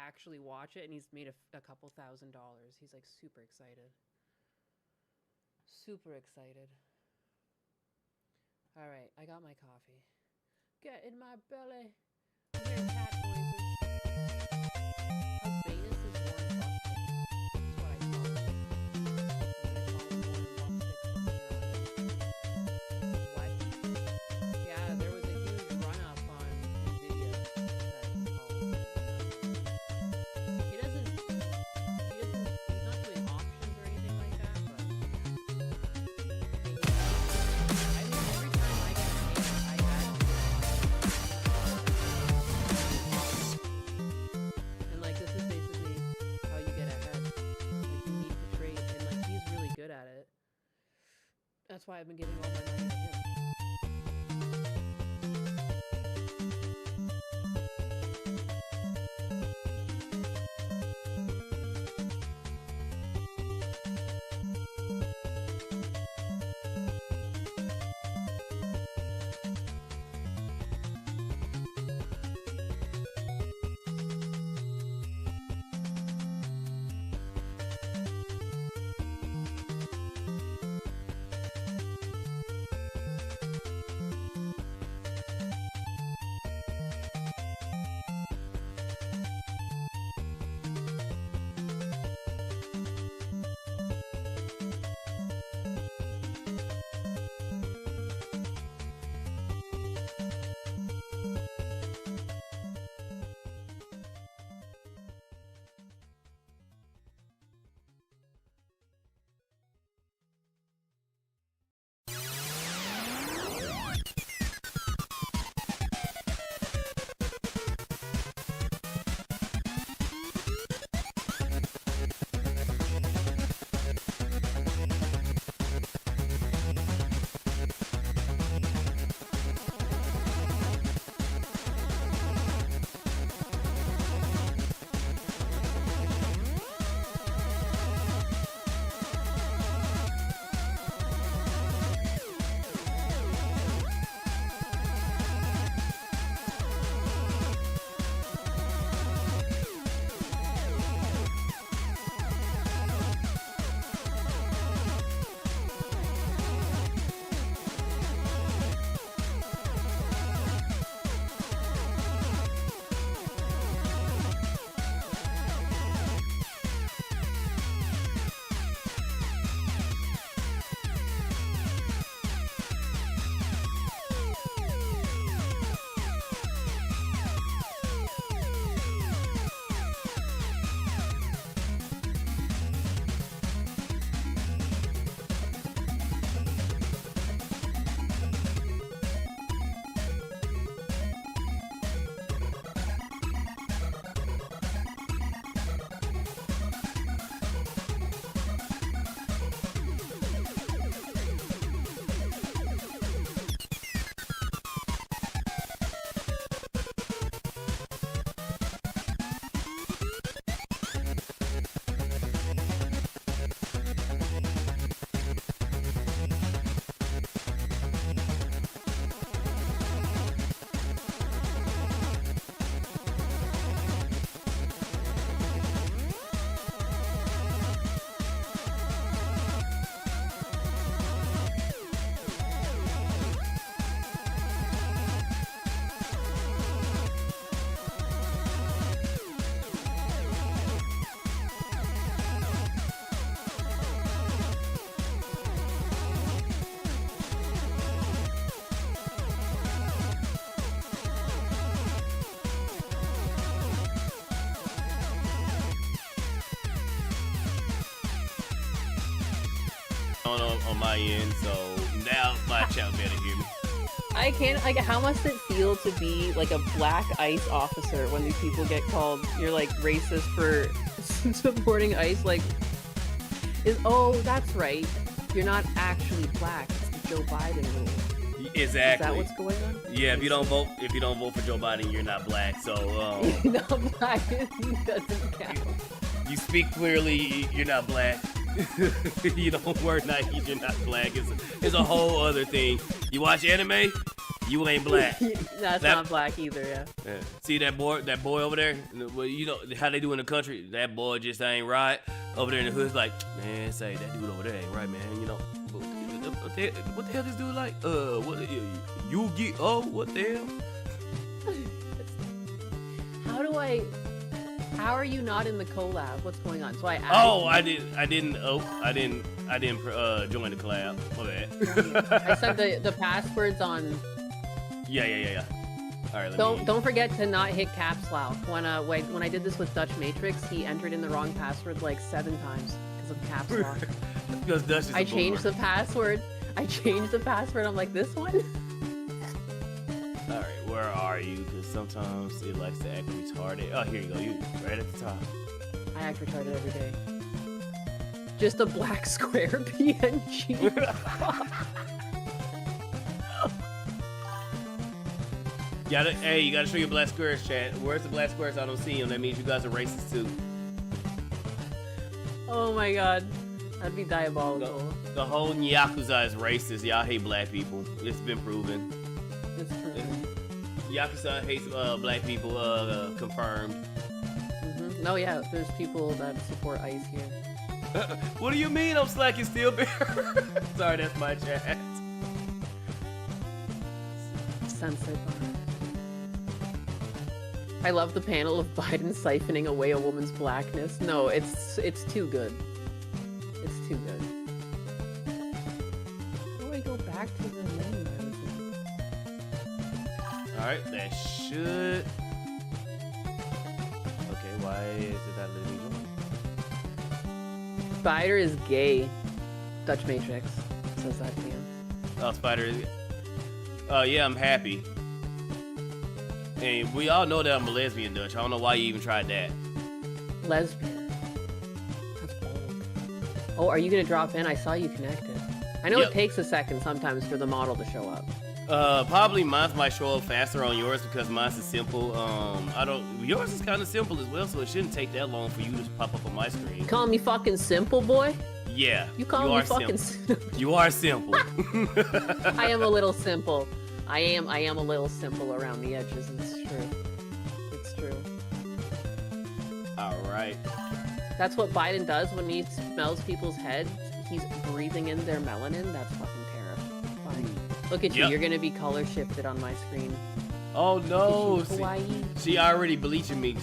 actually watch it, and he's made a couple $1,000. He's like super excited. Super excited. All right, I got my coffee. Get in my belly. I'm hearing cat noises. Venus is Warren Buffett. That's what I call it. What? Yeah, there was a huge run-up on Nvidia that he called. He's not doing options or anything like that, but I mean, every time I get paid, I add and like this is basically how you get ahead. Like you need to trade, and like he's really good at it. That's why I've been giving all my money to him. On my end, so now my chat better hear me. I can't, like, how must it feel to be, like, a black ICE officer when these people get called, you're, like, racist for supporting ICE, like, oh, that's right, you're not actually black, it's the Joe Biden rule. Exactly. Is that what's going on? Yeah, if you don't vote for Joe Biden, you're not black, so, Not black, doesn't count. You speak clearly, you're not black. You don't wear Nikes, you're not black. It's a whole other thing. You watch anime, You ain't black. That's not black either, yeah. Yeah. See that boy over there? Well, you know how they do in the country. That boy just ain't right. Over there in the hood's like, man, say that dude over there ain't right, man. You know, what the hell this dude like? What you get? Oh, what the hell? How are you not in the collab? What's going on? So I added I didn't join the collab. My bad. I sent the passwords on. Yeah. All right. Don't forget to not hit caps lock. When I did this with Dutch Matrix, he entered in the wrong password like 7 times because of caps lock. Because Dutch is I changed the password. I'm like, this one. All right, where are you? Because sometimes it likes to act retarded. Oh, here you go. You right at the top. I act retarded every day. Just a black square PNG. You gotta show your black squares, chat. Where's the black squares? I don't see them. That means you guys are racist too. Oh my god, that'd be diabolical. The whole Yakuza is racist. Y'all hate black people. It's been proven. It's proven. Yakuza hates black people. Confirmed. Mm-hmm. No, yeah, there's people that support ICE here. What do you mean I'm slacking steel bear? Sorry, that's my chat. Censored. I love the panel of Biden siphoning away a woman's blackness. No, it's too good. It's too good. How do I go back to the menu? Alright, that should... Okay, why is it not letting me join? Spydr is gay. Dutch Matrix says that to me. Oh, Spydr is... Oh, yeah, I'm happy. And we all know that I'm a lesbian, Dutch. I don't know why you even tried that. Lesbian. That's bold. Oh, are you gonna drop in? I saw you connected. I know It takes a second sometimes for the model to show up. Probably mine might show up faster on yours because mine's is simple. Yours is kind of simple as well, so it shouldn't take that long for you to pop up on my screen. You call me fucking simple, boy? Yeah. You call me fucking simple. You are simple. I am a little simple. I am a little simple around the edges. It's true. It's true. All right. That's what Biden does when he smells people's heads. He's breathing in their melanin. That's fucking terrifying. Look at you. You're gonna be color shifted on my screen. Oh no. Hawaii. She already bleaching me,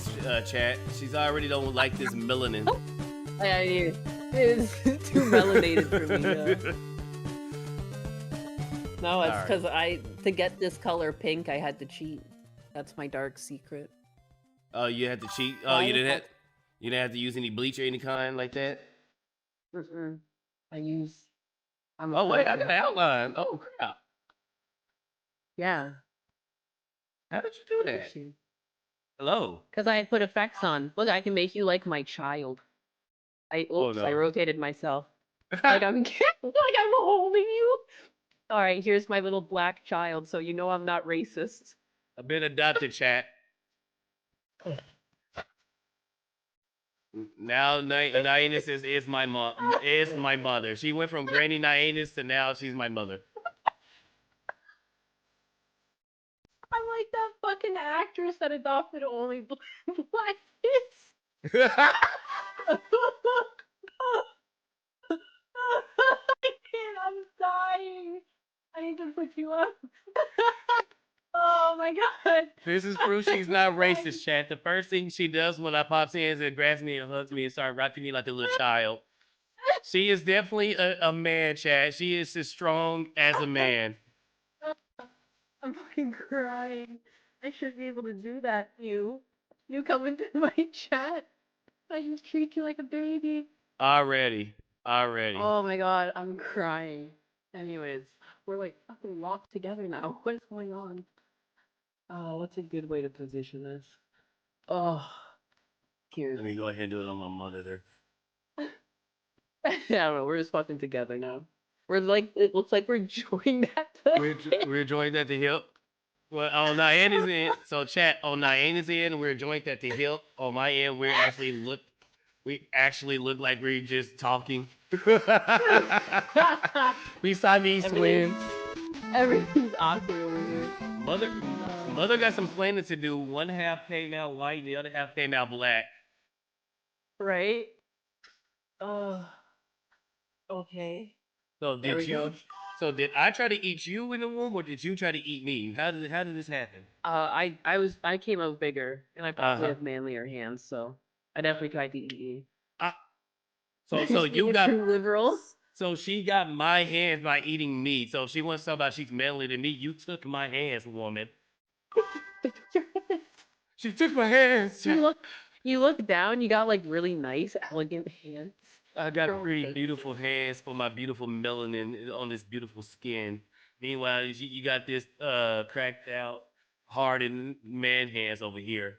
chat. She's already don't like this melanin. Oh. It's too melanated for me. No, it's because to get this color pink, I had to cheat. That's my dark secret. Oh, you had to cheat? Oh, you didn't have to use any bleach or any kind like that? Mm-mm. Oh, wait, I got an outline. Oh, crap. Yeah. How did you do that? Hello? Because I had put effects on. Look, I can make you like my child. I rotated myself. Like I'm holding you. All right, here's my little black child, so you know I'm not racist. I've been adopted, chat. Now Nyanus is my mother. She went from Granny Nyanus to now she's my mother. I'm like that fucking actress that adopted only black kids. I can't, I'm dying. I need to put you up. Oh my god. This is proof she's not racist, chat. The first thing she does when I pops in is grabs me and hugs me and starts rocking me like a little child. She is definitely a man, chat. She is as strong as a man. I'm fucking crying. I should be able to do that to you. You come into my chat. I just treat you like a baby. Already. Oh my god, I'm crying. Anyways, we're like fucking locked together now. What is going on? What's a good way to position this? Oh, here. Let me go ahead and do it on my mother there. I don't know, we're just fucking together now. We're like, it looks like we're joined at the We're joined at the hip. Well, on Nyanus' end, so chat, on Nyanus' end, we're joined at the hip. On my end, we actually look like we're just talking. We Siamese twins. Everything's awkward over here. Mother got some planning to do. One half came out white, the other half came out black. Right? Okay. So There we go. So did I try to eat you in the womb, or did you try to eat me? How did this happen? I came out bigger, and I probably Uh-huh. have manlier hands, so I definitely tried to eat you. So Just being you a got true liberal. so she got my hands by eating me. So if she wants to talk about she's manlier than me, you took my hands, woman. She took my hands. You look down. You got like really nice, elegant hands. I got Girl, pretty thank beautiful hands for my beautiful melanin on this beautiful skin. Meanwhile, you got this cracked out, hardened man hands over here.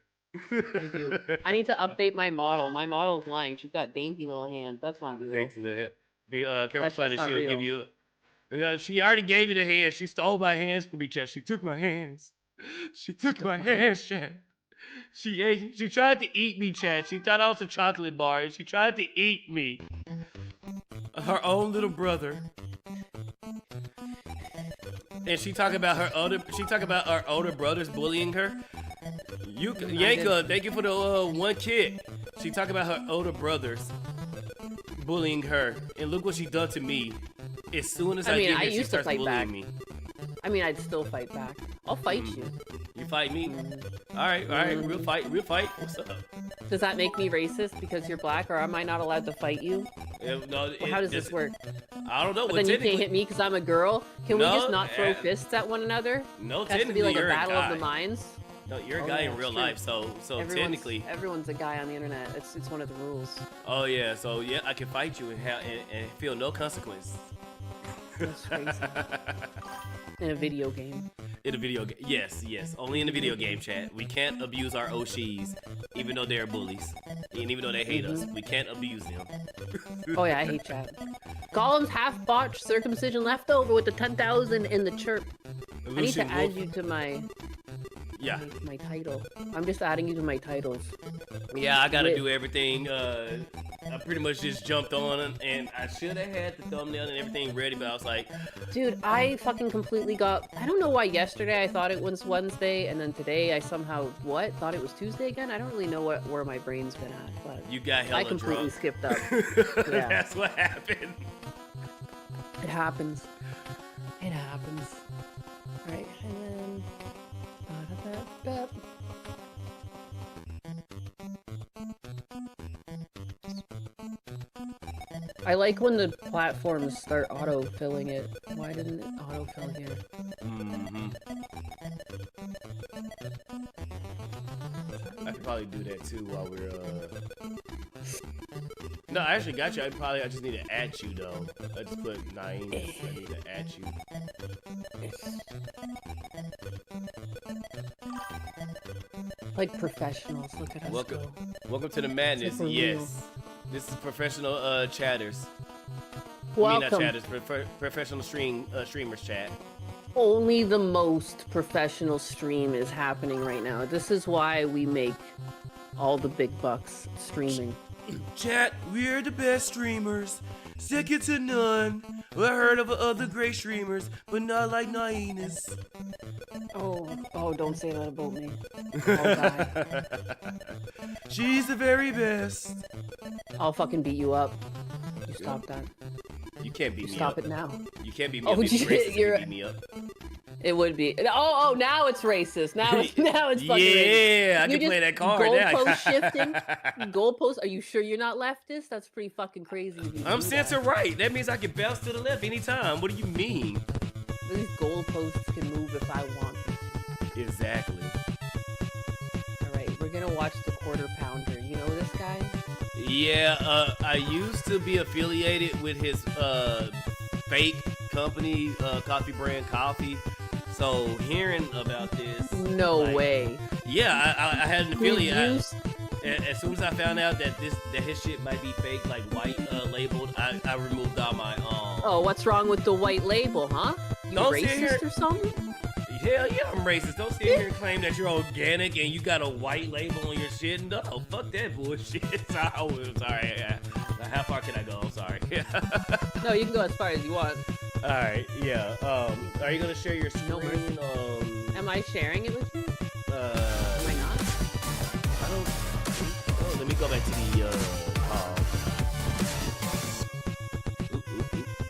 I do. I need to update my model. My model's lying. She's got dainty little hands. That's not real. Thanks to that. Careful, That's Funny, not she'll give real. you. She already gave you the hands. She stole my hands from me, Chad. She took my hands. She took my hands, Chad. She tried to eat me, Chad. She thought I was a chocolate bar, and she tried to eat me. Her own little brother. And she talk about her older brothers bullying her. Yanka, thank you for the one kid. She talk about her older brothers bullying her, and look what she done to me. As soon as I get here, she used to starts fight bullying back. me. I mean, I'd still fight back. I'll fight you. You fight me? All right, we'll fight. What's up? Does that make me racist because you're black, or am I not allowed to fight you? No, Or how does this work? I don't know. But then you can't hit me because I'm a girl? Can we No, just not throw fists at one another? No, It has to be technically like a you're battle a guy. of the minds? No, you're a Oh, guy yeah, in real it's true. life, so technically. Everyone's a guy on the internet. It's one of the rules. Oh yeah, so yeah, I can fight you and feel no consequence. That's crazy. In a video game. In a video game, yes, only in the video game chat. We can't abuse our OCs, even though they're bullies, and even though they hate us, we can't abuse them. Oh yeah, I hate chat. Golem's half botched circumcision leftover with the 10,000 in the chirp. I need to add you to my my title. I'm just adding you to my titles. Yeah, I gotta do everything. I pretty much just jumped on and I should have had the thumbnail and everything ready, but I was like, dude, I fucking completely got. I don't know why yesterday I thought it was Wednesday, and then today I somehow thought it was Tuesday again. I don't really know where my brain's been at, but you got hella I completely drunk. skipped up. Yeah. That's what happened. It happens. It happens. Alright, and then... I like when the platforms start auto-filling it. Why didn't it auto-fill here? I could probably do that too while we're No, I actually got you. I just need to add you though. I just put 9. I need to add you. Like professionals, look at us go. Welcome to the madness. Yes. This is professional chatters. Welcome. I mean, not chatters, professional streamers chat. Only the most professional stream is happening right now. This is why we make all the big bucks streaming. Chat, we're the best streamers. Second to none. I heard of other great streamers, but not like Nyanus. Oh, don't say that about me. I'll die. She's the very best. I'll fucking beat you up. You stop that. You can't beat me up. Stop it now. You can't beat me up. It's racist if you beat me up. It would be. Oh, now it's racist. Now it's fucking racist. Yeah, I can play that card now. Goalpost shifting. Goalpost. Are you sure you're not leftist? That's pretty fucking crazy. I'm center right. That means I can bounce to the left anytime. What do you mean? These goalposts can move if I want them to. Exactly. All right, we're gonna watch the Quarter Pounder. You know this guy? Yeah, I used to be affiliated with his fake company, coffee brand coffee. So hearing about this, no way. Yeah, I had an affiliate. As soon as I found out that his shit might be fake, like white labeled, I removed all my Oh, what's wrong with the white label, huh? You racist or something? Hell yeah, I'm racist. Don't sit here and claim that you're organic and you got a white label on your shit. No, fuck that bullshit. I'm sorry. How far can I go? I'm sorry. No, you can go as far as you want. Alright, yeah. Are you gonna share your No screen? Am I sharing it with you? Am I not? I don't think so. Let me go back to the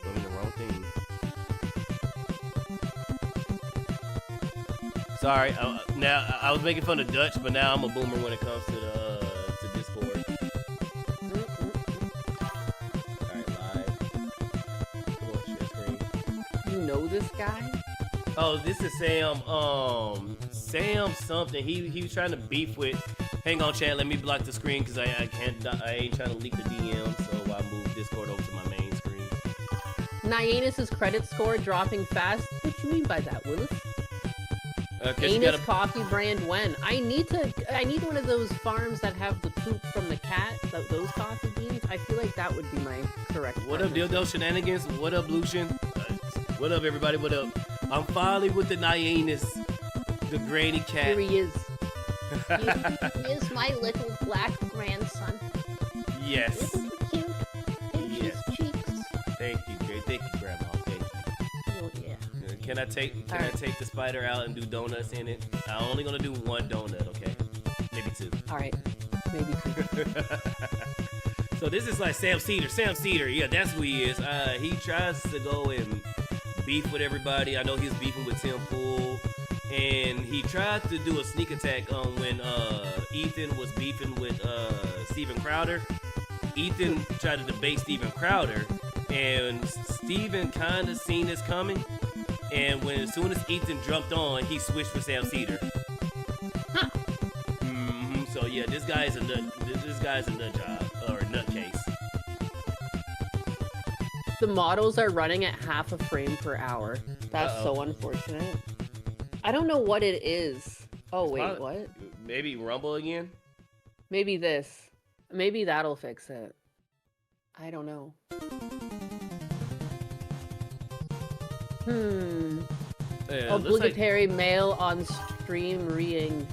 I'm in the wrong thing. Sorry, now I was making fun of Dutch, but now I'm a boomer when it comes to the to Discord. Alright, live. Come on, share screen. You know this guy? Oh, this is Sam. Sam something. He was trying to beef with. Hang on, chat. Let me block the screen because I ain't trying to leak the DM, so I moved Discord over to my main screen. Nyanus' credit score dropping fast. What you mean by that, Willis? Anus coffee brand when? I need one of those farms that have the poop from the cat. Those coffee beans. I feel like that would be my correct. What up, Dildo Shenanigans? What up, Lucian? What up, everybody? What up? I'm finally with the Nyanus, the granny cat. Here he is. He is my little black grandson. Yes. Isn't he cute? Pinch his cheeks. Thank you, Grandma. Thank you. Oh yeah. Can I take the spider out and do donuts in it? I'm only gonna do one donut, okay? Maybe two. All right, maybe two. So this is like Sam Cedar. Sam Cedar, yeah, that's who he is. He tries to go and beef with everybody. I know he's beefing with Tim Pool, and he tried to do a sneak attack when Ethan was beefing with Steven Crowder. Ethan tried to debate Steven Crowder, and Steven kind of seen this coming. And as soon as Ethan jumped on, he switched with Sam Cedar. Huh. So yeah, this guy's a nut. This guy's a nut job or a nutcase. The models are running at half a frame per hour. That's so unfortunate. I don't know what it is. Oh wait, what? Maybe Rumble again? Maybe this. Maybe that'll fix it. I don't know. Obligatory mail on stream reading.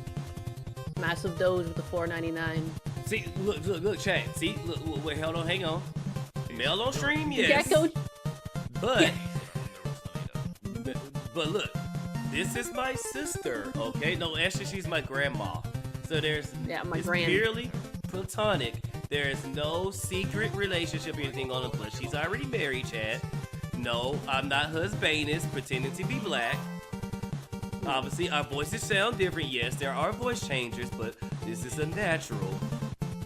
Massive Doge with the $4.99. See, look, chat. See, look, wait, hold on, hang on. Mail on stream, yes. Gecko. But look, this is my sister, okay? No, actually, she's my grandma. So it's purely platonic. There's no secret relationship or anything on the plus. She's already married, chat. No, I'm not husbandess pretending to be black. Obviously, our voices sound different. Yes, there are voice changers, but this is a natural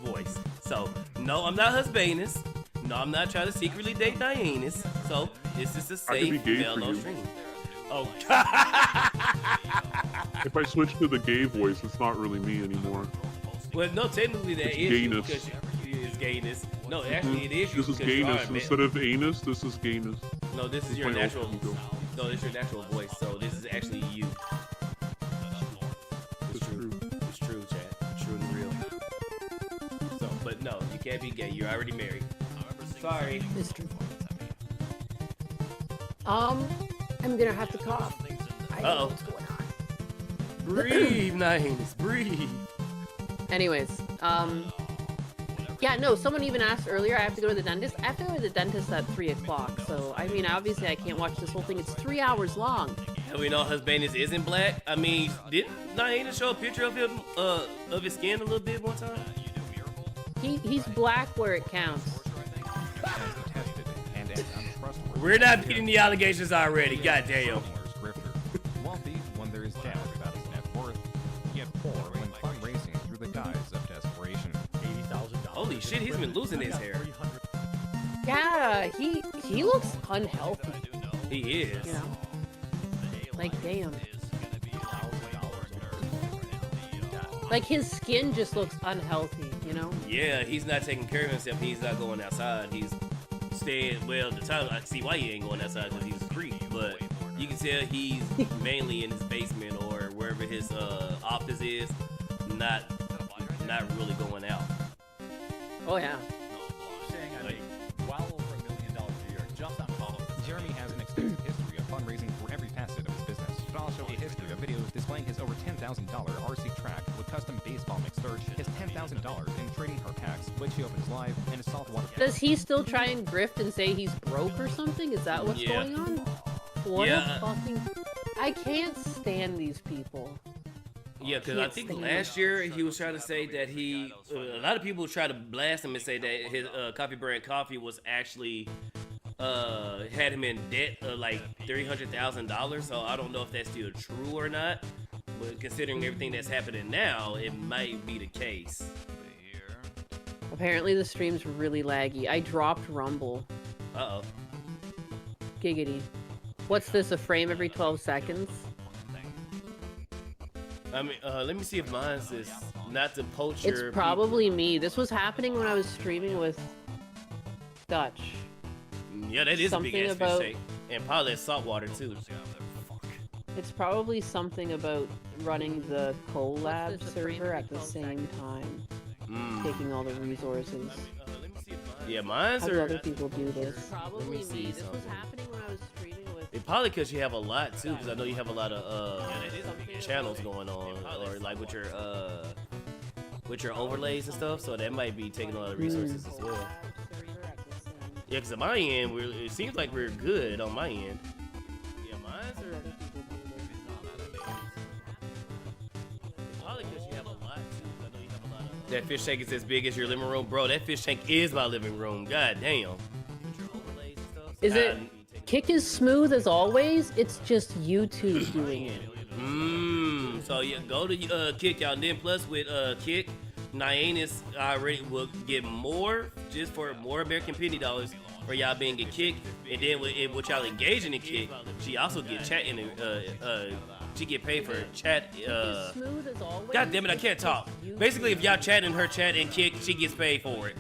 voice. So, no, I'm not husbandess. No, I'm not trying to secretly date Nyanus. So, this is a safe mail on stream. Oh, if I switch to the gay voice, it's not really me anymore. Well, no, technically that is gayness. Because it is gayness. No, actually it is you. This is gayness. Instead of anus, this is gayness. No, this is your natural. No, this is your natural voice. So this is actually you. It's true. It's true, chat. True and real. So, but no, you can't be gay. You're already married. Sorry. It's true. I'm gonna have to cough. I don't know what's going on. Breathe, Nyanus. Breathe. Anyways, yeah, no, someone even asked earlier, I have to go to the dentist. I have to go to the dentist at 3 o'clock, so, I mean, obviously I can't watch this whole thing. It's 3 hours long. And we know husbandess isn't black. I mean, didn't Nyanus show a picture of him, of his skin a little bit one time? He's black where it counts. We're not beating the allegations already, goddamn. Wealthy when there is doubt about his net worth, yet poor when fundraising through the guise of desperation. Holy shit, he's been losing his hair. Yeah, he looks unhealthy. He is. You know? Like, damn. Like, his skin just looks unhealthy, you know? Yeah, he's not taking care of himself. He's not going outside. He's staying, well, the time I can see why he ain't going outside because he's a freak, but you can tell he's mainly in his basement or wherever his office is, not really going out. Oh, yeah. Well over $1 million a year just on Poggers. Jeremy has an extensive history of fundraising for every facet of his business, but also a history of videos displaying his over $10,000 RC track with custom baseball mixers, his $10,000 in trading car packs, which he opens live, and his saltwater. Does he still try and grift and say he's broke or something? Is that what's going on? What Yeah. a fucking... I can't stand these people. Yeah, because I think last year he was trying to say that he, a lot of people try to blast him and say that his coffee brand coffee was actually, had him in debt of like $300,000. So I don't know if that's still true or not. But considering everything that's happening now, it might be the case. Apparently the stream's really laggy. I dropped Rumble. Uh-oh. Giggity. What's this, a frame every 12 seconds? I mean, let me see if mine's is not to poach your It's probably me. This was happening when I was streaming with Dutch. Yeah, that is Something a big ass about- fish tank. And probably saltwater too. It's probably something about running the collab server at the same time. Taking all the resources. Yeah, mine's How do are... other people do this? Probably Probably me. me. This This was was happening when I was streaming with... It probably because you have a lot too, because I know you have a lot of channels going on, or like with your overlays and stuff. So that might be taking a lot of resources as well. Yeah, because on my end, it seems like we're good on my end. Yeah, mine's are... Probably because you have a lot too. I know you have a lot of... That fish tank is as big as your living room, bro. That fish tank is my living room. God damn. Is it... Kick is smooth as always? It's just YouTube doing it. So yeah, go to Kick, y'all. And then plus with Kick, Nyanus already will get more, just for more American penny dollars for y'all being a Kick. And then with y'all engaging in Kick, she also get chat in she get paid for chat. Smooth as always. God damn it, I can't talk. Basically, if y'all chat in her chat and Kick, she gets paid for it.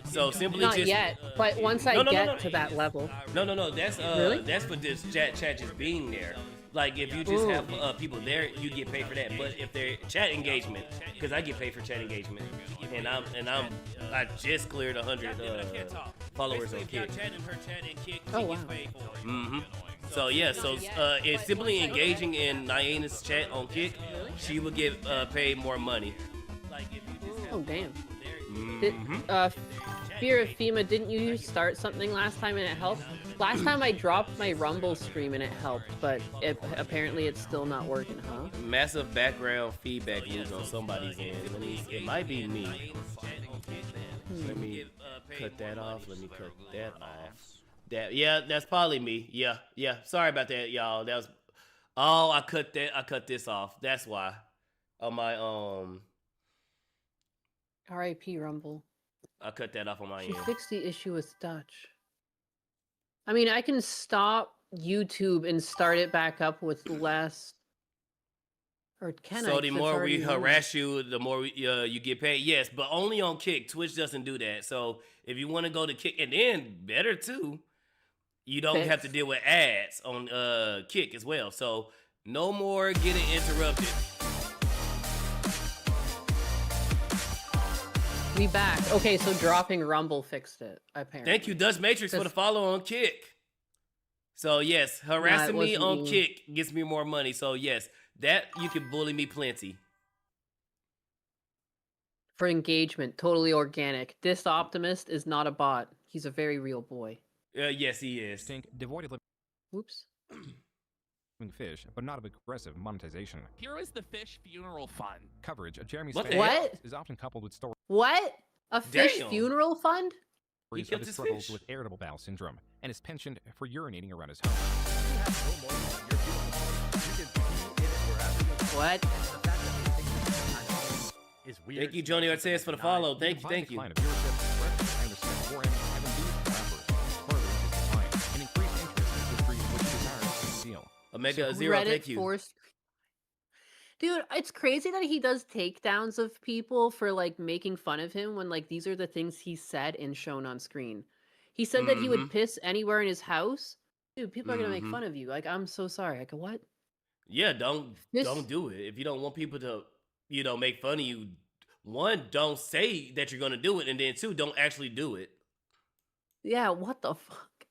So simply Not just yet, but once I get to that level. No. That's Really? that's for this chat just being there. Like if you just have people there, you get paid for that. But if they're chat engagement, because I get paid for chat engagement, and I just cleared 100 followers on Kick. Oh wow. So yeah, so it's simply engaging in Nyanus chat on Kick, she will get paid more money. Oh damn. Fear of FEMA, didn't you start something last time and it helped? Last time I dropped my Rumble stream and it helped, but apparently it's still not working, huh? Massive background feedback loop on somebody's end. It might be me. Let me cut that off. Let me cut that off. Yeah, that's probably me. Yeah. Sorry about that, y'all. That was... Oh, I cut this off. That's why. On my R.I.P. Rumble. I cut that off on my She end. fixed the issue with Dutch. I mean, I can stop YouTube and start it back up with less. Or can I? So the 'Cause it's more we already running. harass you, the more you get paid. Yes, but only on Kick. Twitch doesn't do that. So if you want to go to Kick, and then better too, you don't have to deal with ads on Kick as well. So no more getting interrupted. We back. Okay, so dropping Rumble fixed it, apparently. Thank you, Dutch Matrix, for the follow on Kick. So yes, harassing me on wasn't me. Kick gets me more money. So yes, that you can bully me plenty. For engagement, totally organic. This optimist is not a bot. He's a very real boy. Yes, he is. Think devoid of Whoops. living fish, but not of aggressive monetization. Here is the fish funeral fund. Coverage of Jeremy's What the family hell? is often coupled with stories What? A fish Damn. funeral fund? He of killed his his struggles fish. with irritable bowel syndrome and his penchant for urinating around his home. What? Is weird. Thank you, Johnny Ortiz, for the follow. Thank you. Decline of viewership, and respect for him have induced rappers further his decline and increased interest in history which he desires to conceal. Omega Zero, Reddit thank you. forced. Dude, it's crazy that he does takedowns of people for like making fun of him when like these are the things he said and shown on screen. He said that he would piss anywhere in his house. Dude, people are gonna make fun of you. Like, I'm so sorry. Like, what? Yeah, don't This- do it. If you don't want people to, make fun of you, one, don't say that you're gonna do it, and then two, don't actually do it. Yeah, what the fuck?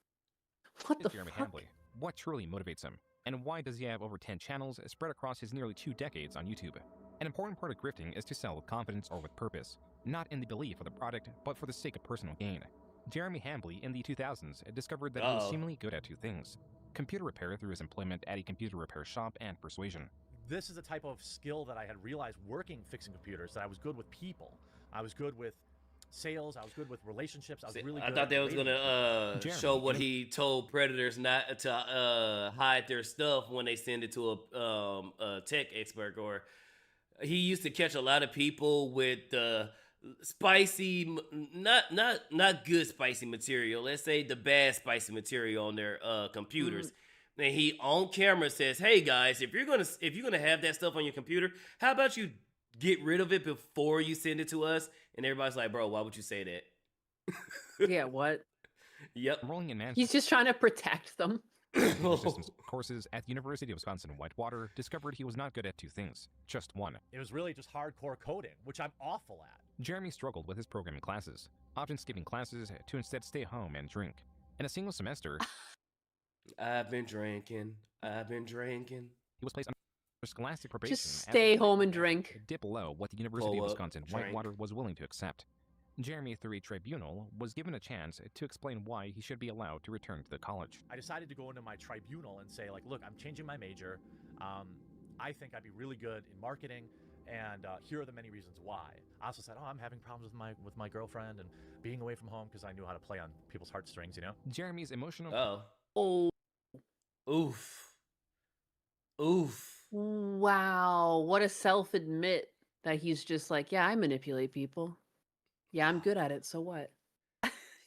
What the Is Jeremy fuck? Hambley. What truly motivates him? And why does he have over 10 channels spread across his nearly 2 decades on YouTube? An important part of grifting is to sell with confidence or with purpose, not in the belief of the product, but for the sake of personal gain. Jeremy Hambley in the 2000s discovered that he was Uh-oh. seemingly good at two things: computer repair through his employment at a computer repair shop and persuasion. This is a type of skill that I had realized working fixing computers, that I was good with people. I was good with sales. I was good with relationships. I was really good. I thought they was gonna show what he told predators not to hide their stuff when they send it to a tech expert. Or he used to catch a lot of people with spicy, not good spicy material. Let's say the bad spicy material on their computers. And he on camera says, "Hey guys, if you're gonna have that stuff on your computer, how about you get rid of it before you send it to us?" And everybody's like, "Bro, why would you say that?" Yeah, what? Yep. Enrolling in management. He's just trying to protect them. Systems courses at the University of Wisconsin-Whitewater discovered he was not good at two things, just one. It was really just hardcore coding, which I'm awful at. Jeremy struggled with his programming classes, often skipping classes to instead stay home and drink. In a single semester, I've been drinking. He was placed under scholastic probation. Just stay home and drink. Dip below what the University of Wisconsin-Whitewater was willing to accept. Jeremy, through a tribunal, was given a chance to explain why he should be allowed to return to the college. I decided to go into my tribunal and say, like, look, I'm changing my major. I think I'd be really good in marketing, and here are the many reasons why. I also said, I'm having problems with my girlfriend and being away from home because I knew how to play on people's heartstrings, you know? Jeremy's emotional... Oh. Oof. Wow. What a self-admit that he's just like, yeah, I manipulate people. Yeah, I'm good at it. So what?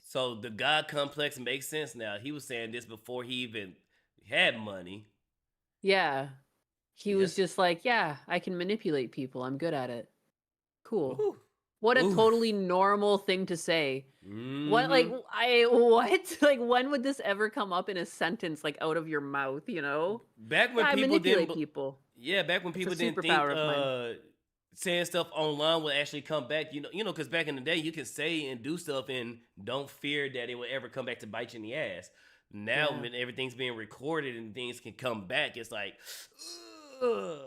So the God complex makes sense now. He was saying this before he even had money. Yeah. He was just like, yeah, I can manipulate people. I'm good at it. Cool. Ooh. What a totally normal thing to say. What, like, what? Like, when would this ever come up in a sentence, like, out of your mouth, you know? Back when I people manipulate didn't... people. Yeah, back when people didn't think saying stuff online would actually come back, you know, because back in the day, you can say and do stuff and don't fear that it will ever come back to bite you in the ass. Now, when everything's being recorded and things can come back, it's like, ugh.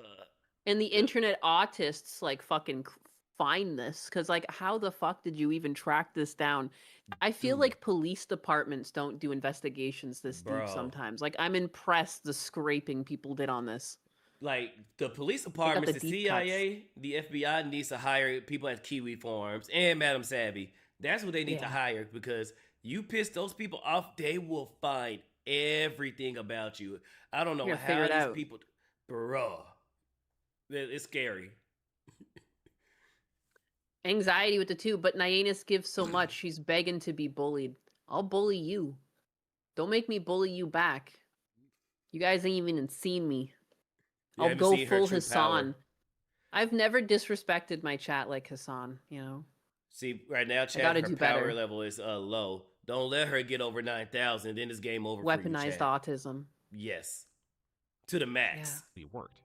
And the internet autists, like, fucking find this, because, like, how the fuck did you even track this down? I feel like police departments don't do investigations this deep sometimes. Like, I'm impressed the scraping people did on this. Like, the police departments, the CIA, the FBI needs to hire people at Kiwi Farms and Madam Savvy. That's what they need to hire, because you piss those people off, they will find everything about you. I don't know how these people... Bro. It's scary. Anxiety with the two, but Nyanus gives so much. She's begging to be bullied. I'll bully you. Don't make me bully you back. You guys ain't even seen me. I'll go full Hassan. I've never disrespected my chat like Hassan, you know? See, right now, chat, her power level is low. Don't let her get over 9,000, then it's game over. Weaponized autism. Yes. To the max. He worked.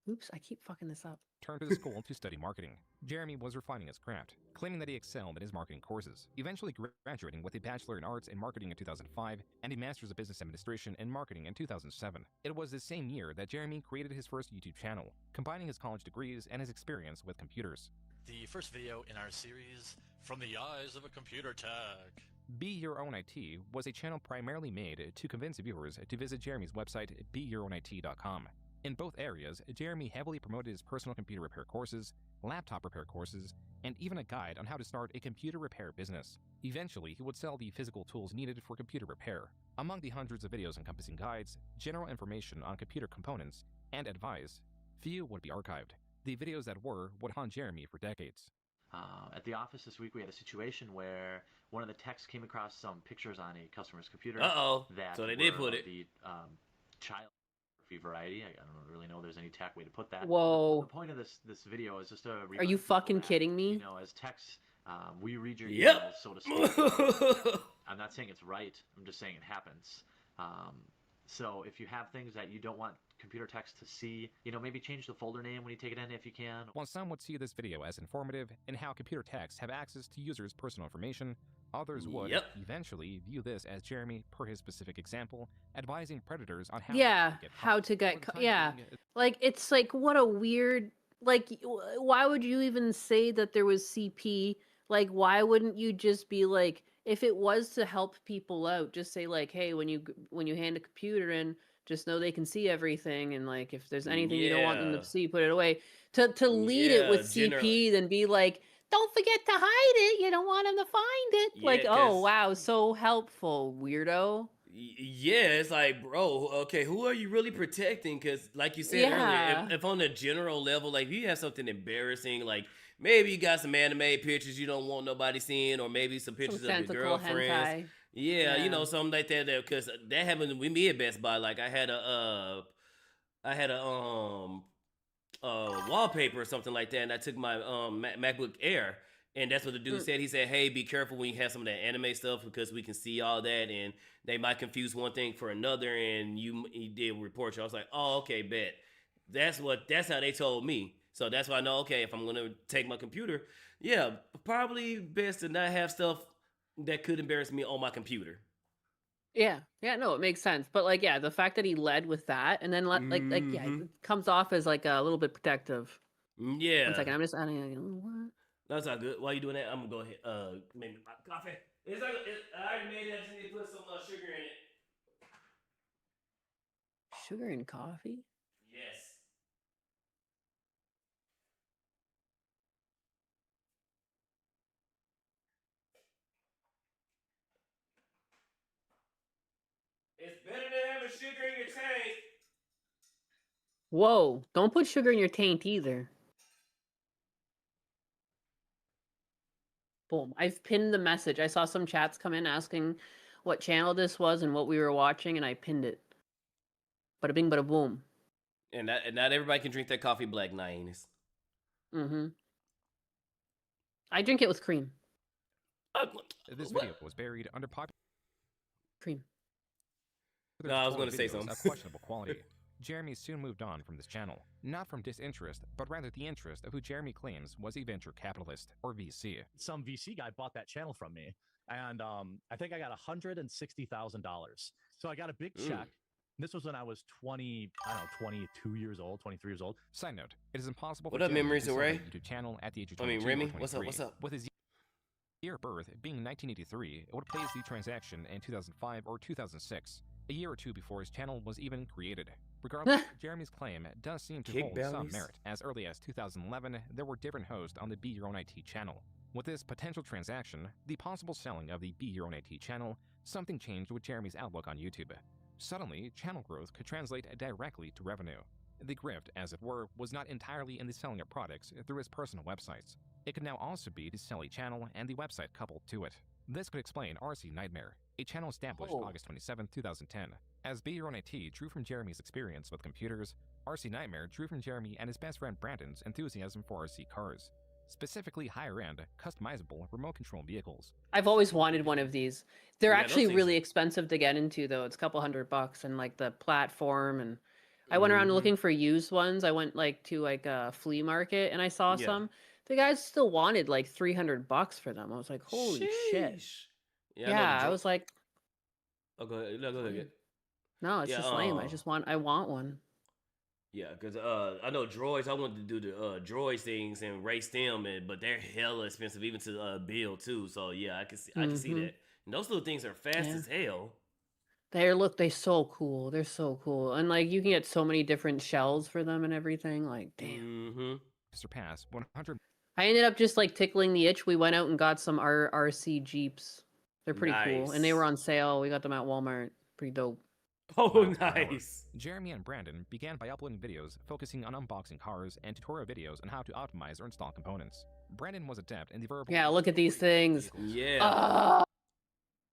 Oops, I keep fucking this up. Turned to the school to study marketing. Jeremy was refining his craft, claiming that he excelled in his marketing courses, eventually graduating with a Bachelor in Arts in Marketing in 2005 and a Master's of Business Administration in Marketing in 2007. It was this same year that Jeremy created his first YouTube channel, combining his college degrees and his experience with computers. The first video in our series, From the Eyes of a Computer Tech. Be Your Own IT was a channel primarily made to convince viewers to visit Jeremy's website, beyourownit.com. In both areas, Jeremy heavily promoted his personal computer repair courses, laptop repair courses, and even a guide on how to start a computer repair business. Eventually, he would sell the physical tools needed for computer repair. Among the hundreds of videos encompassing guides, general information on computer components, and advice, few would be archived. The videos that were would haunt Jeremy for decades. At the office this week, we had a situation where one of the techs came across some pictures on a customer's computer. That so they did put it. The child variety. I don't really know if there's any tech way to put that. Whoa. The point of this video is just to... Are you fucking kidding me? You know, as techs, we read your emails, so to speak. I'm not saying it's right. I'm just saying it happens. So if you have things that you don't want computer techs to see, you know, maybe change the folder name when you take it in if you can. While some would see this video as informative in how computer techs have access to users' personal information, others would eventually view this as Jeremy, per his specific example, advising predators on how to get caught. Like, it's like, what a weird, like, why would you even say that there was CP? Like, why wouldn't you just be like, if it was to help people out, just say like, hey, when you hand a computer in, just know they can see everything, and like if there's anything you don't want them Yeah. to see, put it away. To lead it with CP, then be like, don't forget to hide it. You don't want them to find it. Yeah, Like, oh 'cause- wow, so helpful, weirdo. Yeah, it's like, bro, okay, who are you really protecting? Because, like you said Yeah. earlier, if on a general level, like, if you have something embarrassing, like, maybe you got some anime pictures you don't want nobody seeing, or maybe some pictures of your Tentacle girlfriends. hentai. Yeah, you Yeah. know, something like that. Because that happened with me at Best Buy. Like, I had a wallpaper or something like that, and I took my MacBook Air, and that's what the dude said. He said, "Hey, be careful when you have some of that anime stuff because we can see all that, and they might confuse one thing for another." And he did report you. I was like, "Oh, okay, bet." That's how they told me. So that's why I know. Okay, if I'm gonna take my computer, yeah, probably best to not have stuff that could embarrass me on my computer. Yeah, no, it makes sense. But like, yeah, the fact that he led with that, and then yeah, it comes off as like a little bit protective. Yeah. 1 second, I'm just adding. What? That's all good. While you doing that, I'm gonna go ahead. Make my coffee. I already made it. I just need to put some sugar in it. Sugar and coffee? Yes. It's better than having sugar in your tank. Whoa! Don't put sugar in your taint either. Boom! I've pinned the message. I saw some chats come in asking what channel this was and what we were watching, and I pinned it. Bada bing, bada boom. And not everybody can drink that coffee black, Nyanus. Mm-hmm. I drink it with cream. This video was buried under popular Cream. No, I was gonna say videos something. of questionable quality. Jeremy soon moved on from this channel, not from disinterest, but rather the interest of who Jeremy claims was a venture capitalist, or VC. Some VC guy bought that channel from me, and I think I got $160,000. So I got a big check. This was when I was 22 years old, 23 years old. Side note, it is impossible What for up, Jeremy Memories to of start Ray? a YouTube channel at the age of I mean, 22 or Remy, 23. what's up? With his year of birth being 1983, it would place the transaction in 2005 or 2006, a year or two before his channel was even created. Regardless, Jeremy's claim does seem to Kick hold some bellies. merit. As early as 2011, there were different hosts on the Be Your Own IT channel. With this potential transaction, the possible selling of the Be Your Own IT channel, something changed with Jeremy's outlook on YouTube. Suddenly, channel growth could translate directly to revenue. The grift, as it were, was not entirely in the selling of products through his personal websites. It could now also be to sell a channel and the website coupled to it. This could explain RC Nightmare, a channel established August 27, 2010. As Be Your Own IT drew from Jeremy's experience with computers, RC Nightmare drew from Jeremy and his best friend Brandon's enthusiasm for RC cars. Specifically higher-end, customizable, remote control vehicles. I've always wanted one of these. They're Yeah, those actually things really are- expensive to get into, though. It's a couple $100, and like the platform, and I went around looking for used ones. I went like to like a flea market, and I saw Yeah. some. The guys still wanted like $300 for them. I was like, holy shit! Sheesh. Yeah, I was like, Oh, go ahead. No, go ahead. no, it's Yeah, just lame. I want one. Yeah, because I know droids. I wanted to do the droids things and race them, but they're hella expensive even to build too. So yeah, I can see that. And those little things are fast Yeah. as hell. They're so cool. They're so cool, and like you can get so many different shells for them and everything. Like, damn. Surpass 100. I ended up just like tickling the itch. We went out and got some RC Jeeps. They're pretty cool, and they were on sale. We got them at Walmart. Pretty dope. Oh, nice. Jeremy and Brandon began by uploading videos focusing on unboxing cars and tutorial videos on how to optimize or install components. Brandon was adept in the verbal. Yeah, look at these things. Yeah.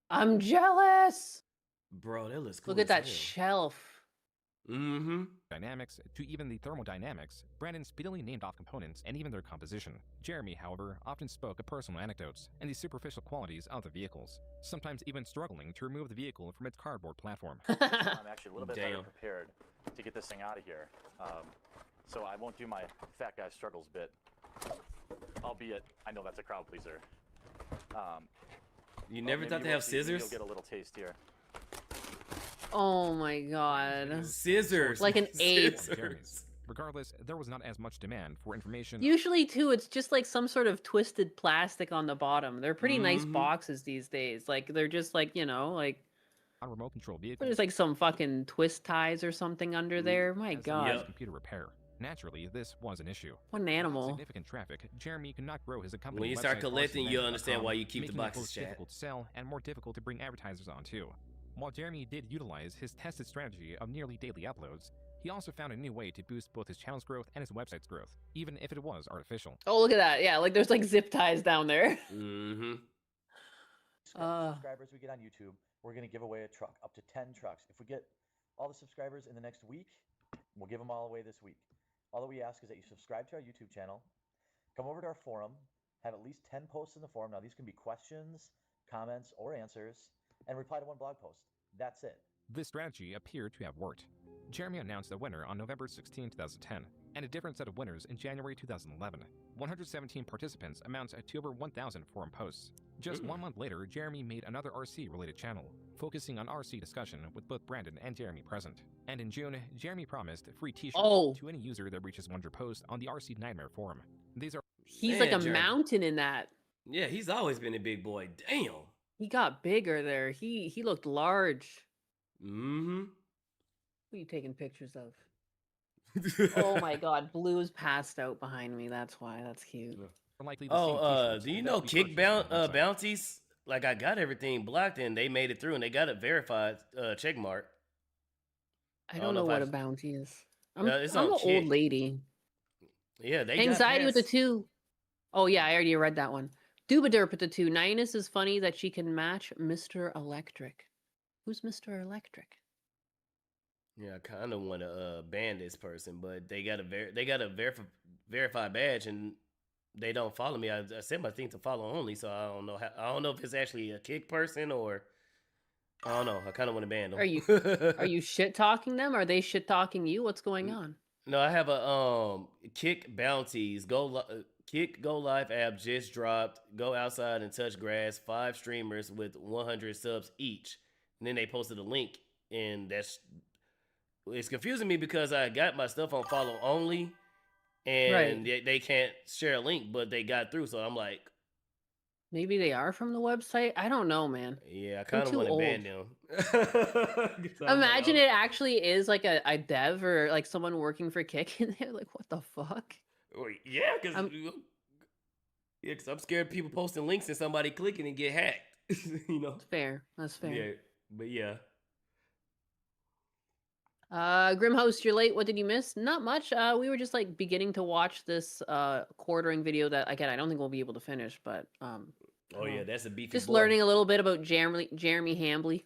I'm jealous. Bro, that looks cool. Look at as that hell. shelf. Dynamics to even the thermodynamics, Brandon speedily named off components and even their composition. Jeremy, however, often spoke of personal anecdotes and the superficial qualities of the vehicles, sometimes even struggling to remove the vehicle from its cardboard platform. I'm actually a little bit better prepared to get this thing out of here. So I won't do my fat guy struggles bit, albeit I know that's a crowd pleaser. You never thought to have scissors? You'll get a little taste here. Oh my god. Scissors. Like an ape. Jeremy's. Regardless, there was not as much demand for information. Usually, too, it's just like some sort of twisted plastic on the bottom. They're pretty nice boxes these days. Like, they're just like, you know, like... on remote control vehicles. There's like some fucking twist ties or something under there. My God. Computer repair. Naturally, this was an issue. What an animal. Significant traffic. Jeremy could not grow his accompanying When you start website collecting, you'll understand why you keep the making it boxes, both chat. difficult to sell and more difficult to bring advertisers on too. While Jeremy did utilize his tested strategy of nearly daily uploads, he also found a new way to boost both his channel's growth and his website's growth, even if it was artificial. Oh, look at that. Yeah, like there's like zip ties down there. Subscribers we get on YouTube, we're going to give away a truck, up to 10 trucks. If we get all the subscribers in the next week, we'll give them all away this week. All that we ask is that you subscribe to our YouTube channel, come over to our forum, have at least 10 posts in the forum. Now, these can be questions, comments, or answers, and reply to one blog post. That's it. This strategy appeared to have worked. Jeremy announced a winner on November 16, 2010, and a different set of winners in January 2011. 117 participants amounts to over 1,000 forum posts. Just 1 month later, Jeremy made another RC-related channel, focusing on RC discussion with both Brandon and Jeremy present. And in June, Jeremy promised free t-shirts to any user that reaches 100 posts on the RC Nightmare forum. These are... He's like a mountain in that. Yeah, he's always been a big boy. Damn. He got bigger there. He looked large. Mm-hmm. What are you taking pictures of? Oh my God, Blue's passed out behind me. That's why. That's cute. Do you know kick bounties? Like, I got everything blocked and they made it through and they got it verified check mark. I don't know what a bounty is. I'm an it's on old lady. Yeah, they Anxiety with the 2. Oh yeah, I already read that one. Doobaderp with the 2. Nyanus is funny that she can match Mr. Electric. Who's Mr. Electric? Yeah, I kind of want to ban this person, but they got a verified badge and they don't follow me. I set my thing to follow only, so I don't know. I don't know if it's actually a kick person or I don't know. I kind of want to ban them. Are you shit talking them? Are they shit talking you? What's going on? No, I have a kick bounties. Kick Go Live app just dropped. Go outside and touch grass. 5 streamers with 100 subs each, and then they posted a link, and it's confusing me because I got my stuff on follow only, and they can't share a link, but they got through. So I'm like, maybe they are from the website. I don't know, man. Yeah, I kind of want to ban them. Imagine it actually is like a dev or like someone working for Kick, and they're like, "What the fuck?" Yeah, because I'm scared of people posting links and somebody clicking and get hacked. You know, that's fair. That's fair. Yeah, but yeah. Grimhost, you're late. What did you miss? Not much. We were just like beginning to watch this quartering video that again I don't think we'll be able to finish, but oh yeah, that's a beefy. Just learning a little bit about Jeremy Hambley.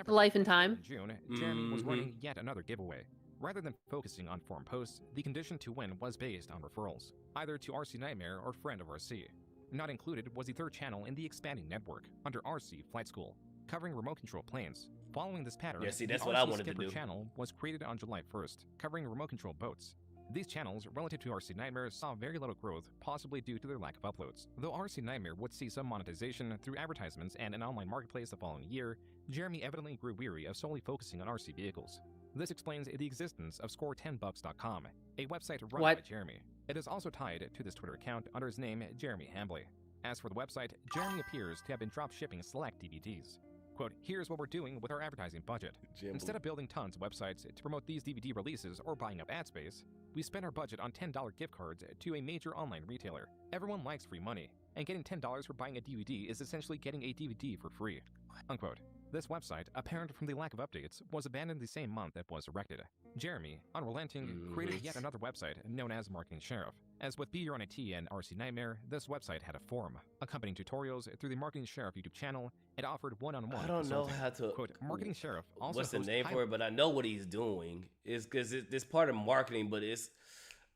The Life and Time. In June, Jeremy was running yet another giveaway. Rather than focusing on forum posts, the condition to win was based on referrals, either to RC Nightmare or Friend of RC. Not included was the third channel in the expanding network, under RC Flight School, covering remote control planes. Following this pattern, that's what the I RC wanted to Skipper do. channel was created on July 1st, covering remote control boats. These channels, relative to RC Nightmare, saw very little growth, possibly due to their lack of uploads. Though RC Nightmare would see some monetization through advertisements and an online marketplace the following year, Jeremy evidently grew weary of solely focusing on RC vehicles. This explains the existence of Score10bucks.com, a website run by Jeremy. It is also tied to this Twitter account under his name, Jeremy Hambley. As for the website, Jeremy appears to have been drop shipping select DVDs. Quote, here's what we're doing with our advertising budget. Instead of building tons of websites to promote these DVD releases or buying up ad space, we spend our budget on $10 gift cards to a major online retailer. Everyone likes free money, and getting $10 for buying a DVD is essentially getting a DVD for free. Unquote. This website, apparent from the lack of updates, was abandoned the same month it was erected. Jeremy, unrelenting, created yet another website known as Marketing Sheriff. As with Be Your Own IT and RC Nightmare, this website had a forum, accompanying tutorials through the Marketing Sheriff YouTube channel. It offered one-on-one. I don't know how to. Quote, Marketing Sheriff also. What's the name for it? But I know what he's doing. It's because it's part of marketing, but it's.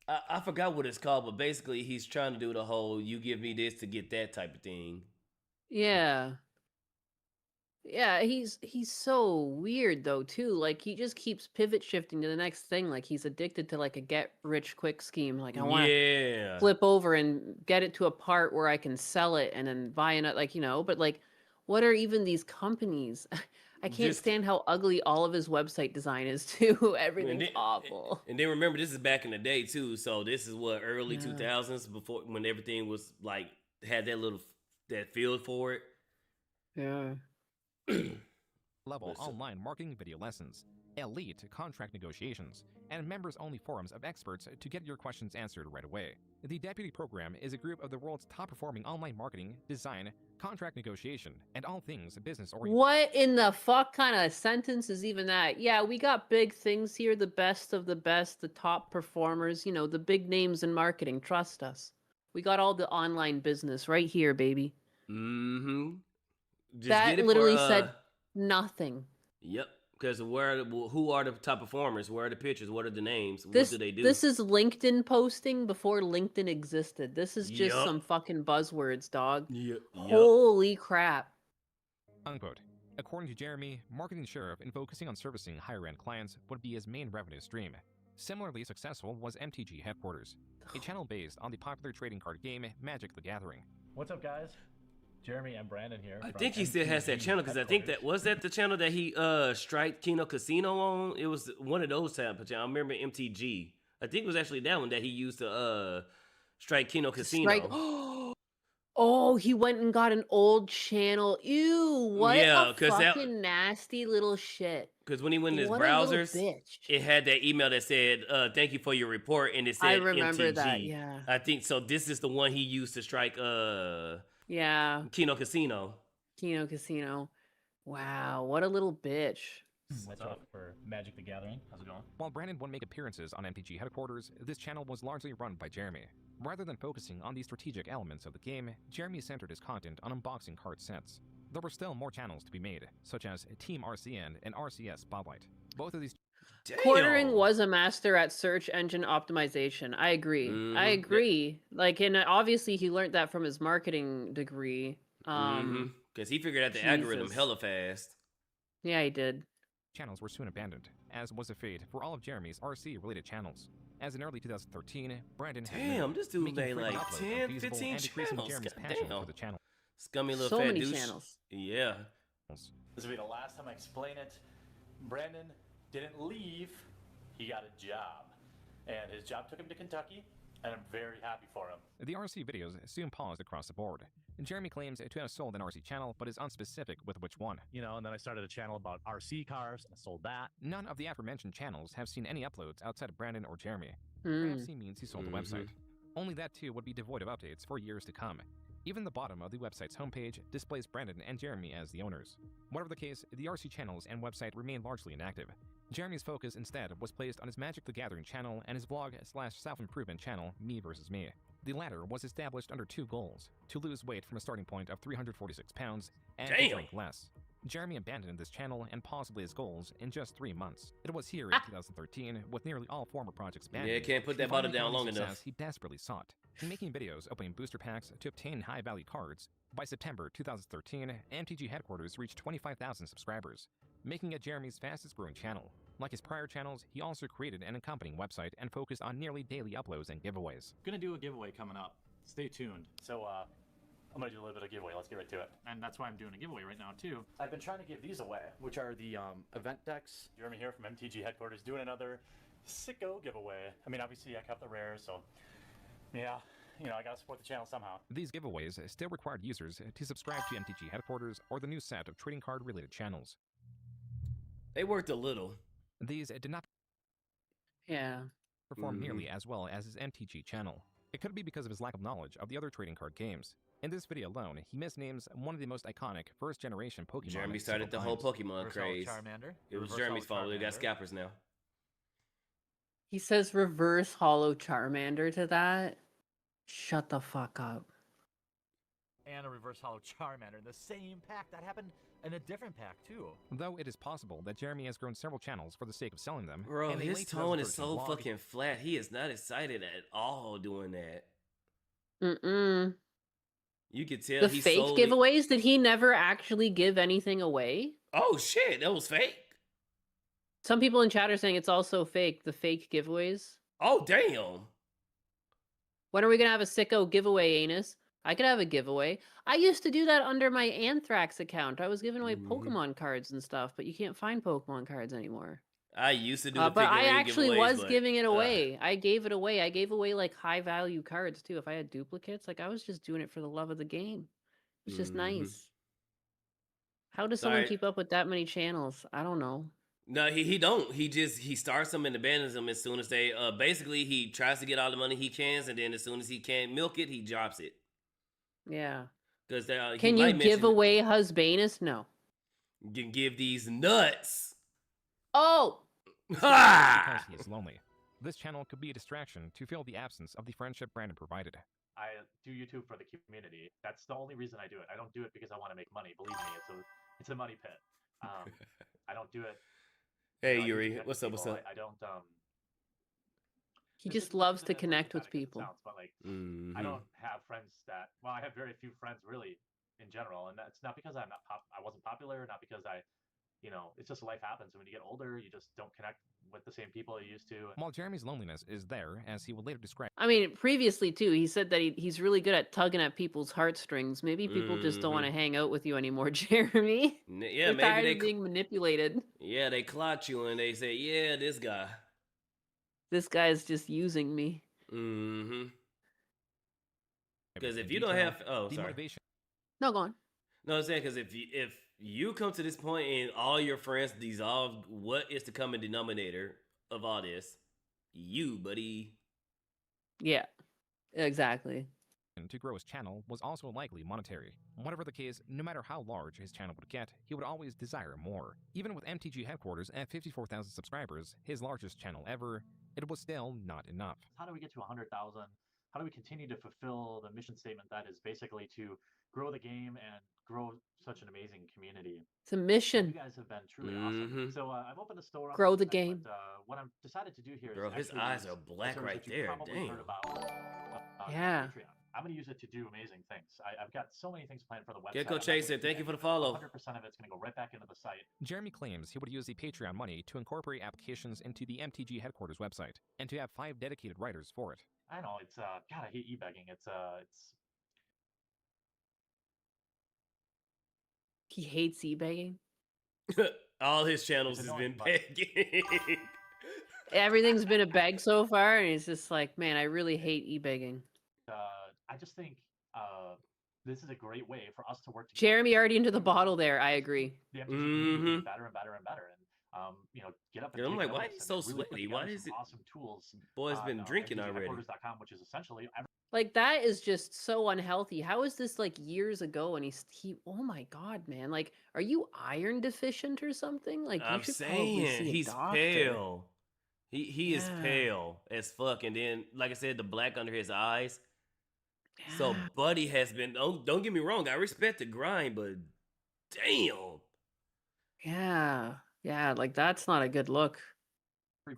I forgot what it's called, but basically he's trying to do the whole "you give me this to get that" type of thing. Yeah. Yeah, he's so weird though too. Like he just keeps pivot shifting to the next thing. Like he's addicted to like a get rich quick scheme. Like I want to flip over and get it to a part where I can sell it and then buy another. Like But like, what are even these companies? I can't Just- stand how ugly all of his website design is too. Everything's then- awful. And then remember, this is back in the day too. So this is what early Yeah. 2000s, before when everything was like had that feel for it. Yeah. Level Listen. online marketing video lessons, elite contract negotiations, and members-only forums of experts to get your questions answered right away. The Deputy Program is a group of the world's top-performing online marketing, design, contract negotiation, and all things business-oriented. What in the fuck kind of sentence is even that? Yeah, we got big things here, the best of the best, the top performers, you know, the big names in marketing. Trust us. We got all the online business right here, baby. Mm-hmm. Just That get it literally for, said nothing. Yep. Because who are the top performers? Where are the pictures? What are the names? This, what do they do? This is LinkedIn posting before LinkedIn existed. This is just Yup. some fucking buzzwords, dog. Yep. Holy crap. Unquote. According to Jeremy, marketing sheriff and focusing on servicing higher-end clients would be his main revenue stream. Similarly successful was MTG Headquarters, a channel based on the popular trading card game Magic the Gathering. What's up, guys? Jeremy and Brandon here. I from think he still has that MTG channel because I think that Headquarters. was that the channel that he striked Kino Casino on. It was one of those type of channels. I remember MTG. I think it was actually that one that he used to strike Kino Casino. Strike. Oh, he went and got an old channel. Ew, what Yeah, a 'cause that- fucking nasty little shit. Because when he went in his What a little browsers, bitch. it had that email that said, "Thank you for your report," and it said I remember MTG. that, yeah. I think so. This is the one he used to strike Yeah, Kino Casino. Kino Casino. Wow, what a little bitch. What's up for Magic the Gathering? How's it going? While Brandon would make appearances on MTG Headquarters, this channel was largely run by Jeremy. Rather than focusing on the strategic elements of the game, Jeremy centered his content on unboxing card sets. There were still more channels to be made, such as Team RCN and RCS Spotlight. Both of these Quartering was a master at search engine optimization. I agree. I Mhm. agree. Like, and obviously he learned that from his marketing degree. Because he figured out the algorithm Jesus. hella fast. Yeah, he did. channels were soon abandoned, as was the fate for all of Jeremy's RC-related channels. As in early 2013, Brandon had Damn, moved, this dude making made frequent like uploads 10, unfeasible 15 and decreasing channels. Jeremy's God passion damn. for the channel. Scummy little So fat many douche. channels. Yeah. This will be the last time I explain it. Brandon didn't leave, he got a job. And his job took him to Kentucky, and I'm very happy for him. The RC videos soon paused across the board. Jeremy claims to have sold an RC channel, but is unspecific with which one. You know, and then I started a channel about RC cars, and I sold that. None of the aforementioned channels have seen any uploads outside of Brandon or Jeremy. Mm. Perhaps he means he sold the website. Only that too would be devoid of updates for years to come. Even the bottom of the website's homepage displays Brandon and Jeremy as the owners. Whatever the case, the RC channels and website remain largely inactive. Jeremy's focus instead was placed on his Magic the Gathering channel and his vlog/self-improvement channel, Me vs. Me. The latter was established under two goals: to lose weight from a starting point of 346 pounds and to Damn. drink less. Jeremy abandoned this channel and possibly his goals in just 3 months. It was here in 2013, with nearly all former projects abandoned. Yeah, can't put he that bottle finally down found the long success enough. he desperately sought. In making videos opening booster packs to obtain high-value cards, by September 2013, MTG Headquarters reached 25,000 subscribers, making it Jeremy's fastest-growing channel. Like his prior channels, he also created an accompanying website and focused on nearly daily uploads and giveaways. Gonna do a giveaway coming up. Stay tuned. So, I'm gonna do a little bit of giveaway. Let's get right to it. And that's why I'm doing a giveaway right now, too. I've been trying to give these away, which are the event decks. Jeremy here from MTG Headquarters doing another sicko giveaway. I mean, obviously I kept the rares, so yeah, you know, I gotta support the channel somehow. These giveaways still required users to subscribe to MTG Headquarters or the new set of trading card-related channels. They worked a little. These did not Yeah. perform nearly as well as his MTG channel. It could be because of his lack of knowledge of the other trading card games. In this video alone, he misnames one of the most iconic first-generation Pokemon. Jeremy started the whole Pokemon Reverse craze. Charmander. It was Reverse Jeremy's Hollow fault. They got Charmander. scalpers now. He says reverse hollow Charmander to that. Shut the fuck up. And a reverse hollow Charmander in the same pack. That happened in a different pack, too. Though it is possible that Jeremy has grown several channels for the sake of selling them. Bro, and a his late tone is 2013 so vlog- fucking flat. He is not excited at all doing that. Mm-mm. You could tell The he fake solely... giveaways, did he never actually give anything away? Oh shit, that was fake. Some people in chat are saying it's also fake, the fake giveaways. Oh damn. When are we gonna have a sicko giveaway, Anus? I could have a giveaway. I used to do that under my Anthrax account. I was giving away Mhm. Pokemon cards and stuff, but you can't find Pokemon cards anymore. I used to do the But pick and I ring actually giveaways, was but giving it away. I gave it away. I gave away like high value cards too. If I had duplicates, like I was just doing it for the love of the game. It's just nice. How does someone Sorry. keep up with that many channels? I don't know. No, he don't. He starts them and abandons them as soon as they basically he tries to get all the money he can, and then as soon as he can't milk it, he drops it. Yeah. Because Can you give away Husbanus? No. You can give these nuts. Oh. Because he is lonely. This channel could be a distraction to fill the absence of the friendship Brandon provided. I do YouTube for the community. That's the only reason I do it. I don't do it because I want to make money. Believe me, it's a money pit. I don't do it. Hey Yuri, what's up? What's up? I don't. He just loves to connect with people. But like, I don't have friends that. Well, I have very few friends really in general, and that's not because I wasn't popular, not because it's just life happens. And when you get older, you just don't connect with the same people you used to. While Jeremy's loneliness is there, as he would later describe. I mean, previously too, he said that he's really good at tugging at people's heartstrings. Maybe people just don't want to hang out with you anymore, Jeremy. Yeah, They're maybe tired of being manipulated. Yeah, they clock you and they say, "Yeah, this guy. This guy's just using me." Because if you don't have, sorry. Motivation. No, go on. No, I'm saying because if you come to this point and all your friends dissolve, what is the common denominator of all this? You, buddy. Yeah, exactly. To grow his channel was also likely monetary. Whatever the case, no matter how large his channel would get, he would always desire more. Even with MTG headquarters at 54,000 subscribers, his largest channel ever, it was still not enough. How do we get to 100,000? How do we continue to fulfill the mission statement that is basically to grow the game and grow such an amazing community? It's a mission. You guys have been truly awesome. So I've opened a store. Grow the game. But, what I'm decided to do here Bro, is his eyes are black right there. Damn. Yeah. Patreon. I'm going to use it to do amazing things. I've got so many things planned for the website. Gecko Chaser, thank you for the follow. 100% of it's going to go right back into the site. Jeremy claims he would use the Patreon money to incorporate applications into the MTG headquarters website, and to have 5 dedicated writers for it. I know, it's, God, I hate e-begging. It's He hates e-begging. All his channels has been begging. Everything's been a beg so far, and he's just like, man, I really hate e-begging. I just think this is a great way for us to work together. Jeremy already into the bottle there. I agree. The MTG community is better and better and better. And get up and I'm take like, why notice is he so and really put sweaty? together Why is some it? awesome tools? Boy's been drinking already. MTGheadquarters.com, which is essentially Like, that is just so unhealthy. How is this like years ago? And oh my God, man. Like, are you iron deficient or something? Like, you I'm should probably saying see a he's doctor. pale. He is pale as fuck, and then like I said, the black under his eyes. So Buddy has been. Don't get me wrong. I respect the grind, but damn. Yeah, like that's not a good look.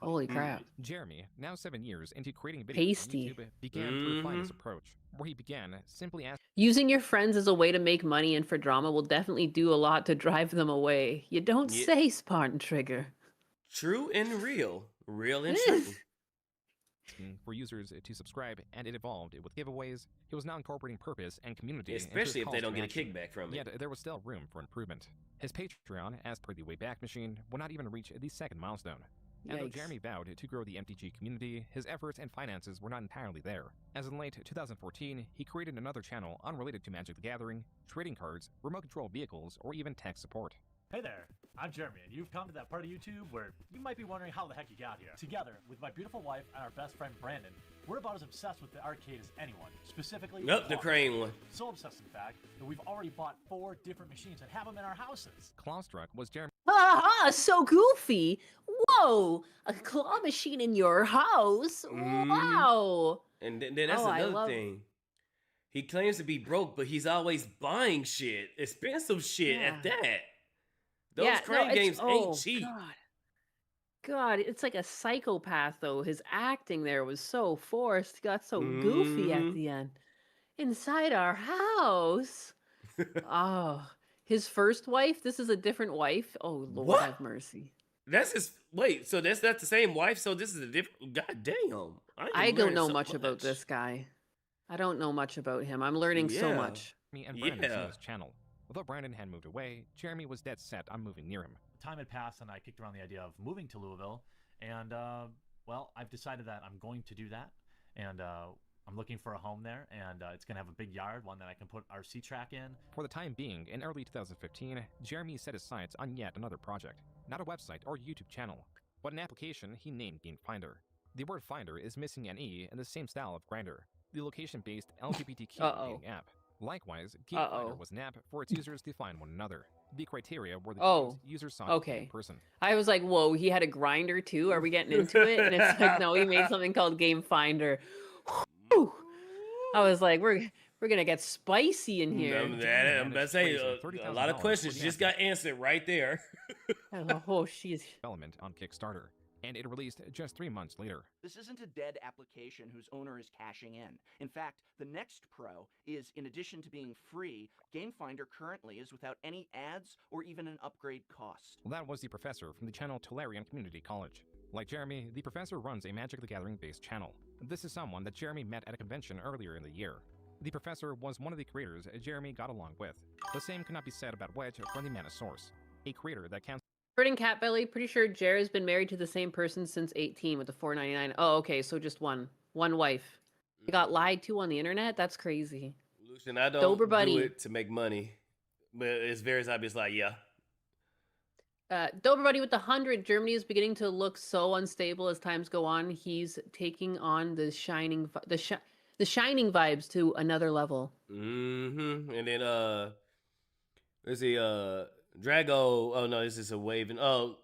Holy crap. Jeremy, now 7 years into creating videos Pasty. on YouTube, began to refine his approach, where he began simply asking. Using your friends as a way to make money and for drama will definitely do a lot to drive them away. You don't say, Spartan Trigger. True and real. Real and true. For users to subscribe, and it evolved with giveaways. He was now incorporating purpose and community, especially if they don't get a kickback from it. Yet there was still room for improvement. His Patreon, as per the Wayback Machine, would not even reach the second milestone. And though Jeremy vowed to grow the MTG community, his efforts and finances were not entirely there. As in late 2014, he created another channel unrelated to Magic the Gathering, trading cards, remote control vehicles, or even tech support. Hey there, I'm Jeremy, and you've come to that part of YouTube where you might be wondering how the heck you got here. Together, with my beautiful wife and our best friend Brandon, we're about as obsessed with the arcade as anyone, specifically the crane one. So obsessed, in fact, that we've already bought 4 different machines and have them in our houses. Clawstruck was Jeremy. So goofy. Whoa, a claw machine in your house. Wow. And then that's another thing. He claims to be broke, but he's always buying shit, expensive shit at that. Those crane games ain't cheap. God, it's like a psychopath, though. His acting there was so forced. He got so goofy at the end. Inside our house. Oh, his first wife? This is a different wife? Oh, Lord have mercy. That's his... Wait, so that's not the same wife? So this is a different... God damn. I don't know much about this guy. I don't know much about him. I'm learning so much. Me and Brandon from his channel. Although Brandon had moved away, Jeremy was dead set on moving near him. Time had passed, and I kicked around the idea of moving to Louisville, and well, I've decided that I'm going to do that, and I'm looking for a home there, and it's going to have a big yard, one that I can put RC track in. For the time being, in early 2015, Jeremy set his sights on yet another project. Not a website or YouTube channel, but an application he named Game Finder. The word Finder is missing an E in the same style of Grindr, the location-based LGBTQ dating app. Likewise, Game Finder was an app for its users to find one another. The criteria were the users sought a person. I was like, whoa, he had a grinder too? Are we getting into it? And it's like, no, he made something called Game Finder. Whew. I was like, we're gonna get spicy in here. I'm about to say, a lot of questions just got answered right there. Oh, she's development on Kickstarter, and it released just 3 months later. This isn't a dead application whose owner is cashing in. In fact, the next pro is, in addition to being free, Game Finder currently is without any ads or even an upgrade cost. Well, that was the professor from the channel Tolarian Community College. Like Jeremy, the professor runs a Magic the Gathering-based channel. This is someone that Jeremy met at a convention earlier in the year. The professor was one of the creators Jeremy got along with. The same cannot be said about Wedge from the Nyanus, a creator that counts. Birding Cat Belly, pretty sure Jer's been married to the same person since 18 with the $4.99. Oh, okay, so just one wife. He got lied to on the internet? That's crazy. Lucian, I don't do it to make money, but it's very obvious. Like, yeah. Dober Buddy with the 100. Germany is beginning to look so unstable as times go on. He's taking on the shining vibes to another level. Mm-hmm. And then let's see, Drago. Oh no, this is a wave. Oh,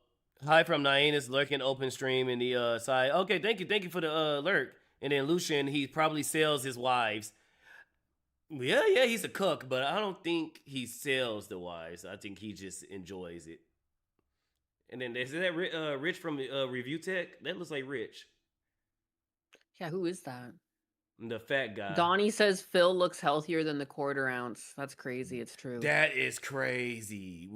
hi from Nyanus, lurking open stream in the side. Okay, thank you for the lurk. And then Lucian, he probably sells his wives. Yeah, he's a cook, but I don't think he sells the wives. I think he just enjoys it. And then is that Rich from Review Tech? That looks like Rich. Yeah, who is that? The fat guy. Donnie says Phil looks healthier than the quarter ounce. That's crazy. It's true. That is crazy.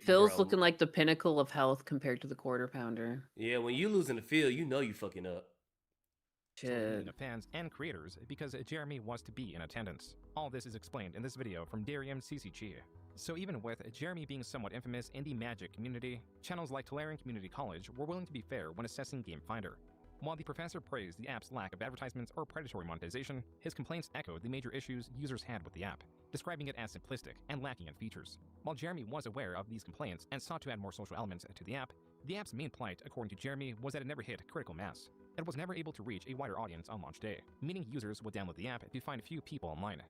Phil's looking like the pinnacle of health compared to the quarter pounder. Yeah, when you losing the field, you know you fucking up. Shit. Fans and creators because Jeremy was to be in attendance. All this is explained in this video from Darium CCG. So even with Jeremy being somewhat infamous in the Magic community, channels like Tolarian Community College were willing to be fair when assessing Game Finder. While the professor praised the app's lack of advertisements or predatory monetization, his complaints echoed the major issues users had with the app, describing it as simplistic and lacking in features. While Jeremy was aware of these complaints and sought to add more social elements to the app's main plight, according to Jeremy, was that it never hit critical mass. It was never able to reach a wider audience on launch day, meaning users would download the app to find few people online.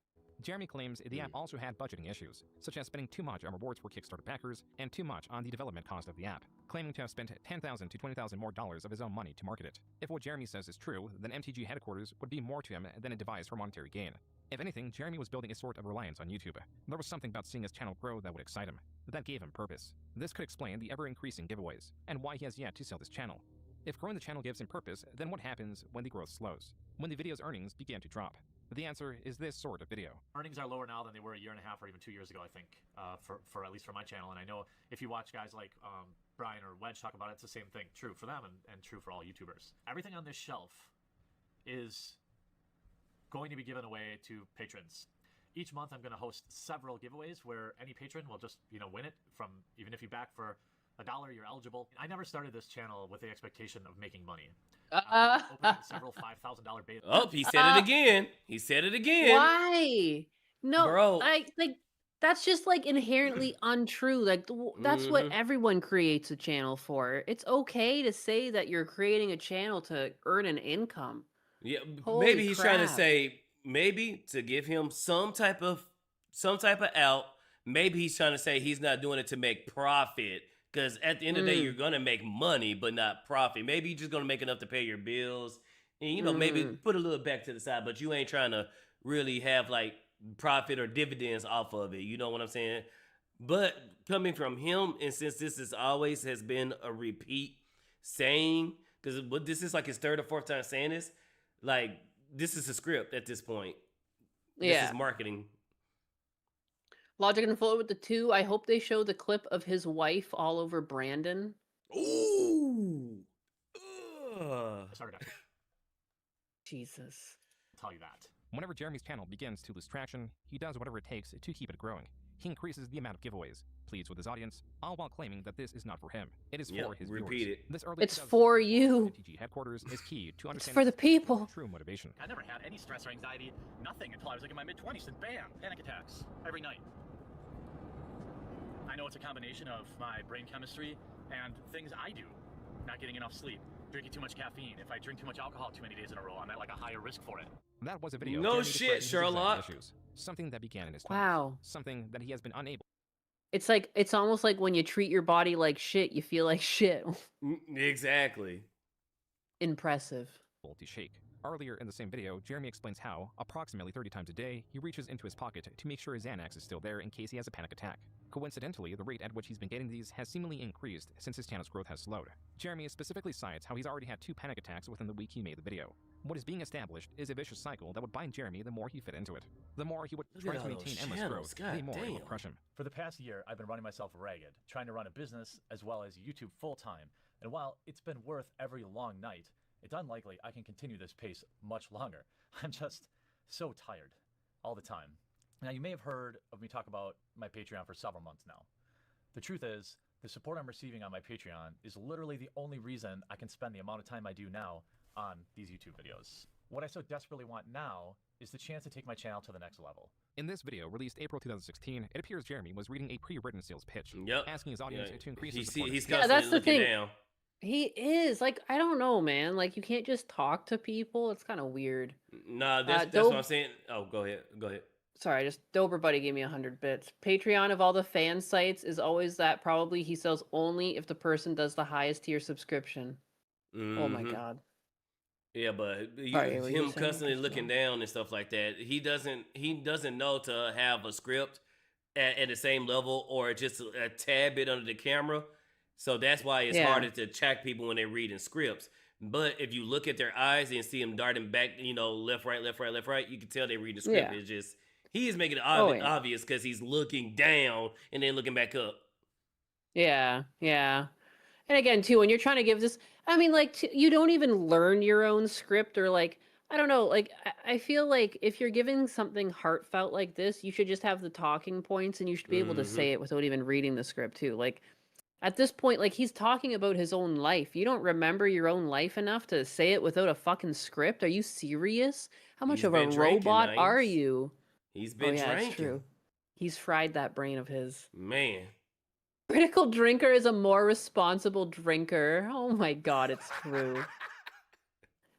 Jeremy claims the app also had budgeting issues, such as spending too much on rewards for Kickstarter backers and too much on the development cost of the app, claiming to have spent $10,000 to $20,000 more of his own money to market it. If what Jeremy says is true, then MTG headquarters would be more to him than a device for monetary gain. If anything, Jeremy was building a sort of reliance on YouTube. There was something about seeing his channel grow that would excite him, that gave him purpose. This could explain the ever-increasing giveaways, and why he has yet to sell this channel. If growing the channel gives him purpose, then what happens when the growth slows? When the video's earnings begin to drop? The answer is this sort of video. Earnings are lower now than they were a year and a half or even 2 years ago, I think, for at least for my channel. And I know if you watch guys like Brian or Wedge talk about it, it's the same thing. True for them and true for all YouTubers. Everything on this shelf is going to be given away to patrons. Each month I'm going to host several giveaways where any patron will just, win it from, even if you back for $1, you're eligible. I never started this channel with the expectation of making money. Opening several $5,000 beta. Oh, he said it again. He said it again. Why? No, bro. That's just like inherently untrue. Like that's what everyone creates a channel for. It's okay to say that you're creating a channel to earn an income. Yeah, Holy maybe he's trying to crap. say to give him some type of out. Maybe he's trying to say he's not doing it to make profit. Because at the end of the day, you're going to make money, but not profit. Maybe you're just going to make enough to pay your bills. And, maybe put a little back to the side. But you ain't trying to really have, like, profit or dividends off of it. You know what I'm saying? But coming from him, and since this is always has been a repeat saying, because this is like his third or fourth time saying this, like, this is a script at this point. This is marketing. Logic and Flow with the 2. I hope they show the clip of his wife all over Brandon. Ooh. I started Jesus. I'll tell you that. Whenever Jeremy's channel begins to lose traction, he does whatever it takes to keep it growing. He increases the amount of giveaways, pleads with his audience, all while claiming that this is not for him. It is for his viewers. This early It's for you. MTG headquarters is key to It's understanding for the people. true motivation. I never had any stress or anxiety, nothing until I was like in my mid-20s, and bam, panic attacks every night. I know it's a combination of my brain chemistry and things I do, not getting enough sleep, drinking too much caffeine. If I drink too much alcohol too many days in a row, I'm at like a higher risk for it. That was a video. No Jeremy shit, describing his Sherlock. anxiety issues, something that began in his 20s, Wow. something that he has been unable It's almost like when you treat your body like shit, you feel like shit. Exactly. Impressive. to shake. Earlier in the same video, Jeremy explains how, approximately 30 times a day, he reaches into his pocket to make sure his Xanax is still there in case he has a panic attack. Coincidentally, the rate at which he's been getting these has seemingly increased since his channel's growth has slowed. Jeremy specifically cites how he's already had 2 panic attacks within the week he made the video. What is being established is a vicious cycle that would bind Jeremy the more he fit into it. The more he would try to maintain endless growth, the more it would crush him. For the past year, I've been running myself ragged, trying to run a business as well as YouTube full-time. And while it's been worth every long night, it's unlikely I can continue this pace much longer. I'm just so tired all the time. Now, you may have heard of me talk about my Patreon for several months now. The truth is, the support I'm receiving on my Patreon is literally the only reason I can spend the amount of time I do now on these YouTube videos. What I so desperately want now is the chance to take my channel to the next level. In this video, released April 2016, it appears Jeremy was reading a pre-written sales pitch, asking his audience to increase his support. He's constantly looking down. He is. Like, I don't know, man. Like, you can't just talk to people. It's kind of weird. Nah, that's what I'm saying. Oh, go ahead. Go ahead. Sorry, just Dober Buddy gave me 100 bits. Patreon of all the fan sites is always that probably he sells only if the person does the highest tier subscription. Oh my god. Yeah, but Sorry, him constantly looking down and stuff like that, he doesn't know to have a script at the same level or just a tad bit under the camera. So that's why it's harder to track people when they're reading scripts. But if you look at their eyes and see them darting back, left, right, left, right, left, right, you can tell they read the script. It's just, he is making it obvious because he's looking down and then looking back up. Yeah, yeah. And again, too, when you're trying to give this, I mean, like, you don't even learn your own script or, like, I don't know, like, I feel like if you're giving something heartfelt like this, you should just have the talking points and you should be able to say it without even reading the script, too. Like, at this point, like, he's talking about his own life. You don't remember your own life enough to say it without a fucking script? Are you serious? How much of a robot are you? He's been drinking. That's true. He's fried that brain of his. Man. Critical drinker is a more responsible drinker. Oh my god, it's true.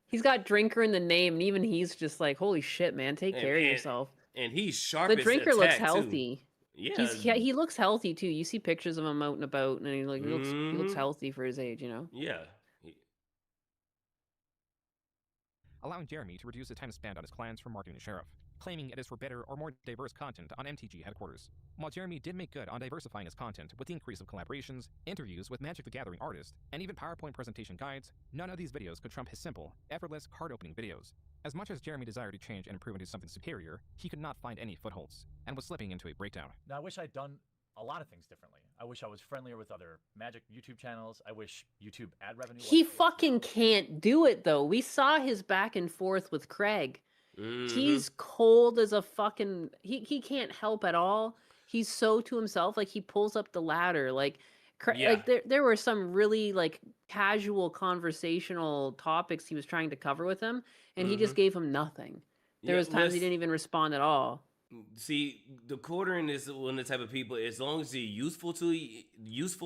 He's got drinker in the name, and even he's just like, holy shit, man, take care of yourself. And he's sharp. The drinker looks healthy. Too. Yeah, he looks healthy too. You see pictures of him out and about, and he looks healthy for his age, Yeah. Allowing Jeremy to reduce the time spent on his plans for marketing the sheriff, claiming it is for better or more diverse content on MTG headquarters. While Jeremy did make good on diversifying his content with the increase of collaborations, interviews with Magic the Gathering artists, and even PowerPoint presentation guides, none of these videos could trump his simple, effortless, card-opening videos. As much as Jeremy desired to change and improve into something superior, he could not find any footholds, and was slipping into a breakdown. Now, I wish I'd done a lot of things differently. I wish I was friendlier with other Magic YouTube channels. I wish YouTube ad revenue... He fucking can't do it, though. We saw his back and forth with Craig. He's cold as a fucking... He can't help at all. He's so to himself. Like, he pulls up the ladder. Like, like there were some really, like, casual conversational topics he was trying to cover with him, and he just gave him nothing. There was times he didn't even respond at all. See, the quartering is one of the type of people, as long as you're useful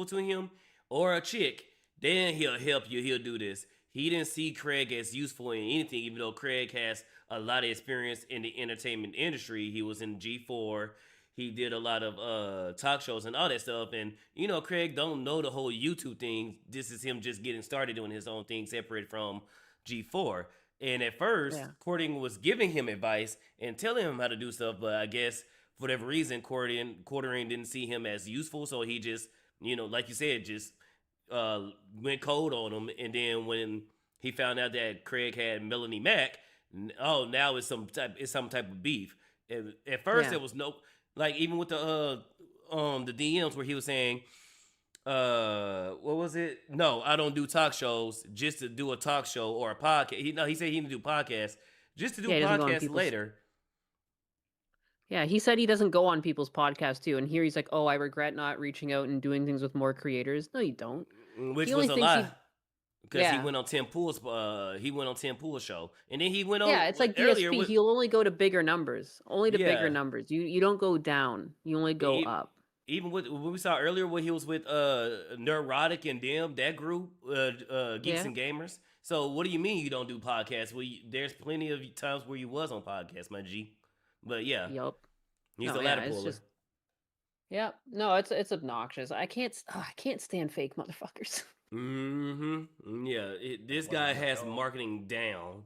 to him or a chick, then he'll help you. He'll do this. He didn't see Craig as useful in anything, even though Craig has a lot of experience in the entertainment industry. He was in G4. He did a lot of talk shows and all that stuff. And, Craig don't know the whole YouTube thing. This is him just getting started doing his own thing separate from G4. And at first, Quartering was giving him advice and telling him how to do stuff. But I guess for whatever reason, Quartering didn't see him as useful. So he just, like you said, just went cold on him. And then when he found out that Craig had Melanie Mack, now it's some type of beef. And at first, there was no, like, even with the DMs where he was saying, what was it? No, I don't do talk shows just to do a talk show or a podcast. He said he didn't do podcasts just to do Yeah, he doesn't go on podcasts people's- later. Yeah, he said he doesn't go on people's podcasts too, and here he's like, "Oh, I regret not reaching out and doing things with more creators." No, you don't. Which He was only a thinks lie. Because he Yeah. went on Tim Pool's show. And then he went on Yeah, it's like earlier DSP. with, He'll only go to bigger numbers, only to bigger Yeah. numbers. You don't go down. You only go up. Even with what we saw earlier when he was with Neurotic and them, that group, Geeks Yeah. and Gamers. So what do you mean you don't do podcasts? Well, there's plenty of times where you was on podcasts, my G. But yeah. Yup. He's No, a yeah, ladder it's puller. just- Yeah, no, it's obnoxious. I can't stand fake motherfuckers. Mm-hmm. Yeah, this guy has marketing down.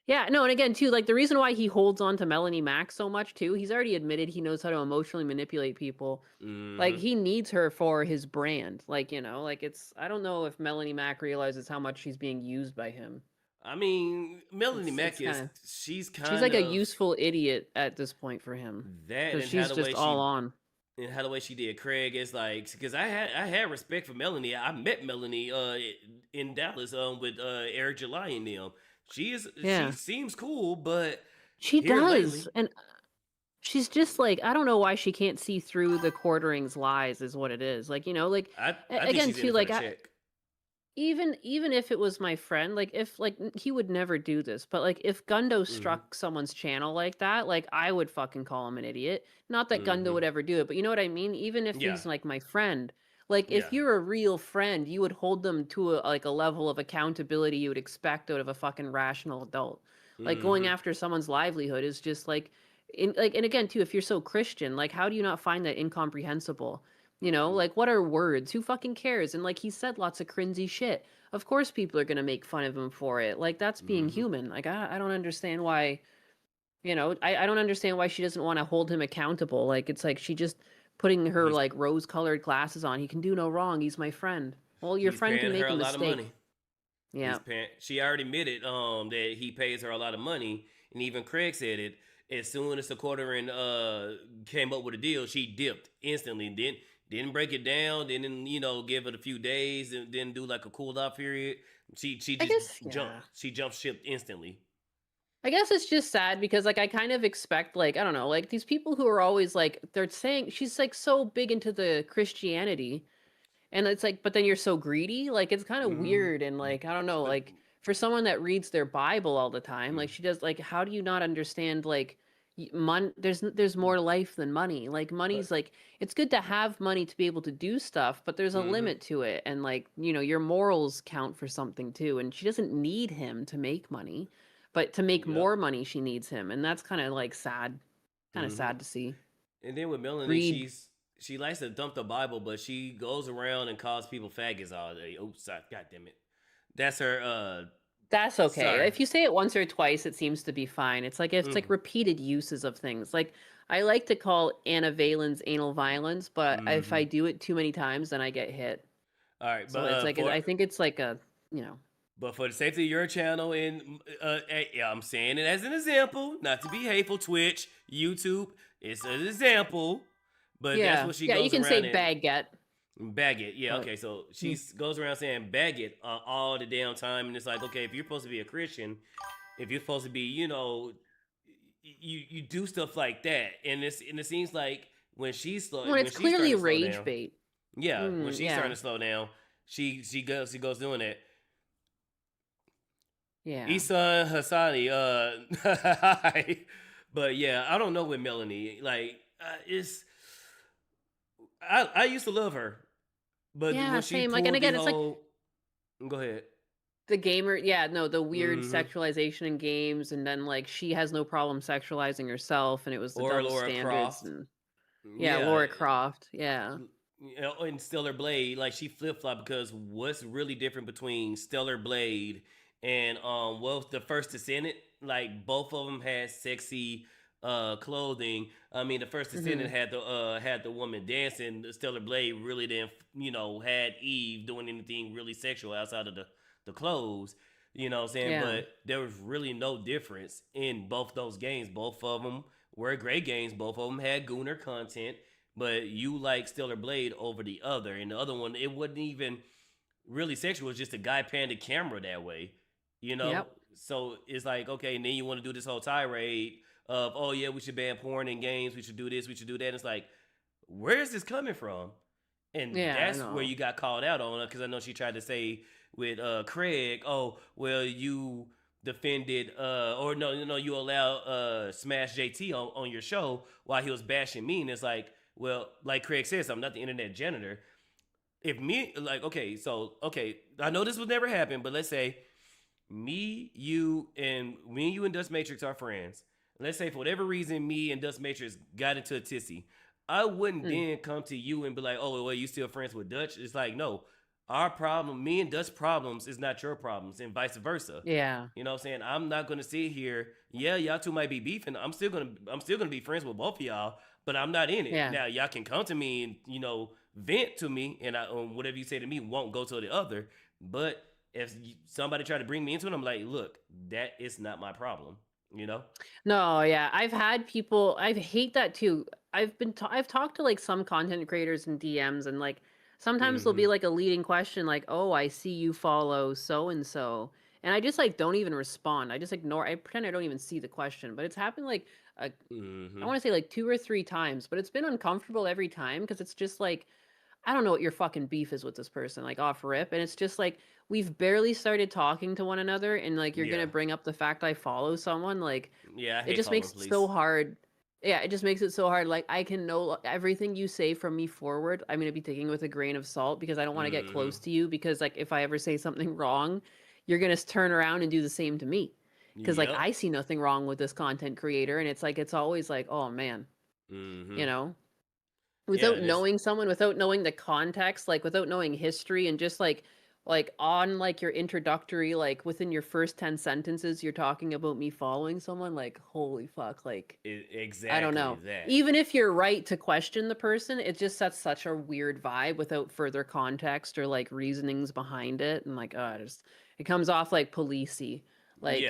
Yeah, no, and again too, like the reason why he holds on to Melanie Mack so much too, he's already admitted he knows how to emotionally manipulate people. Like Mhm. he needs her for his brand. Like, like I don't know if Melanie Mack realizes how much she's being used by him. I mean, Melanie It's Mack is kinda- she's She's like a useful idiot at this point for him. that, Because and she's how the way just all she on. and how the way she did Craig is like, because I had respect for Melanie. I met Melanie in Dallas with Eric July and them. She Yeah. seems cool, but She here does. lately- And she's just like, I don't know why she can't see through the quartering's lies is what it is. Like, like I think again she's in too, it for like the check. even if it was my friend, like if like he would never do this, but like if Gundo struck someone's channel like that, like I would fucking call him an idiot. Not that Gundo would ever do it, but you know what I mean? Even if Yeah. he's like my friend, like if Yeah. you're a real friend, you would hold them to a level of accountability you would expect out of a fucking rational adult. Like going after someone's livelihood is just like and again too, if you're so Christian, like how do you not find that incomprehensible? Like what are words? Who fucking cares? And like he said lots of cringy shit. Of course people are gonna make fun of him for it. Like that's being human. Like I don't understand why, I don't understand why she doesn't want to hold him accountable. Like it's like she just putting her like rose-colored glasses on. He can do no wrong. He's my friend. Well, your He's friend can paying make her a lot of mistake. money. Yeah. She already admitted that he pays her a lot of money, and even Craig said it. As soon as the quartering came up with a deal, she dipped instantly. Didn't break it down. Didn't give it a few days, and didn't do like a cool off period. She just jumped. yeah. She jumped ship instantly. I guess it's just sad because like I kind of expect like I don't know like these people who are always like they're saying she's like so big into the Christianity, and it's like but then you're so greedy, like it's kind of weird and like I don't know like for someone that reads their Bible all the time, like she does, like how do you not understand like there's more to life than money. Like money's like it's good to have money to be able to do stuff, but there's a limit to it, and like your morals count for something too. And she doesn't need him to make money, but to make more money she needs him, and that's kind of like sad, sad to see. And then with Melanie, Greed. she likes to dump the Bible, but she goes around and calls people faggots all day. Oops, God damn it. That's her. That's okay. Sorry. If you say it once or twice, it seems to be fine. It's like it's like repeated uses of things. Like I like to call Anna Valen's anal violence, but if I do it too many times, then I get hit. All right, So but it's like I think it's like a But for the safety of your channel, and I'm saying it as an example, not to be hateful. Twitch, YouTube, it's an example. But that's what she goes around. Yeah, you can say and- baguette. Baguette, yeah, But- okay. So she goes around saying baguette all the damn time, and it's like, okay, if you're supposed to be a Christian, if you're supposed to be, you do stuff like that, and it seems like when she's When it's clearly rage bait. Yeah, when she's yeah. starting to slow down, she goes doing it. Yeah. Isan Hassani, hi. But yeah, I don't know with Melanie. Like, I used to love her, but Yeah, when she same. Like, pulled and again, the it's like- whole, go ahead. The gamer, the weird Mhm. sexualization in games, and then like she has no problem sexualizing herself, and it was the Or double Laura standards. Croft. And, Laura Croft. Yeah. And Stellar Blade, like she flip flop because what's really different between Stellar Blade and the First Descendant? Like both of them had sexy clothing. I mean, the First Descendant had the woman dancing. The Stellar Blade really didn't, had Eve doing anything really sexual outside of the clothes. You know what I'm saying? Yeah. But there was really no difference in both those games. Both of them were great games. Both of them had Gooner content. But you like Stellar Blade over the other. And the other one, it wasn't even really sexual. It was just a guy panned the camera that way. Yep. so it's like, okay, and then you want to do this whole tirade of, oh yeah, we should ban porn in games, we should do this, we should do that. And it's like, where is this coming from? And Yeah, I that's where know. you got called out on, because I know she tried to say with Craig, oh, well, you defended or no, you allow Smash JT on your show while he was bashing me. And it's like, well, like Craig says, I'm not the internet janitor. If me, like, okay, I know this would never happen, but let's say me, you, and Dust Matrix are friends. Let's say for whatever reason, me and Dust Matrix got into a tizzy. I wouldn't then come to you and be like, oh, well, you still friends with Dutch? It's like, no, our problem, me and Dutch problems is not your problems, and vice versa. Yeah. You know what I'm saying? I'm not gonna sit here. Yeah, y'all two might be beefing. I'm still gonna be friends with both of y'all, but I'm not in it. Yeah. Now y'all can come to me and vent to me, and whatever you say to me won't go to the other. But if somebody try to bring me into it, I'm like, look, that is not my problem. No, yeah. I've had people, I hate that too. I've talked to like some content creators in DMs, and like sometimes there'll be like a leading question like, "Oh, I see you follow so and so." And I just like don't even respond. I just ignore. I pretend I don't even see the question. But it's happened like I want to say like 2 or 3 times, but it's been uncomfortable every time because it's just like I don't know what your fucking beef is with this person, like off rip. And it's just like we've barely started talking to one another, and like you're gonna bring up the fact I follow someone, like I hate it just makes it so hard. Yeah, it just makes it so hard. Like I can know everything you say from me forward, I'm gonna be taking with a grain of salt because I don't want to get close to you, because like if I ever say something wrong, you're gonna turn around and do the same to me. Because like I see nothing wrong with this content creator, and it's like it's always like, oh man, without knowing someone, without knowing the context, like without knowing history, and just like on like your introductory, like within your first 10 sentences you're talking about me following someone, like holy fuck, like exactly, I don't know that. Even if you're right to question the person, it just sets such a weird vibe without further context or like reasonings behind it, and like it comes off like policey, like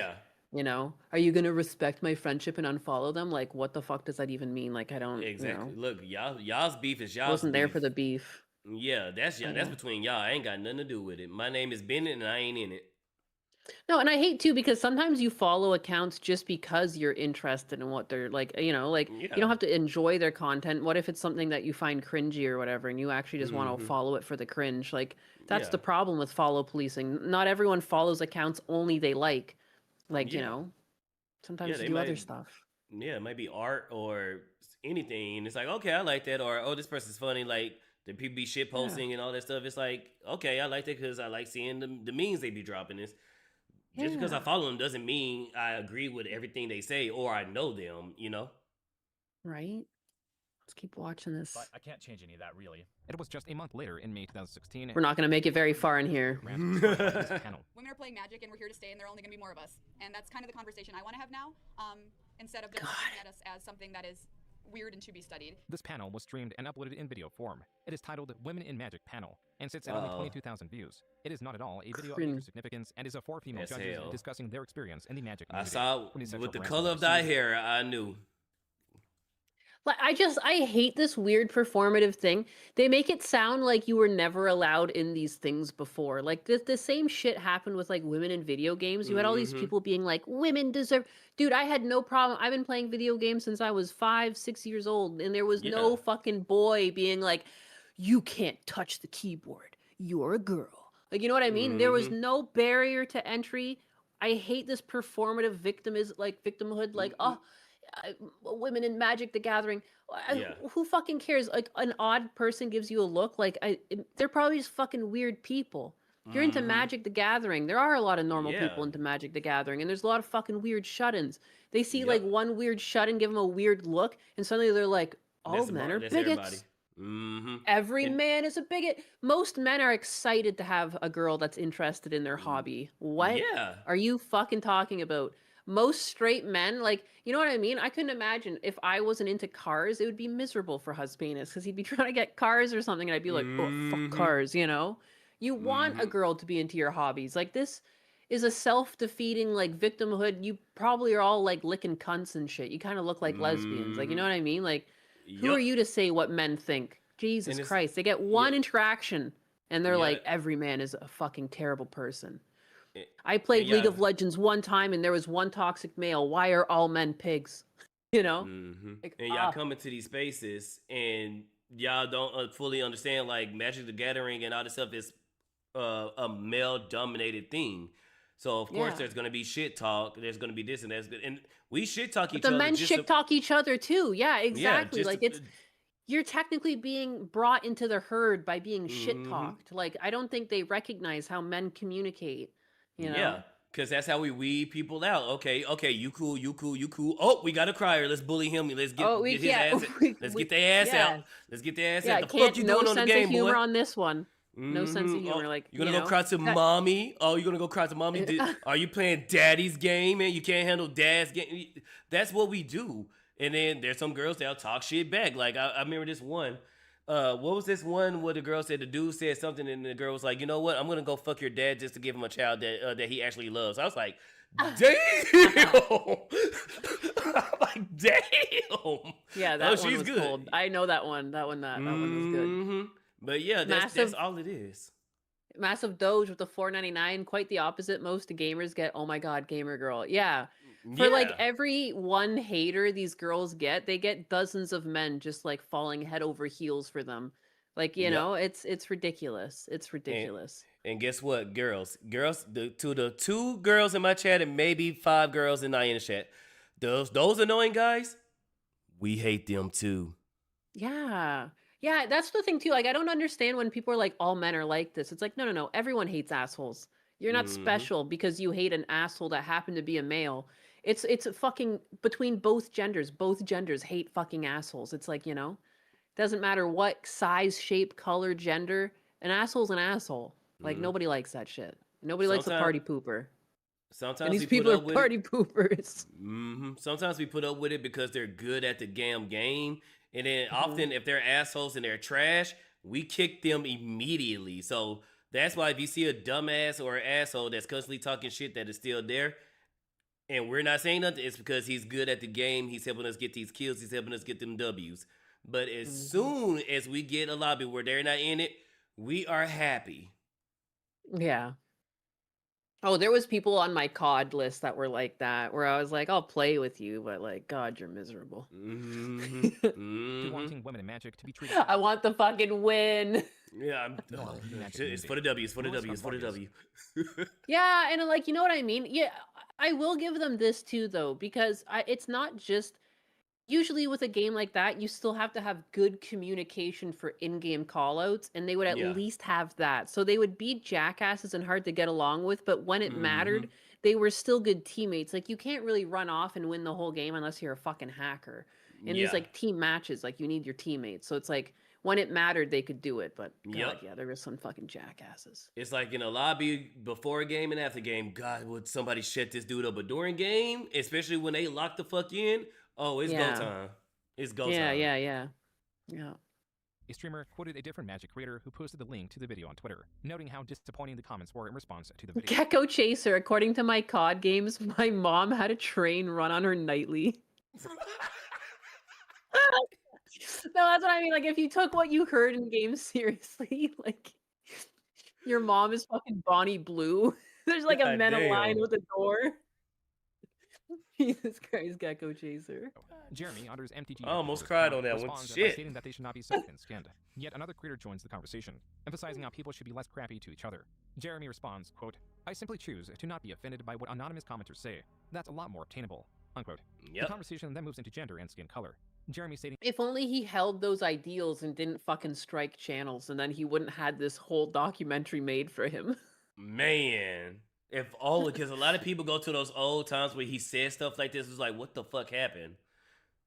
are you gonna respect my friendship and unfollow them? Like what the fuck does that even mean? Like I don't exactly. Look, y'all's beef is y'all's wasn't beef. there for the beef. Yeah, that's between y'all. I ain't got nothing to do with it. My name is Bennett, and I ain't in it. No, and I hate too because sometimes you follow accounts just because you're interested in what they're like. You don't have to enjoy their content. What if it's something that you find cringy or whatever, and you actually just want to follow it for the cringe? Like that's the problem with follow policing. Not everyone follows accounts only they like. Like sometimes you do other stuff. Yeah, it might be art or anything. And it's like, okay, I like that, or oh, this person's funny. Like the people be shit posting and all that stuff. It's like, okay, I like that because I like seeing the memes they be dropping. This just because I follow them doesn't mean I agree with everything they say or I know them. Right? Let's keep watching this. But I can't change any of that, really. It was just a month later in May 2016. We're not going to make it very far in here. Women are playing Magic, and we're here to stay, and there are only going to be more of us. And that's kind of the conversation I want to have now, instead of just looking at us as something that is weird and to be studied. This panel was streamed and uploaded in video form. It is titled Women in Magic Panel and sits at only 22,000 views. It is not at all a video of major significance and is of 4 female judges discussing their experience in the Magic community. I saw with the color of thy hair, I knew. Like I hate this weird performative thing. They make it sound like you were never allowed in these things before. Like the same shit happened with like women in video games. You had all these people being like, women deserve. Dude, I had no problem. I've been playing video games since I was 5, 6 years old, and there was no fucking boy being like, you can't touch the keyboard. You're a girl. Like, you know what I mean? There was no barrier to entry. I hate this performative victimhood. Like, women in Magic the Gathering. Who fucking cares? Like an odd person gives you a look. Like they're probably just fucking weird people. If you're into Magic the Gathering, there are a lot of normal people into Magic the Gathering, and there's a lot of fucking weird shut-ins. They see like one weird shut-in, give them a weird look, and suddenly they're like, all men are bigots. Every man is a bigot. Most men are excited to have a girl that's interested in their hobby. What are you fucking talking about? Most straight men, like, you know what I mean? I couldn't imagine if I wasn't into cars, it would be miserable for Husbanus because he'd be trying to get cars or something, and I'd be like, oh, fuck cars, You want a girl to be into your hobbies. Like, this is a self-defeating, like, victimhood. You probably are all, like, licking cunts and shit. You kind of look like lesbians. Like, you know what I mean? Like, who are you to say what men think? Jesus Christ. They get one interaction, and they're like, every man is a fucking terrible person. I played yeah. League of Legends one time and there was one toxic male. Why are all men pigs? You know? Like, And y'all come into these spaces and y'all don't fully understand like Magic the Gathering and all this stuff is a male dominated thing. So of course there's gonna be shit talk. There's gonna be this and that's good. And we shit talk each the other. men shit talk each other too. Yeah, exactly. Like it's you're technically being brought into the herd by being shit talked. Like I don't think they recognize how men communicate. You know? Yeah. Cause that's how we weed people out. Okay, you cool. Oh, we got a crier. Let's bully him. Let's get his ass. Let's get their ass out. Let's get their ass out. The fuck you doing on the game, boy? No sense of humor on this one. No sense of humor. Like you're gonna go cry to mommy. Oh, you're gonna go cry to mommy. Are you playing daddy's game and you can't handle dad's game? That's what we do. And then there's some girls that'll talk shit back. Like I remember this one. What was this one where the girl said the dude said something and the girl was like, you know what? I'm gonna go fuck your dad just to give him a child that he actually loves. I was like, damn. I'm like, damn. Yeah, that one was good. Cold. I know that one. That one was good. But yeah, that's all it is. Massive Doge with the $4.99. Quite the opposite. Most gamers get, oh my god, gamer girl. Yeah. For like every one hater these girls get, they get dozens of men just like falling head over heels for them. Like, you know, it's ridiculous. It's ridiculous. And guess what, girls, the two girls in my chat and maybe 5 girls in Nyanus chat, those annoying guys, we hate them too. Yeah. Yeah, that's the thing too. Like, I don't understand when people are like, all men are like this. It's like, no. Everyone hates assholes. You're not special because you hate an asshole that happened to be a male. It's fucking between both genders. Both genders hate fucking assholes. It's like, you know, doesn't matter what size, shape, color, gender. An asshole's an asshole. Like, nobody likes that shit. Nobody likes a party pooper. Sometimes and these people are party poopers. Sometimes we put up with it because they're good at the game. And then often if they're assholes and they're trash, we kick them immediately. So that's why if you see a dumbass or an asshole that's constantly talking shit that is still there, and we're not saying nothing, it's because he's good at the game. He's helping us get these kills. He's helping us get them W's. But as soon as we get a lobby where they're not in it, we are happy. Yeah. Oh, there was people on my COD list that were like that, where I was like, I'll play with you, but like, God, you're miserable. Wanting women in Magic to be treated. I want the fucking win. Yeah, it's for the W. It's for the W. It's for the W. Yeah, and like, you know what I mean? Yeah, I will give them this too, though, because it's not just. Usually with a game like that, you still have to have good communication for in-game callouts, and they would at least have that. So they would be jackasses and hard to get along with, but when it mattered, they were still good teammates. Like, you can't really run off and win the whole game unless you're a fucking hacker. In these, like, team matches, like, you need your teammates. So it's like, when it mattered, they could do it, but God, yeah, there was some fucking jackasses. It's like in a lobby before a game and after game, God, would somebody shut this dude up? But during game, especially when they lock the fuck in, oh, it's go time. It's go time. Yeah. A streamer quoted a different Magic creator who posted the link to the video on Twitter, noting how disappointing the comments were in response to the video. Gecko Chaser, according to my COD games, my mom had a train run on her nightly. No, that's what I mean. Like, if you took what you heard in games seriously, like, your mom is fucking Bonnie Blue. There's like a men aligned with a door. Jesus Christ, Gecko Chaser. Jeremy honors MTG. I almost cried on that one. Shit. Stating that they should not be so thin-skinned. Yet another creator joins the conversation, emphasizing how people should be less crappy to each other. Jeremy responds, quote, I simply choose to not be offended by what anonymous commenters say. That's a lot more obtainable, unquote. The conversation then moves into gender and skin color. Jeremy stating, if only he held those ideals and didn't fucking strike channels, and then he wouldn't had this whole documentary made for him. Man. If only, because a lot of people go to those old times where he said stuff like this. It's like, what the fuck happened?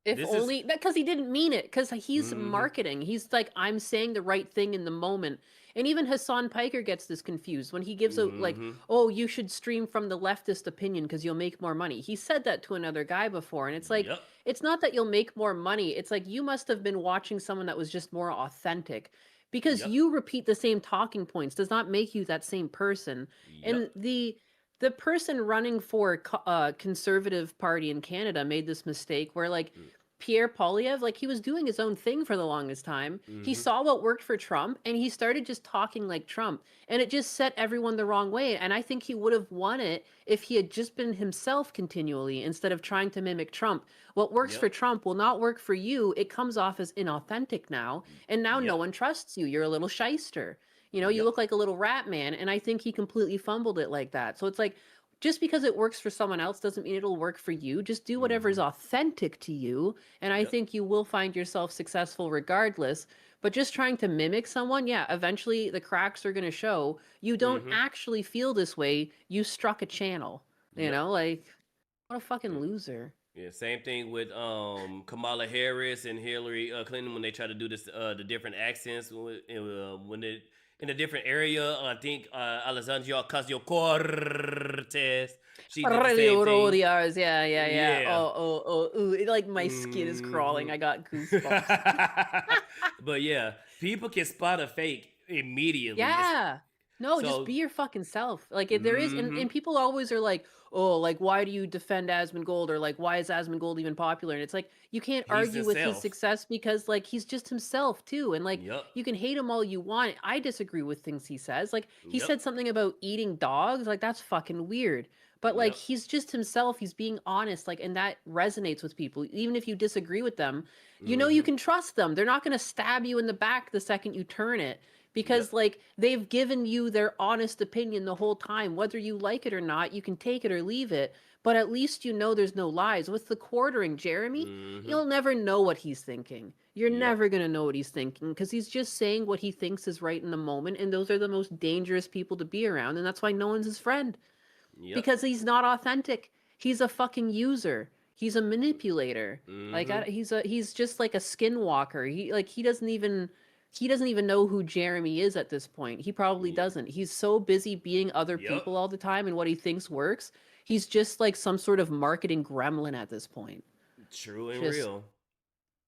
If only, because he didn't mean it, because he's marketing. He's like, I'm saying the right thing in the moment. And even Hassan Piker gets this confused when he gives a, like, oh, you should stream from the leftist opinion because you'll make more money. He said that to another guy before. And it's like, it's not that you'll make more money. It's like, you must have been watching someone that was just more authentic. Because you repeat the same talking points does not make you that same person. And the person running for a conservative party in Canada made this mistake where, like, Pierre Poilievre, like he was doing his own thing for the longest time. He Mhm. saw what worked for Trump and he started just talking like Trump. And it just set everyone the wrong way. And I think he would have won it if he had just been himself continually instead of trying to mimic Trump. What works for Yep. Trump will not work for you. It comes off as inauthentic now. And now no Yep. one trusts you. You're a little shyster. You know, you Yep. look like a little rat man. And I think he completely fumbled it like that. So it's like, just because it works for someone else doesn't mean it'll work for you. Just do whatever is authentic to you. And I Yep. think you will find yourself successful regardless. But just trying to mimic someone, yeah, eventually the cracks are going to show. You don't Mhm. actually feel this way. You struck a channel. You Yep. know, like, what a fucking loser. Yeah, same thing with Kamala Harris and Hillary Clinton when they try to do this the different accents when they in a different area. I think Alexandria Ocasio-Cortez, she did the same thing. Yeah. Oh, ooh, like my skin is crawling. I got goosebumps. But yeah, people can spot a fake immediately. Yeah. No, So just be your fucking self. Like if there is, and people always are like, oh, like why do you defend Asmongold or like why is Asmongold even popular? And it's like you can't He's argue with his himself. success because like he's just himself too. And like Yep. you can hate him all you want. I disagree with things he says. Like he Yep. said something about eating dogs. Like that's fucking weird. But like Yep. he's just himself. He's being honest. Like and that resonates with people. Even if you disagree with them, you know you can trust them. They're not gonna stab you in the back the second you turn it. Because like they've given you their honest opinion the whole time, whether you like it or not, you can take it or leave it, but at least you know there's no lies. With the quartering, Jeremy, you'll never know what he's thinking. You're never going to know what he's thinking because he's just saying what he thinks is right in the moment, and those are the most dangerous people to be around, and that's why no one's his friend. Yep. Because he's not authentic. He's a fucking user. He's a manipulator. Like he's just like a skinwalker. He doesn't even know who Jeremy is at this point. He probably doesn't. He's so busy being other people all the time and what he thinks works. He's just like some sort of marketing gremlin at this point. True and Just real.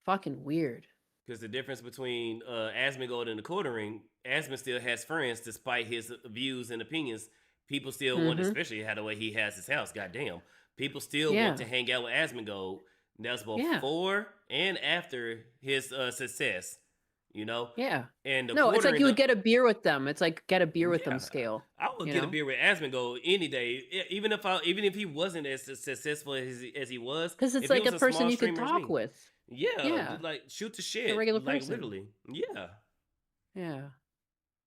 Fucking weird. Because the difference between Asmongold and the quartering, Asmon still has friends despite his views and opinions. People still want, especially how the way he has his house. Goddamn, people still want to hang out with Asmongold. That's before and after his success. You know? Yeah. And no, it's like you would get a beer with them. It's like get a beer with them scale. I would get a beer with Asmongold any day, even if he wasn't as successful as he was. Because it's like a person you could talk with. Yeah, like shoot the shit, a regular like person. literally. Yeah.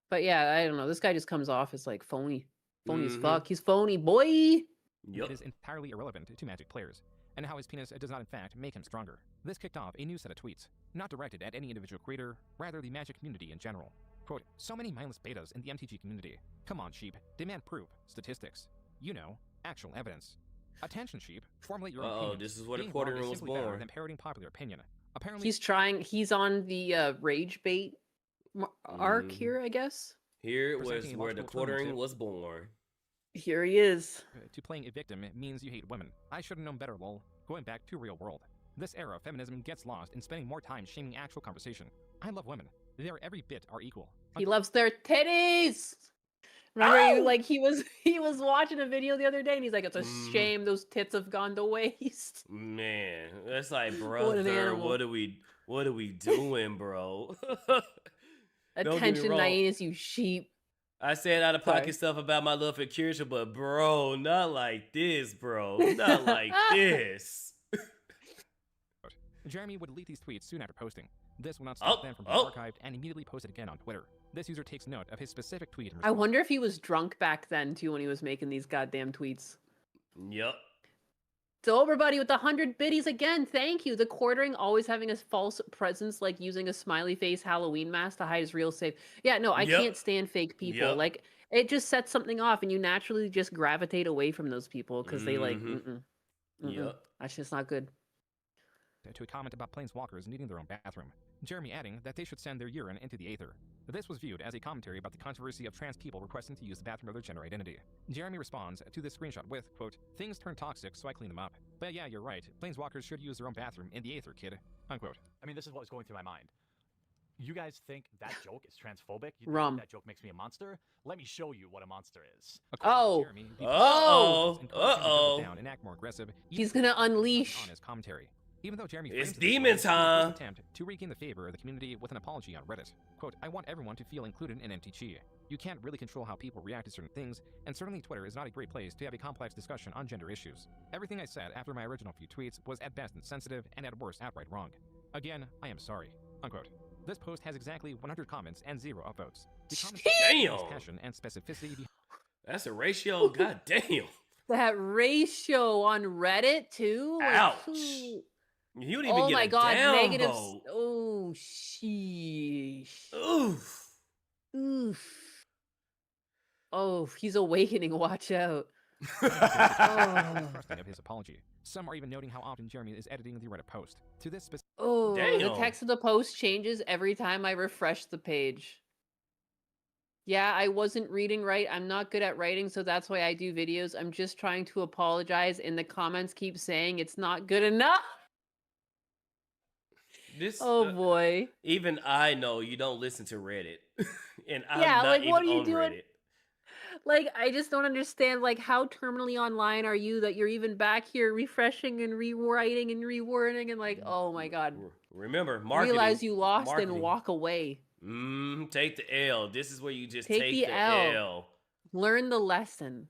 But yeah, I don't know. This guy just comes off as like phony as fuck. He's phony, boy. It is entirely irrelevant to Magic players, and how his penis does not in fact make him stronger. This kicked off a new set of tweets, not directed at any individual creator, rather the Magic community in general. Quote, so many mindless betas in the MTG community. Come on, sheep. Demand proof, statistics. You know, actual evidence. Attention, sheep. Formulate your own opinions. This is where the Being wrong quartering is was simply better born. than parroting popular opinion. Apparently, He's on the rage bait arc here, I guess. Here was Presenting a where the logical quartering alternative. was born. Here he is. To playing a victim means you hate women. I should have known better, lol. Going back to real world. This era of feminism gets lost in spending more time shaming actual conversation. I love women. They are every bit are equal. He loves their titties. Remember, he was watching a video the other day, and he's like, "It's a shame those tits have gone to waste." Man, that's like, What an brother, animal. what are we doing, bro? Attention, wrong. Nyanus, you sheep. I said out of pocket Sorry. stuff about my love for Kirsha, but bro, not like this, bro. Not like this. Jeremy would delete these tweets soon after posting. This will not stop them from being archived and immediately posted again on Twitter. This user takes note of his specific tweet and I wonder if he was drunk back then too when he was making these goddamn tweets. Yep. So everybody with the 100 biddies again, thank you. The quartering always having a false presence, like using a smiley face Halloween mask to hide his real safe. Yeah, no, I can't stand fake people. Yep. Like it just sets something off, and you naturally just gravitate away from those people because they like, Yep. that's just not good. to a comment about planeswalkers needing their own bathroom. Jeremy adding that they should send their urine into the aether. This was viewed as a commentary about the controversy of trans people requesting to use the bathroom of their gender identity. Jeremy responds to this screenshot with, quote, things turn toxic, so I clean them up. But yeah, you're right. Planeswalkers should use their own bathroom in the aether, kid. Unquote. I mean, this is what was going through my mind. You guys think that joke is transphobic? You Rum. think that joke makes me a monster? Let me show you what a monster is. Oh. Jeremy, Oh. down and act more aggressive. He's gonna unleash. On his commentary. Even though Jeremy It's frames it this way, demon it's his time. attempt to regain the favor of the community with an apology on Reddit. Quote, I want everyone to feel included in MTG. You can't really control how people react to certain things, and certainly Twitter is not a great place to have a complex discussion on gender issues. Everything I said after my original few tweets was at best insensitive and at worst outright wrong. Again, I am sorry. Unquote. This post has exactly 100 comments and 0 upvotes. The comments Damn. passion and specificity. That's a ratio. God damn. That ratio on Reddit too. Like, Ouch. who- You don't even Oh get my a god, negative. downvote. Oh sheesh. Oof. Oof. Oh, he's awakening. Watch out. Requesting of his apology. Some are even noting how often Jeremy is editing the Reddit post. To this specific. Oh, the Damn. text of the post changes every time I refresh the page. Yeah, I wasn't reading right. I'm not good at writing, so that's why I do videos. I'm just trying to apologize, and the comments keep saying it's not good enough. This, Oh boy. Even I know you don't listen to Reddit, and I'm Yeah, not like, even what are you on doing? Reddit. Like, I just don't understand, like, how terminally online are you that you're even back here refreshing and rewriting and rewording and like, oh my god. Remember, marketing. Realize you lost marketing. and walk away. Take the L. This is where you just Take take the the L. L. Learn the lesson.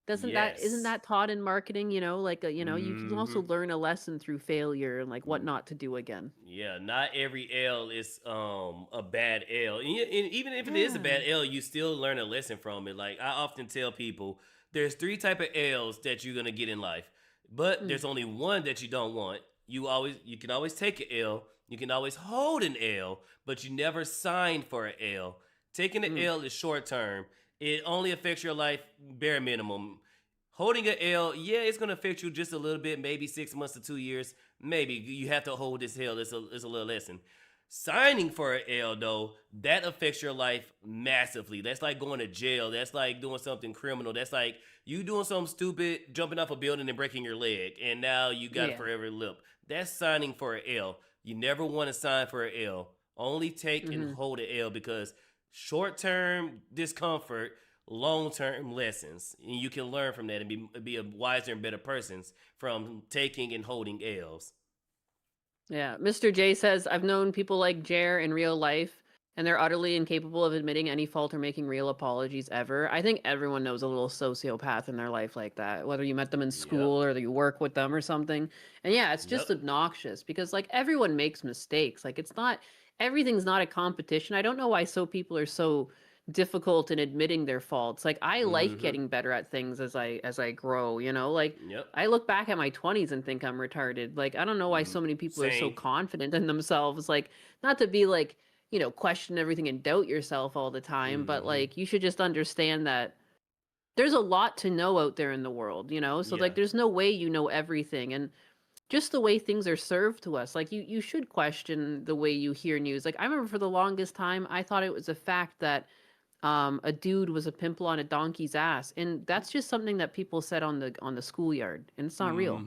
Isn't Yes. that taught in marketing, you know, like you know, you can also learn a lesson through failure and like what not to do again. Yeah, not every L is a bad L. And even if it is a bad L, you still learn a lesson from it. Like I often tell people, there's 3 type of L's that you're gonna get in life, but there's only one that you don't want. You can always take an L. You can always hold an L, but you never sign for an L. Taking an L is short term. It only affects your life bare minimum. Holding an L, yeah, it's gonna affect you just a little bit, maybe 6 months to 2 years. Maybe you have to hold this L. It's a little lesson. Signing for an L though, that affects your life massively. That's like going to jail. That's like doing something criminal. That's like you doing something stupid, jumping off a building and breaking your leg, and now you got a forever limp. That's signing for an L. You never want to sign for an L. Only take and hold an L because short-term discomfort, long-term lessons, and you can learn from that and be a wiser and better person from taking and holding L's. Yeah, Mr. J says, I've known people like Jer in real life, and they're utterly incapable of admitting any fault or making real apologies ever. I think everyone knows a little sociopath in their life like that, whether you met them in school or you work with them or something. And yeah, it's just obnoxious because like everyone makes mistakes. Like everything's not a competition. I don't know why people are so difficult in admitting their faults. Like I like getting better at things as I grow, you know? Like I look back at my 20s and think I'm retarded. Like I don't know why so many people are so confident in themselves. Like not to be like, you know, question everything and doubt yourself all the time, but like you should just understand that there's a lot to know out there in the world, you know? So like there's no way you know everything, and just the way things are served to us. Like you should question the way you hear news. Like I remember for the longest time I thought it was a fact that a dude was a pimple on a donkey's ass, and that's just something that people said on the schoolyard, and it's not real.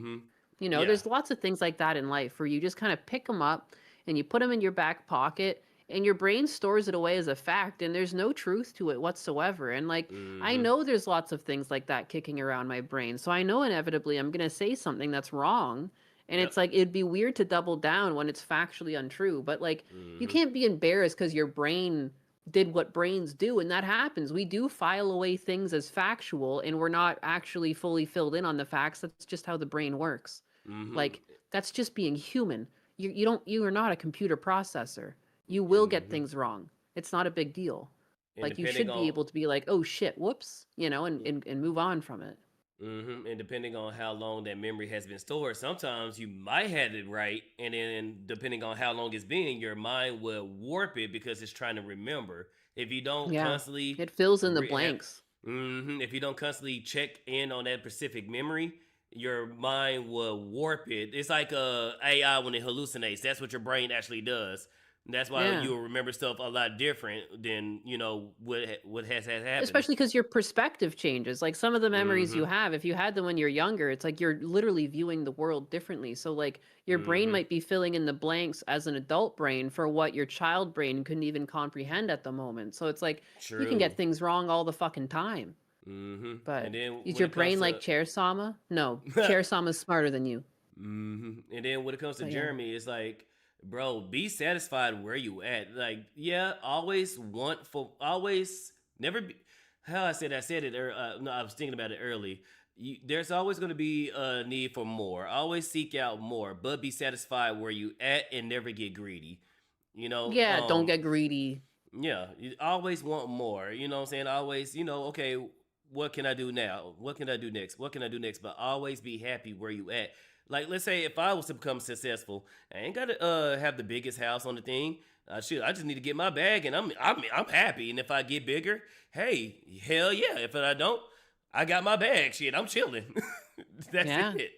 You know, there's lots of things like that in life where you just kind of pick them up and you put them in your back pocket, and your brain stores it away as a fact, and there's no truth to it whatsoever. And like I know there's lots of things like that kicking around my brain, so I know inevitably I'm gonna say something that's wrong. And it's like it'd be weird to double down when it's factually untrue, but like you can't be embarrassed because your brain did what brains do, and that happens. We do file away things as factual, and we're not actually fully filled in on the facts. That's just how the brain works. Like that's just being human. You are not a computer processor. You will get things wrong. It's not a big deal. And like you should be able to be like, oh shit, whoops, you know, and move on from it. And depending on how long that memory has been stored, sometimes you might have it right, and then depending on how long it's been, your mind will warp it because it's trying to remember. If you don't constantly, it fills in the blanks. If you don't constantly check in on that specific memory, your mind will warp it. It's like AI when it hallucinates. That's what your brain actually does. That's why you'll remember stuff a lot different than, you know, what has happened. Especially because your perspective changes. Like some of the memories you have, if you had them when you're younger, it's like you're literally viewing the world differently. So like your brain might be filling in the blanks as an adult brain for what your child brain couldn't even comprehend at the moment. So it's like you can get things wrong all the fucking time. But and then is your brain like Chair Sama? No, Chair Sama's smarter than you. And then when it comes to So, yeah. Jeremy, it's like, bro, be satisfied where you at. Like, yeah, never be. How I said it. No, I was thinking about it early. There's always going to be a need for more. Always seek out more, but be satisfied where you at and never get greedy. You know, Yeah, don't get greedy. yeah, you always want more. You know what I'm saying? Always, okay, what can I do now? What can I do next? What can I do next? But always be happy where you at. Like, let's say if I was to become successful, I ain't gotta have the biggest house on the thing. Shit, I just need to get my bag, and I'm happy. And if I get bigger, hey, hell yeah. If I don't, I got my bag. Shit, I'm chilling. That's Yeah. it.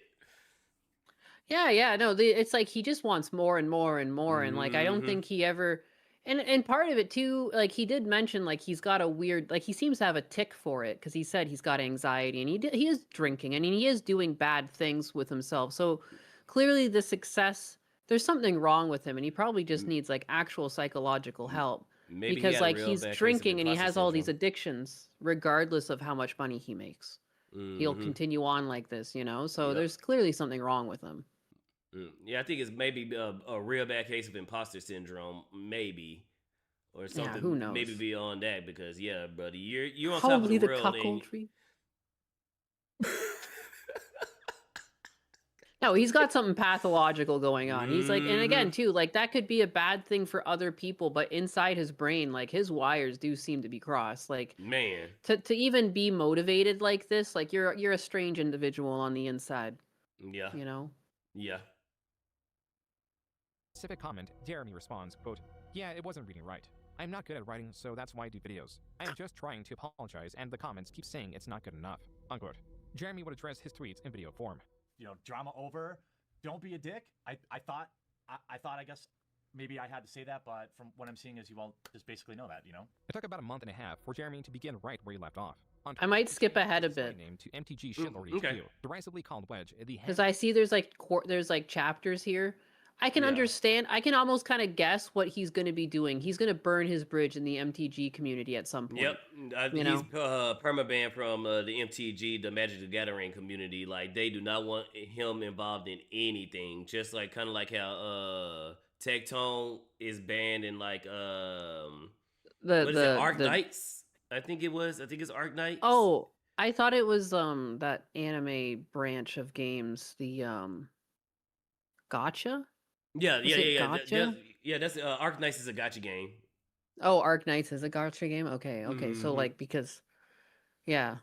Yeah, no, it's like he just wants more and more and more, and like I don't Mhm. think he ever, and part of it too, like he did mention like he's got a weird, like he seems to have a tick for it because he said he's got anxiety and he is drinking and he is doing bad things with himself. So clearly the success, there's something wrong with him, and he probably just needs like actual psychological help Maybe he because had a like real he's bad case of drinking and he imposter has all these syndrome. addictions regardless of how much money he makes. He'll Mhm. continue on like this, So Yep. there's clearly something wrong with him. Yeah, I think it's maybe a real bad case of imposter syndrome, maybe, or Yeah, who something maybe knows? beyond that. Because yeah, buddy, you're on top of the Probably the world, and cuckoldry. No, he's got something pathological going on. He's like, and again, too, like that could be a bad thing for other people, but inside his brain, like his wires do seem to be crossed. Like man, to even be motivated like this, like you're a strange individual on the inside. yeah, yeah. Specific comment, Jeremy responds, quote, "Yeah, it wasn't reading right. I'm not good at writing, so that's why I do videos. I'm just trying to apologize, and the comments keep saying it's not good enough." Unquote. Jeremy would address his tweets in video form. Drama over. Don't be a dick. I thought, I guess maybe I had to say that, but from what I'm seeing is you all just basically know that, It took about a month and a half for Jeremy to begin right where he left off. On I might Twitter, skip he ahead a changed his bit. name to MTG Shitlord okay. HQ, derisively called Wedge the Because I see there's like chapters here. I can Yeah. understand. I can almost kind of guess what he's going to be doing. He's going to burn his bridge in the MTG community at some point. Yep, You he's know? permabanned from the MTG, the Magic the Gathering community. Like they do not want him involved in anything. Just like kind of like how Tectone is banned in like what is it, Arc Knights? I think it's Arc Knights. Oh, I thought it was that anime branch of games, the Gotcha? Yeah. Gotcha? That's Arc Knights is a gotcha game. Oh, Arc Knights is a Gotcha game? Okay. So Mhm. like because yeah.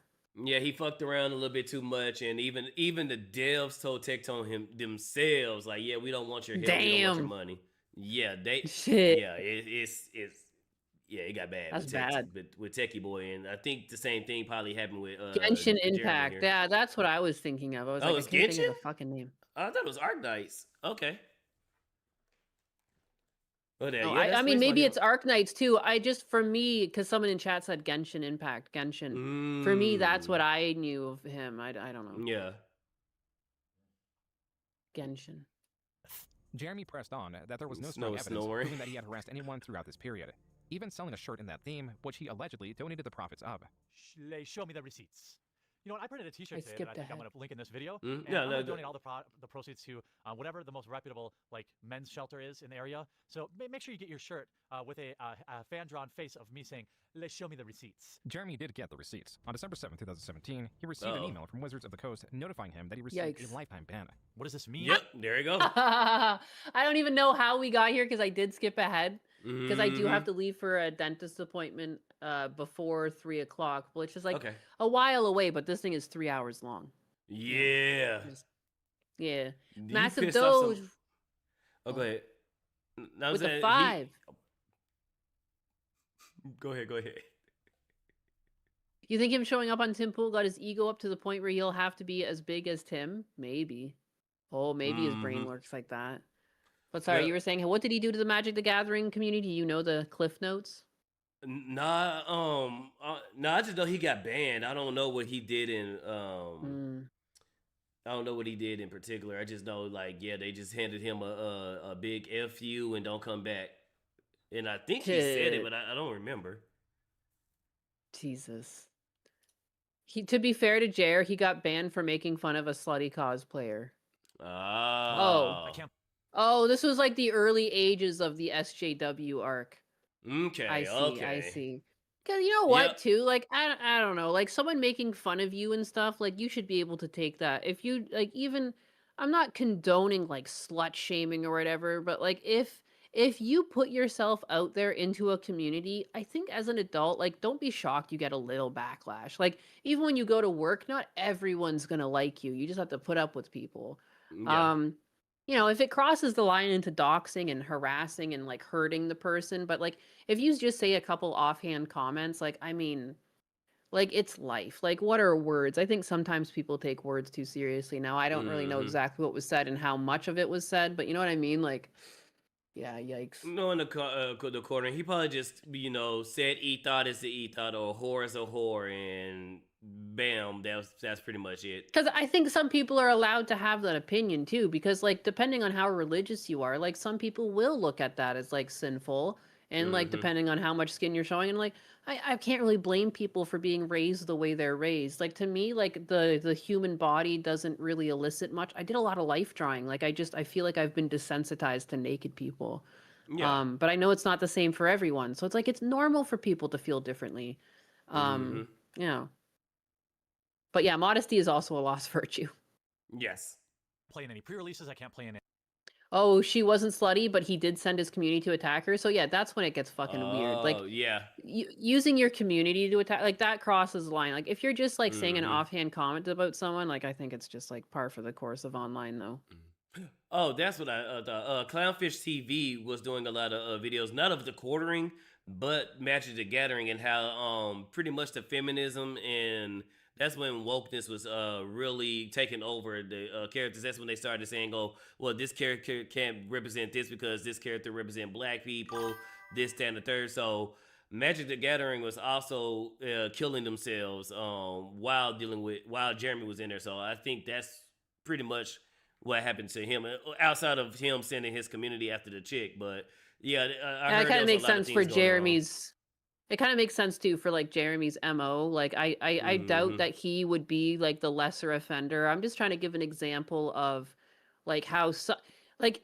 Yeah, he fucked around a little bit too much, and even the devs told Tectone themselves, like, yeah, we don't want your help, we don't want your Damn. money. Yeah, they Shit. yeah, it got bad. That's with bad. with Techie Boy, and I think the same thing probably happened with Genshin Jeremy Impact. here. Yeah, that's what I was thinking of. I was Oh, like, I it's can't think Genshin? of the fucking name. I thought it was Arc Knights. Okay. But No, yeah, I mean maybe it's Arc Knights too. I just for me, because someone in chat said Genshin Impact, Genshin. For me, that's what I knew of him. I don't know. Yeah. Genshin. Jeremy pressed on that there was no Snow strong evidence snoring. proving that he had harassed anyone throughout this period, even selling a shirt in that theme, which he allegedly donated the profits of. Show me the receipts. You know what? I printed a T-shirt today that skipped I think I'm ahead. going to link in this video. Mm, And yeah, I'm no, going to go- donate all the proceeds to whatever the most reputable like men's shelter is in the area. So make sure you get your shirt with a fan-drawn face of me saying, "Let's show me the receipts." Jeremy did get the receipts. On December 7th, 2017, he received an Uh-oh. email from Wizards of the Coast notifying him that he received Yikes. a lifetime ban. What does this mean? Yep, there you go. I don't even know how we got here because I did skip ahead. Because I do have Mhm. to leave for a dentist appointment before 3 o'clock, which is like Okay. a while away, but this thing is 3 hours long. Yeah. Yeah. You Massive pissed off some- Doge Oh, go ahead. No, I'm with saying a 5. Go ahead. You think him showing up on Tim Pool got his ego up to the point where he'll have to be as big as Tim? Maybe. Oh, maybe his brain Mhm. works like that. But sorry, Yeah. you were saying, what did he do to the Magic the Gathering community? You know the cliff notes? Nah, I just know he got banned. I don't know what he did in I don't know what he did in particular. I just know like yeah, they just handed him a big FU and don't come back. And I think he said it, Shit. but I don't remember. Jesus. To be fair to Jer, he got banned for making fun of a slutty cosplayer. Oh. Oh. I can't. Oh, this was like the early ages of the SJW arc. Okay. I Okay. see. Cause you know Yep. what, too? Like, I don't know. Like, someone making fun of you and stuff, like, you should be able to take that. If you, like, even, I'm not condoning, like, slut shaming or whatever, but, like, if you put yourself out there into a community, I think as an adult, like, don't be shocked you get a little backlash. Like, even when you go to work, not everyone's gonna like you. You just have to put up with people. Yeah. You know, if it crosses the line into doxing and harassing and, like, hurting the person, but, like, if you just say a couple offhand comments, like, I mean, like, it's life. Like, what are words? I think sometimes people take words too seriously now. I don't really know Mm-hmm. exactly what was said and how much of it was said, but you know what I mean? Like, yeah, yikes. No, in the corner, he probably just said e thought is the e thought or whore is a whore, and bam, that's pretty much it. Because I think some people are allowed to have that opinion too, because, like, depending on how religious you are, like, some people will look at that as, like, sinful, and, like, Mm-hmm. depending on how much skin you're showing, and, like, I can't really blame people for being raised the way they're raised. Like, to me, like, the human body doesn't really elicit much. I did a lot of life drawing. Like, I feel like I've been desensitized to naked people. Yeah. But I know it's not the same for everyone. So it's like, it's normal for people to feel differently. Mm-hmm. You know. But yeah, modesty is also a lost virtue. Yes. Play in any pre-releases. I can't play in. Oh, she wasn't slutty, but he did send his community to attack her. So yeah, that's when it gets fucking weird. Like, Oh, yeah. using your community to attack, like, that crosses the line. Like, if you're just, like, saying an Mm-hmm. offhand comment about someone, like, I think it's just, like, par for the course of online, though. Oh, that's what I thought. Clownfish TV was doing a lot of videos, not of the quartering, but Magic the Gathering, and how pretty much the feminism, and that's when wokeness was really taking over the characters. That's when they started saying, "Oh, well, this character can't represent this because this character represent black people, this, that, and the third." So Magic the Gathering was also killing themselves while Jeremy was in there. So I think that's pretty much what happened to him, outside of him sending his community after the chick. But yeah, I Yeah, heard it kind there of was a makes lot of sense for things going on. Jeremy's. It kind of makes sense too for, like, Jeremy's MO. Like, I doubt Mhm. that he would be, like, the lesser offender. I'm just trying to give an example of, like, how like,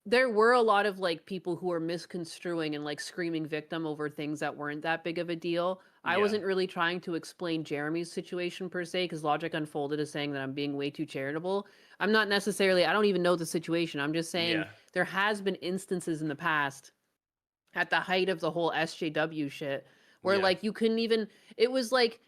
there were a lot of, like, people who were misconstruing and, like, screaming victim over things that weren't that big of a deal. I Yeah. wasn't really trying to explain Jeremy's situation per se, because logic unfolded as saying that I'm being way too charitable. I'm not necessarily, I don't even know the situation. I'm just saying Yeah. there has been instances in the past at the height of the whole SJW shit where, Yeah. like, you couldn't even, it was like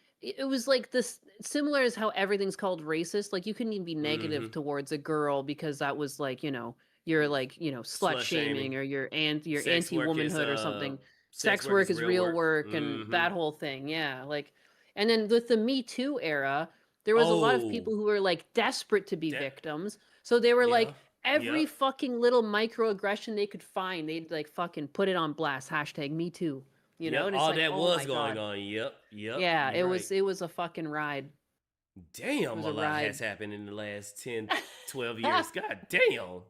this similar as how everything's called racist. Like, you couldn't even be negative Mhm. towards a girl because that was, like, you're, like, slut Slut shaming, shaming. or you're Sex work is anti-womanhood or something. sex Sex work work is is real real work. work, and Mhm. that whole thing. Yeah, like, and then with the Me Too era, there was a lot of people Oh. who were, like, desperate to be That victims. So they were yeah. like, every Yep. fucking little microaggression they could find, they'd, like, fucking put it on blast. Hashtag Me Too. Yep. And it's All like, that oh was my going god. on. Yep. Yep. Yeah, You're right. it was a fucking ride. It Damn, was a a lot has ride. happened in the last 10, 12 years. God damn.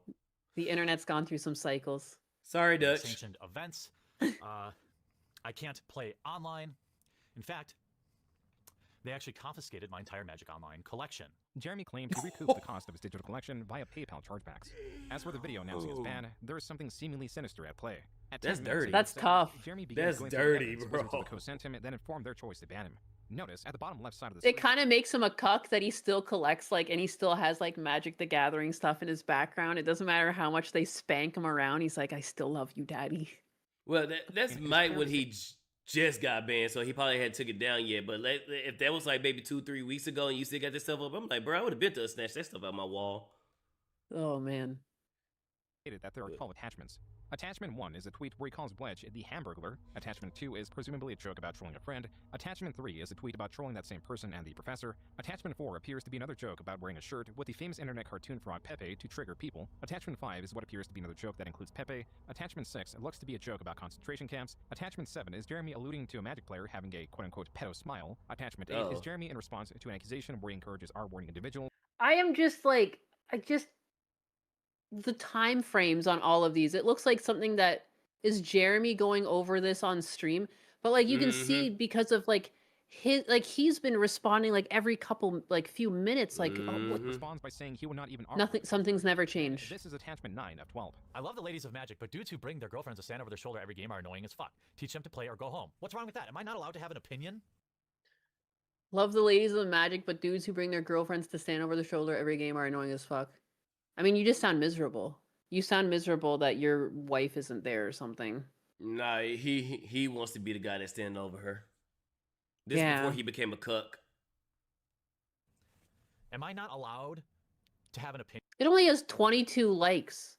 The internet's gone through some cycles. Sorry, These Dutch. ancient events. I can't play online. In fact, they actually confiscated my entire Magic Online collection. Jeremy claimed to recoup the cost of his digital collection via PayPal chargebacks. As for the video announcing his ban, there is something seemingly sinister at play. At That's 10 minutes dirty. into That's the segment, tough. Jeremy began That's going through the dirty, evidence bro. Wizards of the Coast sent him, then informed their choice to ban him. Notice at the bottom left side of the It screen. kind of makes him a cuck that he still collects, like, and he still has, like, Magic the Gathering stuff in his background. It doesn't matter how much they spank him around. He's like, I still love you, daddy. Well, that's His Mike parents when he just got banned, so he probably hadn't took it down yet. But if that was like maybe 2-3 weeks ago and you still got this stuff up, I'm like, bro, I would have been to snatch that stuff out my wall. Oh, man. That there are 12 attachments. Attachment 1 is a tweet where he calls Bledge the Hamburglar. Attachment 2 is presumably a joke about trolling a friend. Attachment 3 is a tweet about trolling that same person and the professor. Attachment 4 appears to be another joke about wearing a shirt with the famous internet cartoon frog Pepe to trigger people. Attachment 5 is what appears to be another joke that includes Pepe. Attachment 6 looks to be a joke about concentration camps. Attachment 7 is Jeremy alluding to a Magic player having a quote-unquote pedo smile. Attachment 8 is Jeremy in response to an accusation where he encourages R-wording individuals. I am just like, the time frames on all of these. It looks like something that is Jeremy going over this on stream, but, like, you can see because of, like, he's been responding like every couple like few minutes, like responds by saying he would not even something's never changed. This is attachment 9 of 12. I love the ladies of Magic, but dudes who bring their girlfriends to stand over their shoulder every game are annoying as fuck. Teach them to play or go home. What's wrong with that? Am I not allowed to have an opinion? Love the ladies of Magic, but dudes who bring their girlfriends to stand over their shoulder every game are annoying as fuck. I mean, you just sound miserable. You sound miserable that your wife isn't there or something. Nah, he wants to be the guy that's standing over her. This is before he became a cuck. Am I not allowed to have an opinion? It only has 22 likes.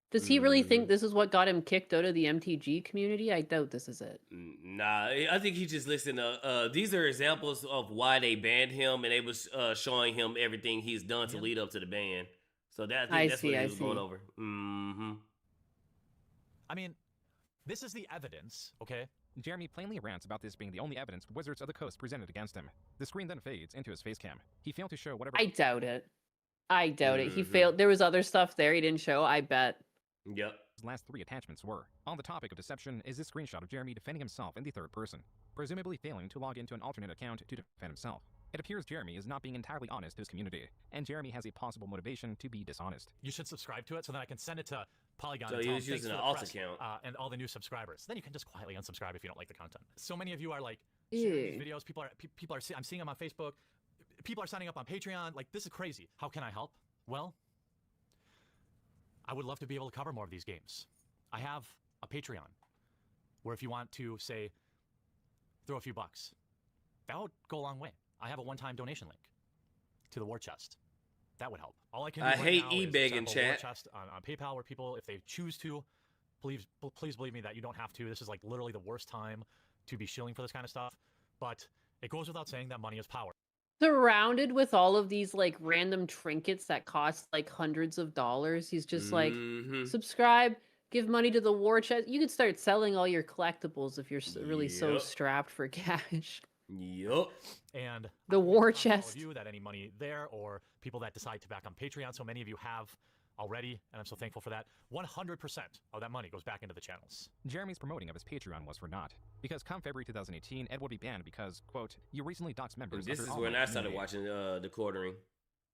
Does he really think this is what got him kicked out of the MTG community? I doubt this is it. Nah, I think he just listened to, these are examples of why they banned him, and they was showing him everything he's done to lead up to the ban. So that's what he was going over. I mean, this is the evidence, okay? Jeremy plainly rants about this being the only evidence Wizards of the Coast presented against him. The screen then fades into his face cam. He failed to show whatever... I doubt it. I doubt it. He failed. There was other stuff there he didn't show, I bet. Yep. His last 3 attachments were. On the topic of deception is this screenshot of Jeremy defending himself in the third person, presumably failing to log into an alternate account to defend himself. It appears Jeremy is not being entirely honest to his community, and Jeremy has a possible motivation to be dishonest. You should subscribe to it so then I can send it to Polygon. So and he tell was them, using "Thanks an for the alt press," account. and all the new subscribers. Then you can just quietly unsubscribe if you don't like the content. So many of you are like sharing these videos. People are I'm seeing them on Facebook. People are signing up on Patreon. Like, this is crazy. How can I help? Well, I would love to be able to cover more of these games. I have a Patreon where if you want to, say, throw a few bucks, that would go a long way. I have a one-time donation link to the War Chest. That would help. All I can do hate now is eBay in set up a War chat. Chest on PayPal where people, if they choose to, please believe me that you don't have to. This is like literally the worst time to be shilling for this kind of stuff. But it goes without saying that money is power. Surrounded with all of these like random trinkets that cost like hundreds of dollars. He's just like, subscribe, give money to the war chest. You could start selling all your collectibles if you're really so strapped for cash. Yup. And the war all chest. of you that any money there, or people that decide to back on Patreon, so many of you have already, and I'm so thankful for that. 100% of that money goes back into the channels. Jeremy's promoting of his Patreon was for naught, because come February 2018, Ed would be banned because, quote, you recently doxed members. This is when I started watching the quartering.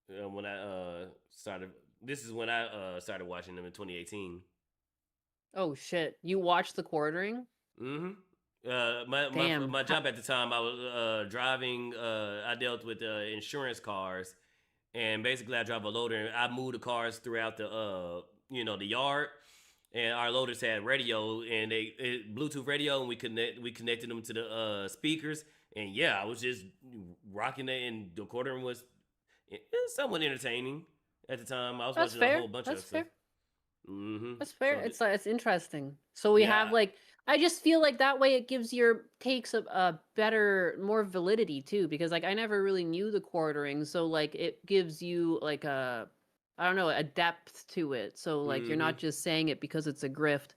When I started, this is when I started watching them in 2018. Oh shit! You watched the quartering? My job at the time, I was driving. I dealt with insurance cars, and basically I drive a loader. And I moved the cars throughout the the yard, and our loaders had radio and Bluetooth radio, and we connected them to the speakers. And yeah, I was just rocking it, and the quartering was somewhat entertaining at the time. I was watching a whole bunch of stuff. That's fair. So it's interesting. So we have like, I just feel like that way it gives your takes a better, more validity too, because like I never really knew the quartering, so like it gives you like a, I don't know, a depth to it. So like you're not just saying it because it's a grift.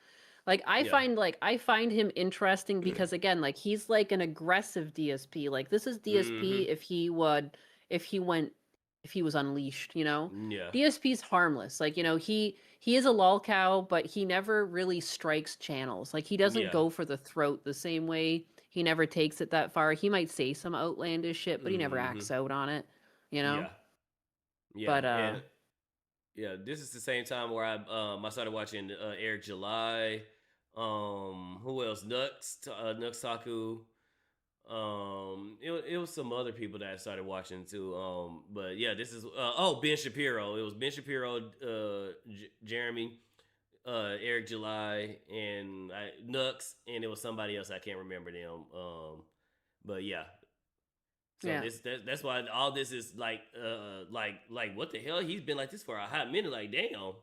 Like I find him interesting because again, like he's like an aggressive DSP. Like this is DSP if he was unleashed, you know? Yeah. DSP's harmless. Like, you know, he is a lolcow, but he never really strikes channels. Like he doesn't go for the throat the same way. He never takes it that far. He might say some outlandish shit, but he never acts out on it, you know? Yeah. But this is the same time where I started watching Eric July. Who else? Nux Taku. It was some other people that I started watching too. But yeah, this is Ben Shapiro. It was Ben Shapiro, Jeremy, Eric July, and Nux, and it was somebody else I can't remember them. But yeah. So that's why all this is like what the hell? He's been like this for a hot minute. Like damn.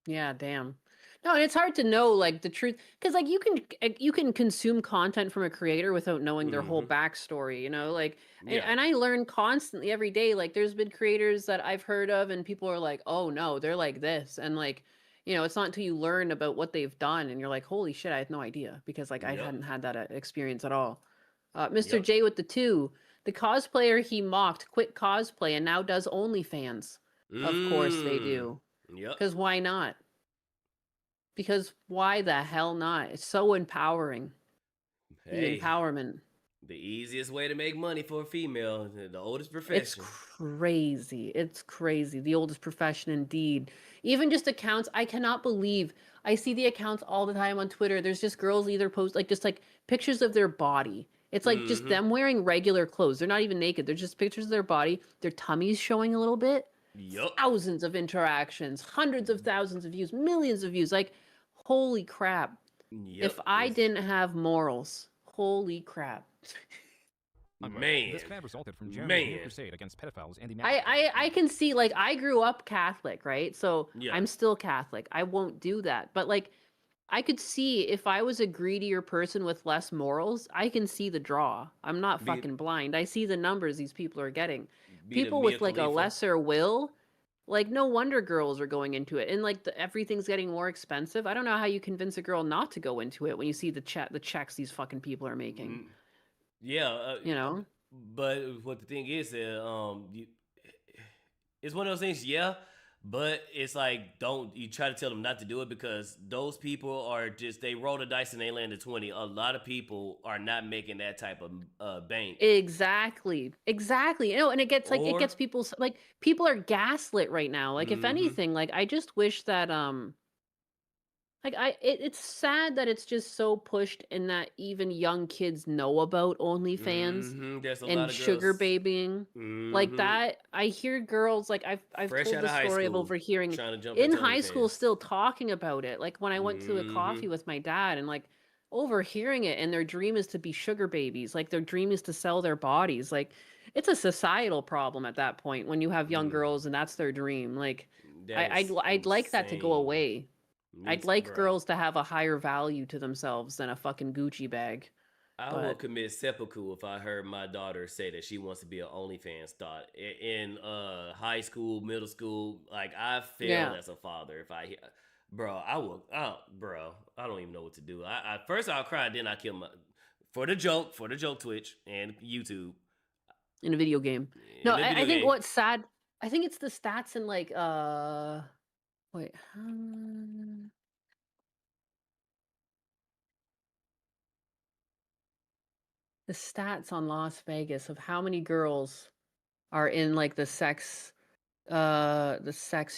Yeah, damn. No, and it's hard to know like the truth because like you can consume content from a creator without knowing their whole backstory, you know, like and I learn constantly every day. Like there's been creators that I've heard of and people are like, oh no, they're like this, and like, you know, it's not until you learn about what they've done and you're like, holy shit, I had no idea because like I hadn't had that experience at all. Mr. J with the 2, the cosplayer he mocked quit cosplay and now does OnlyFans. Of course they do. Yep. Because why not? Because why the hell not? It's so empowering. The empowerment. The easiest way to make money for a female, the oldest It's profession. crazy. It's crazy. The oldest profession indeed. Even just accounts, I cannot believe I see the accounts all the time on Twitter. There's just girls either post like just like pictures of their body. It's like just them wearing regular clothes. They're not even naked. They're just pictures of their body. Their tummies showing a little bit. Yup. Thousands of interactions, hundreds of thousands of views, millions of views. Like, holy crap. Yep. If I didn't have morals, holy crap. Man. This ban resulted from Jeremy's new crusade against pedophiles and the I can see, like, I grew up Catholic, right? So Yeah. I'm still Catholic. I won't do that. But, like, I could see if I was a greedier person with less morals, I can see the draw. I'm not Be- fucking blind. I see the numbers these people are getting. Be the People Mia with, like, a Khalifa. lesser will, like, no wonder girls are going into it. And, like, everything's getting more expensive. I don't know how you convince a girl not to go into it when you see the checks these fucking people are making. Yeah. You know? But what the thing is, it's one of those things, yeah. But it's like, don't you try to tell them not to do it, because those people are just, they roll the dice and they land a 20. A lot of people are not making that type of bank. Exactly. You know, and it gets like, it Or- gets people, like, people are gaslit right now. Like, if Mhm. anything, like, I just wish that, like, it's sad that it's just so pushed and that even young kids know about OnlyFans There's a lot and of sugar girls. babying. Like Mhm. that, I hear girls, like, I've Fresh told outta the high story of school, overhearing trying to jump in into high school OnlyFans. still talking about it. Like, when I went to a coffee with my dad and, like, overhearing it, and their dream is to be sugar babies. Like, their dream is to sell their bodies. Like, it's a societal problem at that point when you have young girls and that's their dream. Like, That is I'd like that to go insane. away. Me I'd too, like bro. girls to have a higher value to themselves than a fucking Gucci bag. I will But commit seppuku if I heard my daughter say that she wants to be an OnlyFans thought in high school, middle school. Like, I failed Yeah. as a father if I hear, bro. Bro, I don't even know what to do. I first I'll cry, then I kill my for the joke Twitch and YouTube. in a video game. In No, a video I think game. what's sad, I think it's the stats in, like, wait, the stats on Las Vegas of how many girls are in, like, the sex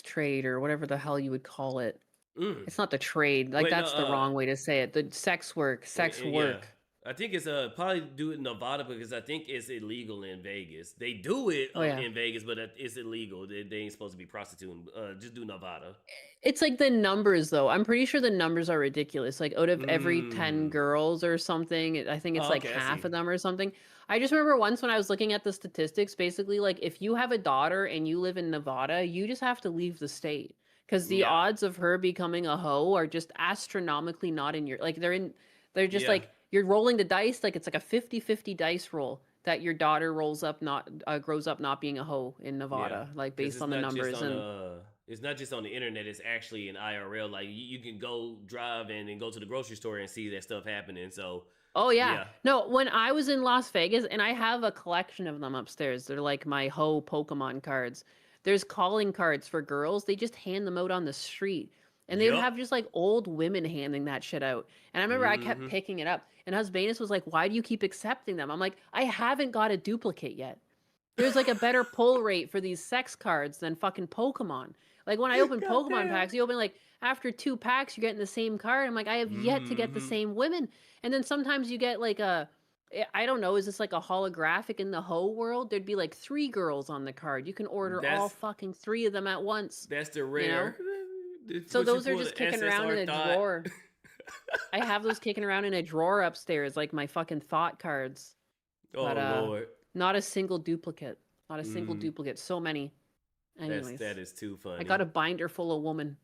trade, or whatever the hell you would call it. Mm. It's not the trade. Like, Wait, no, that's the wrong way to say it. The sex work. Yeah. I think it's probably do it in Nevada because I think it's illegal in Vegas. They do it Oh, yeah. in Vegas, but it's illegal. They ain't supposed to be prostituting. Just do Nevada. It's like the numbers, though. I'm pretty sure the numbers are ridiculous. Like, out of every 10 girls or something, I think it's Oh, like okay, I half see. of them or something. I just remember once when I was looking at the statistics, basically, like, if you have a daughter and you live in Nevada, you just have to leave the state. Because the Yeah. odds of her becoming a hoe are just astronomically not in your, like, they're just Yeah. like, you're rolling the dice, like, it's like a 50-50 dice roll that your daughter grows up not being a hoe in Nevada, like, 'Cause based it's on the not just numbers. on, And it's not just on the internet. It's actually in IRL. Like, you can go drive and go to the grocery store and see that stuff happening. So, oh yeah. yeah. No, when I was in Las Vegas, and I have a collection of them upstairs. They're like my hoe Pokemon cards. There's calling cards for girls. They just hand them out on the street. And they would Yup. have just like old women handing that shit out. And I remember I kept Mhm. picking it up. And Husbanus was like, "Why do you keep accepting them?" I'm like, "I haven't got a duplicate yet. There's like a better pull rate for these sex cards than fucking Pokemon. Like, when I open Pokemon Goddamn. packs, you open, like, after 2 packs, you're getting the same card. I'm like, I have yet to get the Mhm. same women. And then sometimes you get like I don't know, is this like a holographic in the hoe world? There'd be like 3 girls on the card. You can order all That's- fucking 3 of them at once. That's the rare. It's So what you those are pull just the kicking around in SSR a thought. drawer. I have those kicking around in a drawer upstairs, like my fucking thought cards. Oh, But Lord. not a single duplicate. Not a single Mm. duplicate. So many. Anyways, That is too funny. I got a binder full of woman.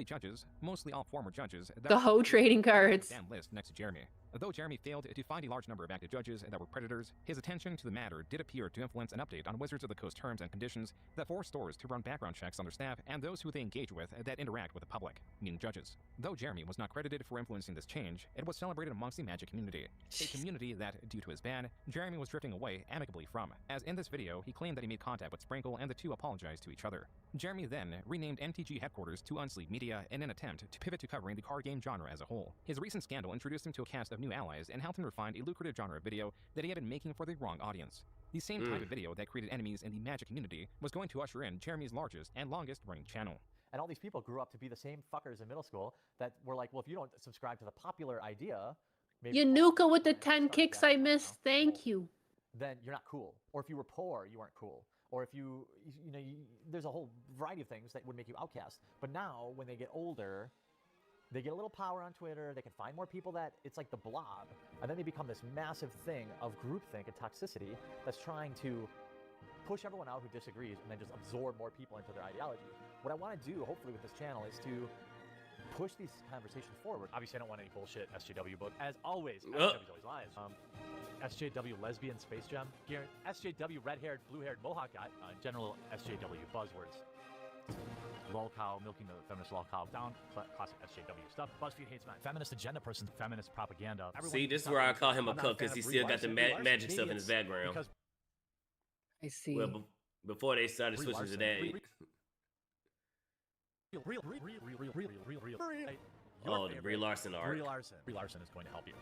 Judges, mostly all former judges. The hoe trading cards. Damn list next to Jeremy. Though Jeremy failed to find a large number of active judges that were predators, his attention to the matter did appear to influence an update on Wizards of the Coast terms and conditions that force stores to run background checks on their staff and those who they engage with that interact with the public, meaning judges. Though Jeremy was not credited for influencing this change, it was celebrated amongst the Magic community. A community that, due to his ban, Jeremy was drifting away amicably from, as in this video he claimed that he made contact with Sprinkle and the two apologized to each other. Jeremy then renamed MTG headquarters to Unsleep Media in an attempt to pivot to covering the card game genre as a whole. His recent scandal introduced him to a cast of new new allies and helped him refine a lucrative genre of video that he had been making for the wrong audience. The same type of video that created enemies in the Magic community was going to usher in Jeremy's largest and longest running channel. And all these people grew up to be the same fuckers in middle school that were like, well, if you don't subscribe to the popular idea, maybe Yanuka with the 10 kicks I missed. Thank you. then you're not cool. Or if you were poor, you weren't cool. Or if there's a whole variety of things that would make you outcast. But now, when they get older, they get a little power on Twitter, they can find more people that, it's like the blob. And then they become this massive thing of groupthink and toxicity that's trying to push everyone out who disagrees and then just absorb more people into their ideology. What I want to do, hopefully, with this channel is to push these conversations forward. Obviously, I don't want any bullshit SJW, but as always, SJW's always lies. SJW lesbian space gem, SJW red-haired, blue-haired mohawk guy, general SJW buzzwords. Lol cow, milking the feminist lol cow, down, classic SJW stuff. BuzzFeed hates man. Feminist agenda person, feminist propaganda. See, this is where I call him a cuck because he still got the magic stuff in his background. I see. Well, before they started switching to that. Oh, the Brie Larson arc. Brie Larson is going to help you.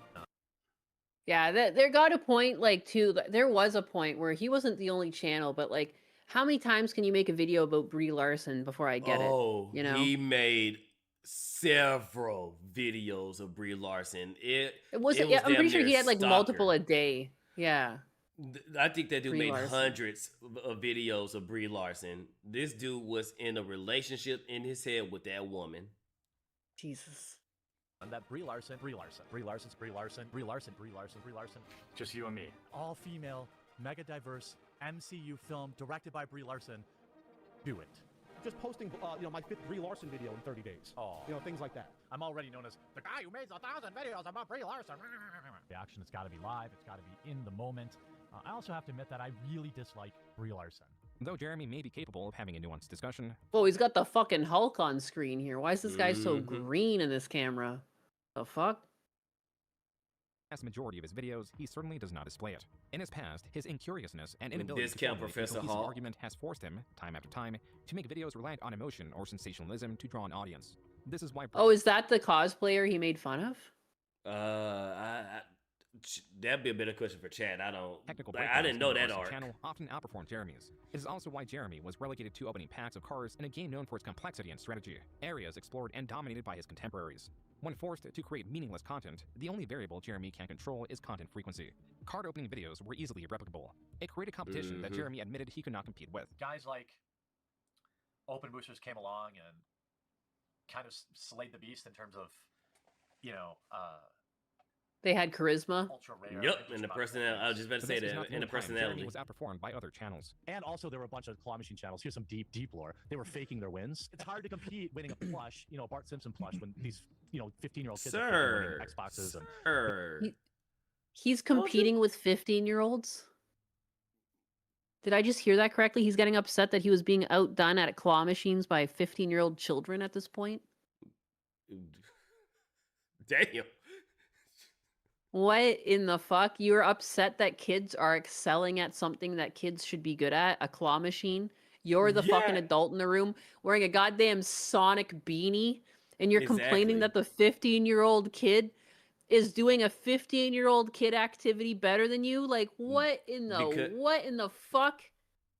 Yeah, there got a point, like, too, there was a point where he wasn't the only channel, but, like, how many times can you make a video about Brie Larson before I get it? You know? He made several videos of Brie Larson. I'm pretty sure he had, like, multiple a day. Yeah. I think that dude Brie made Larson. hundreds of videos of Brie Larson. This dude was in a relationship in his head with that woman. Jesus. And that Brie Larson, Just you and me. all female, mega diverse MCU film directed by Brie Larson. Do it. Just posting, my 5th Brie Larson video in 30 days. Oh. Things like that. I'm already known as the guy who made 1,000 videos about Brie Larson. The action has got to be live. It's got to be in the moment. I also have to admit that I really dislike Brie Larson. Though Jeremy may be capable of having a nuanced discussion. Whoa, he's got the fucking Hulk on screen here. Why is this guy so green in this camera? The fuck? Vast majority of his videos, he certainly does not display it. In his past, his incuriousness and inability Discount to formulate Professor a cohesive Hulk. argument has forced him, time after time, to make videos reliant on emotion or sensationalism to draw an audience. This is why. Oh, is that the cosplayer he made fun of? That'd be a better question for Chad. I breakdowns didn't know in the that RC arc. channel often outperformed Jeremy's. It is also why Jeremy was relegated to opening packs of cards in a game known for its complexity and strategy, areas explored and dominated by his contemporaries. When forced to create meaningless content, the only variable Jeremy can control is content frequency. Card opening videos were easily replicable. It created competition that Jeremy admitted he could not compete with. Guys like Open Boosters came along and kind of slayed the beast in terms of, They had charisma. ultra rare. Yep, and the personality. I was just about to But say this is that. not the And the only time personality. Jeremy was outperformed by other channels. And also, there were a bunch of claw machine channels. Here's some deep lore. They were faking their wins. It's hard to compete winning a plush, Bart Simpson plush, when these, 15-year-old kids are winning Xboxes and. He's competing with 15-year-olds? Did I just hear that correctly? He's getting upset that he was being outdone at claw machines by 15-year-old children at this point? Damn. What in the fuck? You're upset that kids are excelling at something that kids should be good at? A claw machine? You're the fucking adult in the room wearing a goddamn Sonic beanie, and you're complaining that the 15-year-old kid is doing a 15-year-old kid activity better than you? Like, what in the fuck?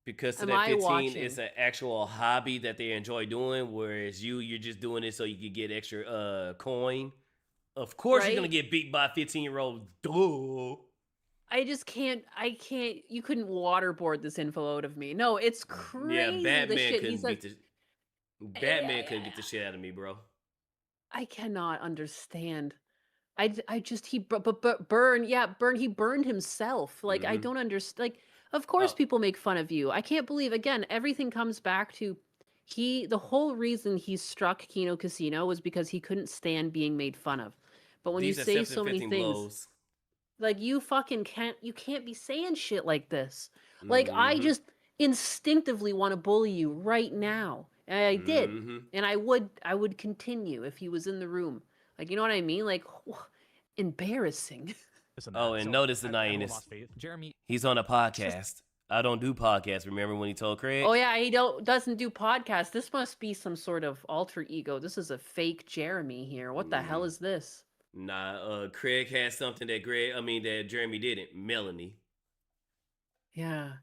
Because to am that I 15, watching? it's an actual hobby that they enjoy doing, whereas you're just doing it so you can get extra coin. Of course you're Right? gonna get beat by a 15-year-old. Duh. I can't, you couldn't waterboard this info out of me. No, it's crazy. Yeah, the shit. He's like, Batman couldn't get the shit out of me, bro. I cannot understand. He burned himself. Like, I don't understand. Like, of course people make fun of you. I can't believe, again, everything comes back to the whole reason he struck Kino Casino was because he couldn't stand being made fun of. But when you say so many things, like, you can't be saying shit like this. Like, I just instinctively want to bully you right now. And I did. And I would continue if he was in the room. Like, you know what I mean? Like, embarrassing. Oh, and notice the Nyanus. Jeremy, he's on a podcast. I don't do podcasts. Remember when he told Craig? Oh yeah, he doesn't do podcasts. This must be some sort of alter ego. This is a fake Jeremy here. What the hell is this? Nah, Craig had something that that Jeremy didn't. Melanie. Yeah.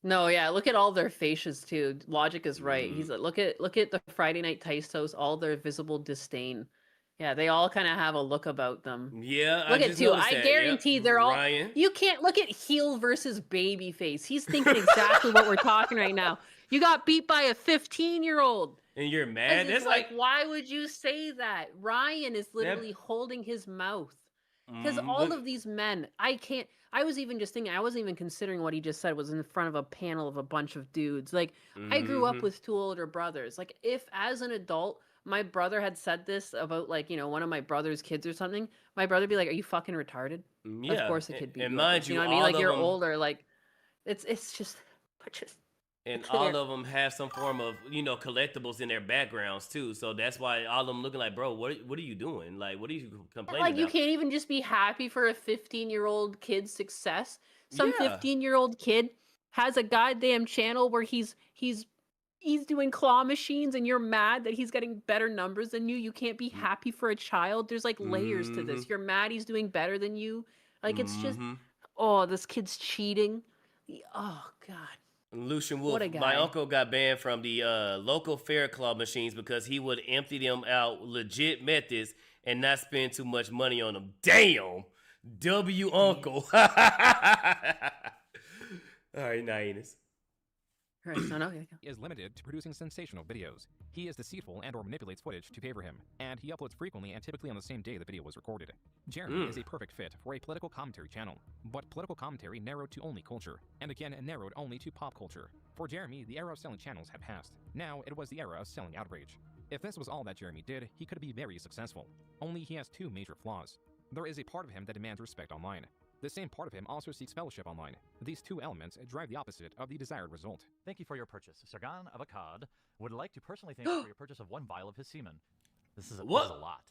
No, yeah, look at all their faces too. Logic is right. He's like, look at the Friday Night Taistos, all their visible disdain. Yeah, they all kind of have a look about them. Yeah, Look I at just two. noticed I that. guarantee Yep. they're all. Ryan. You can't look at heel versus babyface. He's thinking exactly what we're talking right now. You got beat by a 15-year-old. And you're mad? It's That's like, why would you say that? Ryan is literally holding his mouth. Because all of these men, I was even just thinking, I wasn't even considering what he just said was in front of a panel of a bunch of dudes. Like, I grew up with 2 older brothers. Like, if as an adult, my brother had said this about, like, you know, one of my brother's kids or something, my brother would be like, are you fucking retarded? Yeah. Of course a kid beat and you. mind You you, know what I mean? all Like, of you're them, older. Like, it's just. And all of them have some form of, you know, collectibles in their backgrounds too. So that's why all of them looking like, bro, what are you doing? Like, what are you complaining Like, about? you can't even just be happy for a 15-year-old kid's success. Some Yeah. 15-year-old kid has a goddamn channel where he's doing claw machines and you're mad that he's getting better numbers than you. You can't be happy for a child. There's like layers to this. You're mad he's doing better than you. Like, it's just, oh, this kid's cheating. Oh, God. Lucian Wolf, What a guy. my uncle got banned from the local fair claw machines because he would empty them out legit methods and not spend too much money on them. Damn! W uncle. All right, Nyanus. Is limited to producing sensational videos. He is deceitful and or manipulates footage to favor him, and he uploads frequently and typically on the same day the video was recorded. Jeremy is a perfect fit for a political commentary channel, but political commentary narrowed to only culture, and again narrowed only to pop culture. For Jeremy, the era of selling channels had passed. Now it was the era of selling outrage. If this was all that Jeremy did, he could be very successful. Only he has 2 major flaws. There is a part of him that demands respect online. The same part of him also seeks fellowship online. These 2 elements drive the opposite of the desired result. Thank you for your purchase. Sargon of Akkad would like to personally thank you for your purchase of 1 vial of his semen. This is a lot.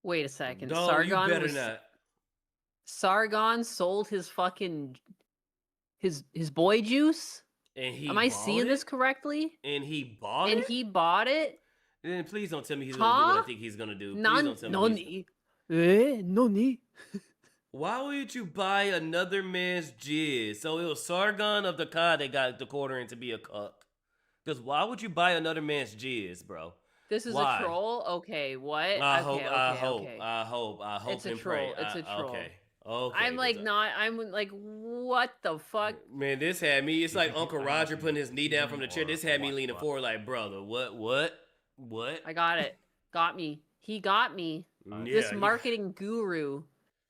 Wait a second. No, Sargon you better was... not. Sargon sold his fucking... His boy juice? And he Am I bought seeing it? this correctly? And he bought And it? he bought it? Then please don't tell me he's gonna do what I think he's gonna do. Please don't tell me. No need. Why would you buy another man's jizz? So it was Sargon of the Akkad that got the quarter in to be a cuck. Because why would you buy another man's jizz, bro? This is Why? a troll? Okay, what? I okay, hope It's a and troll. pray. It's a troll. Okay. I'm like I'm like, what the fuck? Man, this had me. It's like Uncle Roger putting his knee down from the chair. This had me leaning forward, like, brother, what? I got it. Got me. He got me. This marketing guru.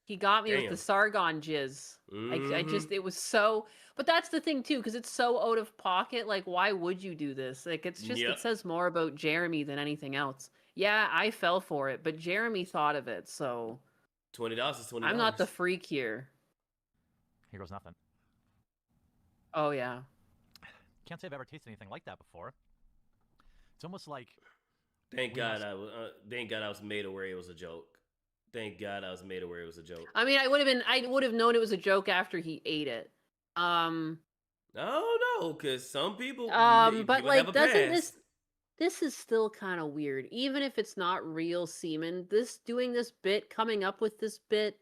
He got me with the Sargon jizz. I just, it was so, but that's the thing too, because it's so out of pocket. Like, why would you do this? Like, it's just, it says more about Jeremy than anything else. Yeah, I fell for it, but Jeremy thought of it, so. $20 is $20. I'm not the freak here. Here goes nothing. Oh, yeah. Can't say I've ever tasted anything like that before. It's almost like... Thank God I was made aware it was a joke. Thank God I was made aware it was a joke. I mean, I would have known it was a joke after he ate it. No, because some people. But like, doesn't this is still kind of weird. Even if it's not real semen, doing this bit, coming up with this bit,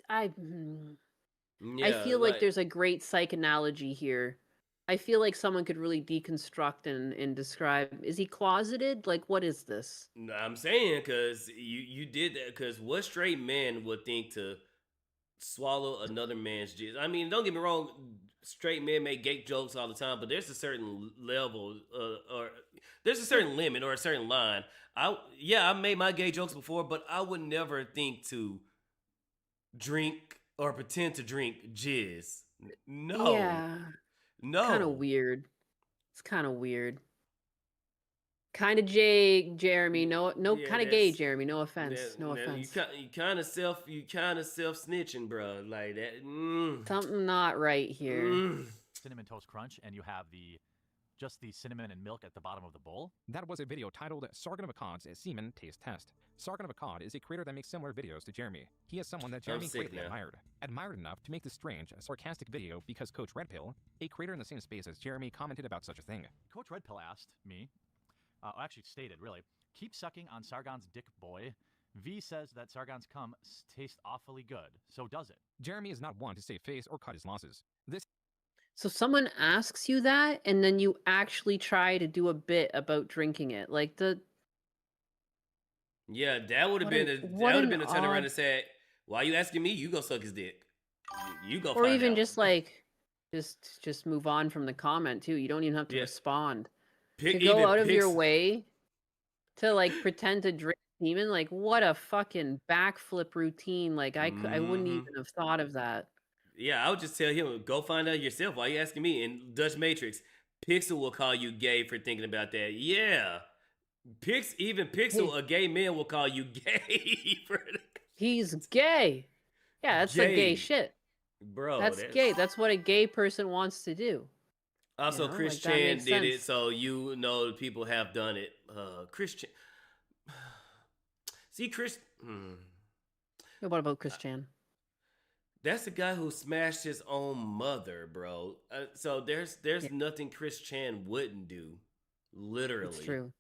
I feel like there's a great psych analogy here. I feel like someone could really deconstruct and describe. Is he closeted? Like, what is this? No, I'm saying because you did that because what straight man would think to swallow another man's jizz? I mean, don't get me wrong, straight men make gay jokes all the time, but there's a certain level or there's a certain limit or a certain line. I made my gay jokes before, but I would never think to drink or pretend to drink jizz. No. Yeah. No. Kind of weird. It's kind of weird. Kind of Jeremy. No, kind of gay, Jeremy. No offense. No offense. You kind of self snitching, bro. Like that. Something not right here. Cinnamon Toast Crunch, and you have just the cinnamon and milk at the bottom of the bowl. That was a video titled Sargon of Akkad's Semen Taste Test. Sargon of Akkad is a creator that makes similar videos to Jeremy. He is someone that Jeremy greatly admired enough to make this strange, sarcastic video because Coach Redpill, a creator in the same space as Jeremy, commented about such a thing. Coach Redpill asked me, actually stated, really, keep sucking on Sargon's dick, boy. V says that Sargon's cum tastes awfully good. So does it? Jeremy is not one to save face or cut his losses. This So someone asks you that, and then you actually try to do a bit about drinking it. Like Yeah, that would have What been an- a what that would have an been a turn around odd- and said, "Why you asking me? You go suck his dick. You go or find even out." just like, just move on from the comment too. You don't even have to Yeah. respond. Pick- To go even out of your picks- way to like pretend to drink demon, like what a fucking backflip routine. Like I wouldn't Mhm. even have thought of that. Yeah, I would just tell him, go find out yourself. Why you asking me? And Dutch Matrix, Pixel will call you gay for thinking about that. Yeah. Even Pixel, a gay man will call you gay for He's gay. Yeah, that's like gay Gay. shit. Bro, that's gay. That's what a gay person wants to do. Also, You know, Chris like, that Chan makes did it, sense. so you know people have done it. Chris Chan. See, Chris. What about Chris Chan? That's the guy who smashed his own mother, bro. So there's nothing Chris Chan wouldn't do. Literally. It's true.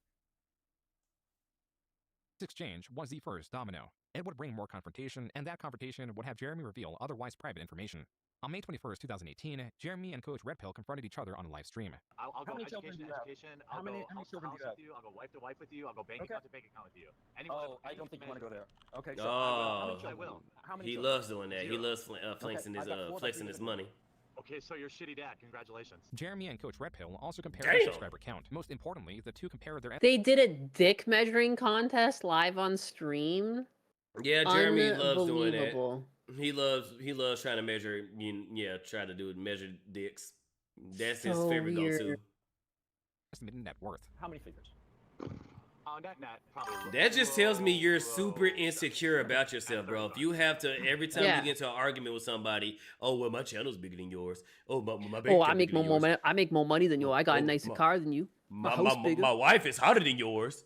This exchange was the first domino. It would bring more confrontation, and that confrontation would have Jeremy reveal otherwise private information. On May 21st, 2018, Jeremy and Coach Red Pill confronted each other on a live stream. I'll How go many children education do you to have? education. How I'll many go house to children do house you have? with you. I'll go wife to wife with you. I'll go bank account to bank account with you. Oh, I don't think you want to go there. Okay, so Oh, I will. How many he children? loves doing that. He loves flexing I've got four that flexing agree his with money. Okay, so you're a shitty dad. Congratulations. Jeremy and Coach Red Pill also compared their Damn. subscriber count. Most importantly, the two compared their They did a dick measuring contest live on stream. Yeah, Jeremy loves doing that. Unbelievable. He loves trying to measure. Try to do it, measure dicks. That's his So favorite weird. go-to. estimated net worth. How many figures? Net probably. That just tells me you're super insecure about yourself, bro. If you have to every time Yeah. you get into an argument with somebody, oh well, my channel's bigger than yours. Oh my bank Oh, I account make bigger than more yours. money. I make more money than you. I got a Oh, nicer car than you. My house bigger. my wife is hotter than yours.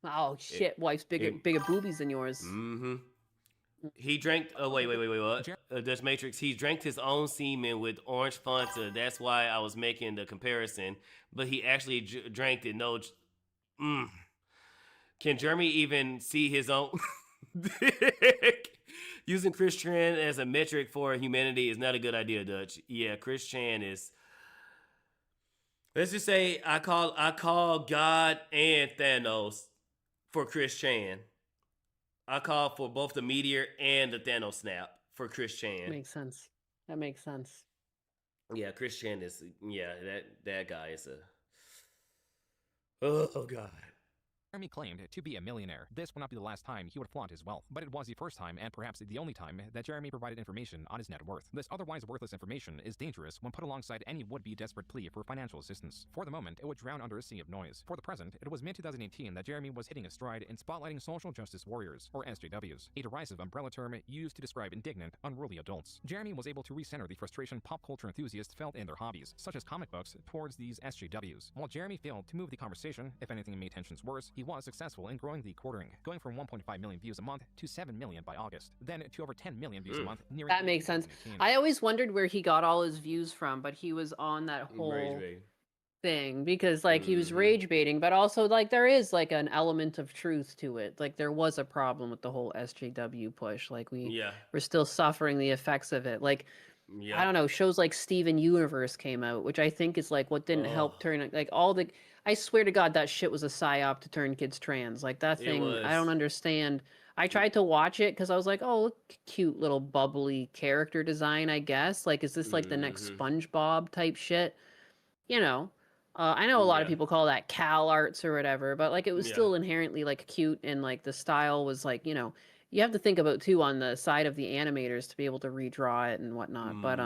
Oh shit, wife's bigger boobies than yours. Mm-hmm. He drank. Oh wait. What? Dutch Matrix. He drank his own semen with orange Fanta. That's why I was making the comparison. But he actually drank it. No. Can Jeremy even see his own dick? Using Chris Chan as a metric for humanity is not a good idea, Dutch. Yeah, Chris Chan is. Let's just say I call God and Thanos for Chris Chan. I call for both the meteor and the Thanos snap for Chris Chan. Makes sense. That makes sense. Yeah, Chris Chan is. Yeah, that guy is a. Oh God. Jeremy claimed to be a millionaire. This would not be the last time he would flaunt his wealth, but it was the first time and perhaps the only time that Jeremy provided information on his net worth. This otherwise worthless information is dangerous when put alongside any would-be desperate plea for financial assistance. For the moment, it would drown under a sea of noise. For the present, it was mid-2018 that Jeremy was hitting a stride in spotlighting social justice warriors, or SJWs, a derisive umbrella term used to describe indignant, unruly adults. Jeremy was able to recenter the frustration pop culture enthusiasts felt in their hobbies, such as comic books, towards these SJWs. While Jeremy failed to move the conversation, if anything made tensions worse, he was successful in growing the quartering, going from 1.5 million views a month to 7 million by August, then to over 10 million views a month, nearing That makes sense. I always wondered where he got all his views from, but he was on that whole thing because like he was rage baiting, but also like there is like an element of truth to it. Like there was a problem with the whole SJW push. Like we're still suffering the effects of it. Like I don't know, shows like Steven Universe came out, which I think is like what didn't help turn like all the. I swear to God, that shit was a psyop to turn kids trans. Like that thing, I don't understand. I tried to watch it because I was like, oh, cute little bubbly character design, I guess. Like, is this like the next SpongeBob type shit? You know, I know a lot of people call that Cal Arts or whatever, but like it was still inherently like cute and like the style was like, you know, you have to think about too on the side of the animators to be able to redraw it and whatnot. But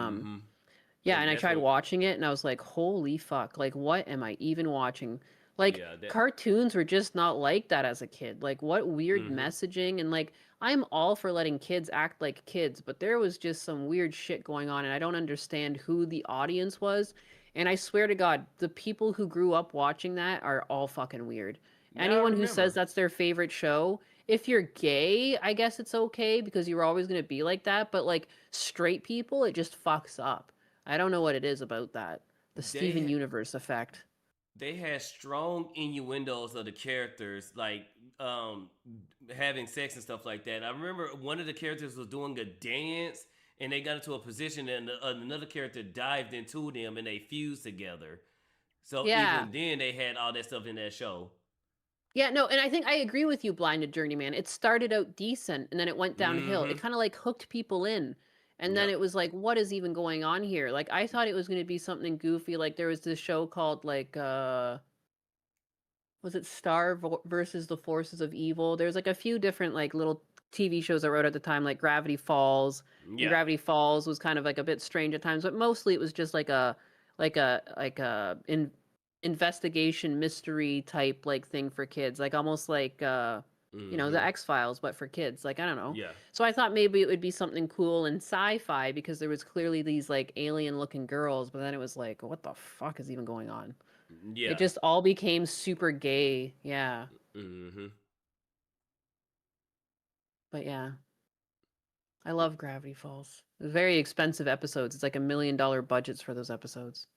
yeah, and I tried watching it and I was like, holy fuck, like what am I even watching? Like cartoons were just not like that as a kid. Like what weird messaging and like I'm all for letting kids act like kids, but there was just some weird shit going on and I don't understand who the audience was. And I swear to God, the people who grew up watching that are all fucking weird. Anyone who says that's their favorite show, if you're gay, I guess it's okay because you're always going to be like that, but like straight people, it just fucks up. I don't know what it is about that. The Steven Universe effect. they had strong innuendos of the characters, like having sex and stuff like that. I remember one of the characters was doing a dance, and they got into a position, and another character dived into them, and they fused together. So Yeah. even then, they had all that stuff in that show. Yeah, no, and I think I agree with you, Blinded Journeyman. It started out decent, and then it went downhill. It kind of like hooked people in. And then it was like, what is even going on here? Like, I thought it was going to be something goofy. Like, there was this show called, like, was it versus the Forces of Evil? There's like a few different, like, little TV shows I wrote at the time, like Gravity Falls. And Yeah. Gravity Falls was kind of like a bit strange at times, but mostly it was just like a investigation mystery type like thing for kids, like almost like you know, the X-Files, but for kids. Like, I don't know. Yeah. So I thought maybe it would be something cool and sci-fi because there was clearly these like alien-looking girls, but then it was like, what the fuck is even going on? Yeah. It just all became super gay. Yeah. But yeah. I love Gravity Falls. Very expensive episodes. It's like $1 million budgets for those episodes.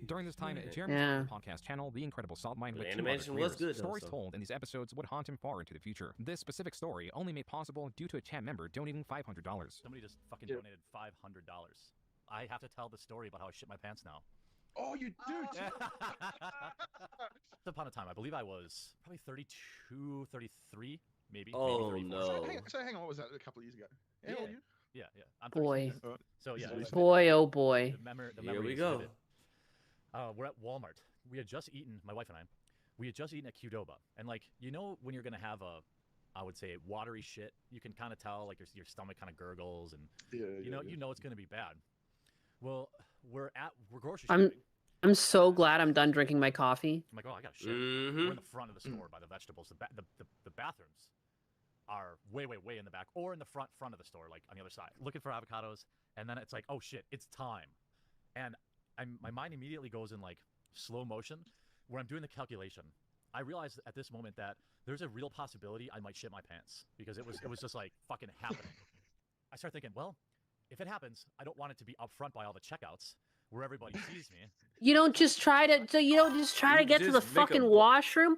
During this time, Jeremy started the podcast channel, The Incredible Salt Mine, with animation two other was good, though, stories so. told in these episodes would haunt him far into the future. This specific story only made possible due to a chat member donating $500. Somebody just fucking donated $500. I have to tell the story about how I shit my pants now. Oh, you do? Once upon a time, I believe I was probably 32, 33, maybe. Oh, maybe 34. no. So hang on, what was that? A couple of years ago? Yeah, How old are you? yeah. I'm Boy. 36. So yeah. Boy, oh boy. The memory Here we is go. vivid. We're at Walmart. We had just eaten, my wife and I, we had just eaten at Qdoba. And like, you know when you're going to have a, I would say, watery shit, you can kind of tell, like your stomach kind of gurgles and you know it's going to be bad. Well, we're grocery shopping. I'm so glad I'm done drinking my coffee. I'm like, oh, I got shit. We're in the front of the store by the vegetables. The bathrooms are way in the back or in the front of the store, like on the other side, looking for avocados. And then it's like, oh shit, it's time. And my mind immediately goes in like slow motion where I'm doing the calculation. I realized at this moment that there's a real possibility I might shit my pants because it was just like fucking happening. I start thinking, well, if it happens, I don't want it to be up front by all the checkouts where everybody sees me. You don't just try to get to the fucking washroom?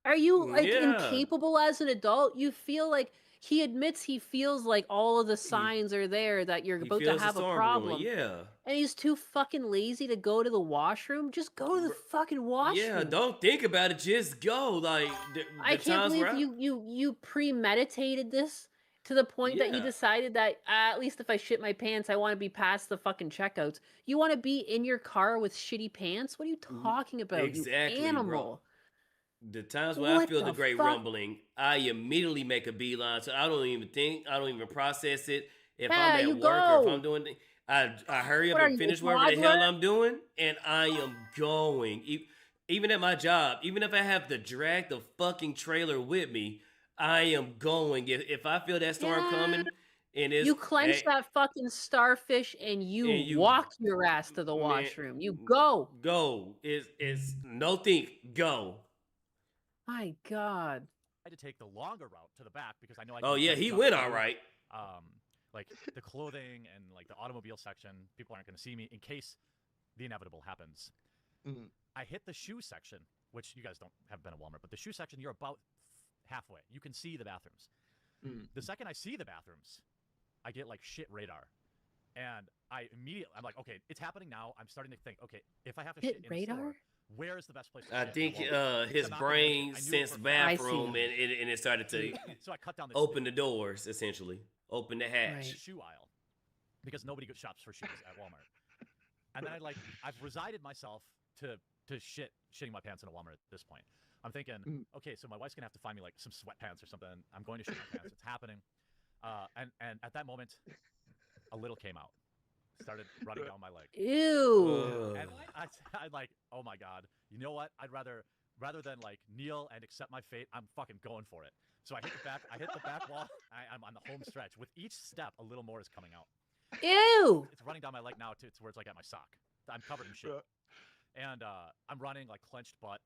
Are you like incapable as an adult? You feel like he admits he feels like all of the signs are there that you're about to have a problem. Yeah. And he's too fucking lazy to go to the washroom. Just go to the fucking washroom. Yeah, don't think about it. Just go. Like I can't believe you premeditated this to the point that you decided that at least if I shit my pants, I want to be past the fucking checkouts. You want to be in your car with shitty pants? What are you talking about? Exactly, you animal. Bro. The times when I feel the great rumbling, I immediately make a beeline. So I don't even think, I don't even process it. If I'm at work or if I'm doing, I hurry up and finish whatever the hell I'm doing, and I am going. Even at my job, even if I have to drag the fucking trailer with me, I am going. If I feel that storm coming, and it's you clench that fucking starfish and you walk your ass to the washroom. You go. Go. It's no think. Go. My God. I had to take the longer route to the back because I know I Oh yeah, he went all right. Like the clothing and like the automobile section, people aren't going to see me in case the inevitable happens. I hit the shoe section, which you guys haven't been at Walmart, but the shoe section, you're about halfway. You can see the bathrooms. The second I see the bathrooms, I get like shit radar. And I'm like, okay, it's happening now. I'm starting to think, okay, if I have to shit in the store, where is the best place to I shit? think his brain sensed bathroom and it started to so I cut down the open the doors, essentially. Open the hatch. Shoe aisle. Because nobody shops for shoes at Walmart. And then I've resided myself to shitting my pants in a Walmart at this point. I'm thinking, okay, so my wife's gonna have to find me like some sweatpants or something. I'm going to shit my pants. It's happening. And at that moment, a little came out. Started running down my leg. Ew. And I like, oh my God. You know what? I'd rather than like kneel and accept my fate, I'm fucking going for it. So I hit the back wall. I'm on the home stretch. With each step, a little more is coming out. Ew. It's running down my leg now to where it's like at my sock. I'm covered in shit. And I'm running like clenched butt.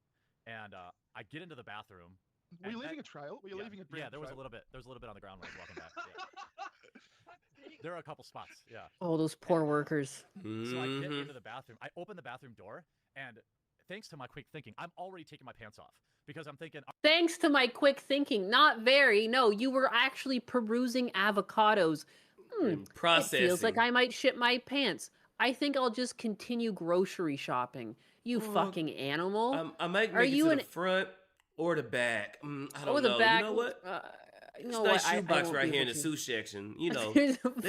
And I get into the bathroom. Were you leaving a trail? Were you leaving a trail? Yeah, there was a little bit. There was a little bit on the ground when I was walking back. Yeah. There are a couple spots. Yeah. Oh, those poor workers. So I get into the bathroom. I open the bathroom door, and thanks to my quick thinking, I'm already taking my pants off because I'm thinking. Thanks to my quick thinking, not very. No, you were actually perusing avocados. Processing. It feels like I might shit my pants. I think I'll just continue grocery shopping. You fucking animal. I might Are make it you to the front or the back. I don't the know. back. You know what? You It's know nice what? I shoebox won't right be here in able the to. suit section. You know,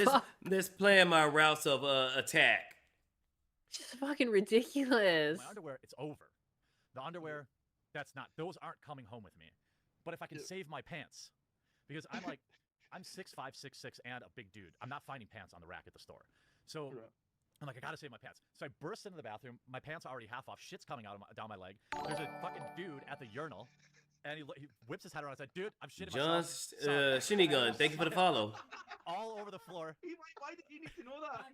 Fuck. let's plan my routes of attack. Just fucking ridiculous. My underwear, it's over. The underwear, those aren't coming home with me. But if I can save my pants, because I'm 6'5", 6'6", and a big dude. I'm not finding pants on the rack at the store. So I'm like, I gotta save my pants. So I burst into the bathroom. My pants are already half off. Shit's coming out down my leg. There's a fucking dude at the urinal. And he whips his head around and said, dude, I'm shitting myself. John Shinnigun, thank you for the follow. All over the floor. Why did he need to know that?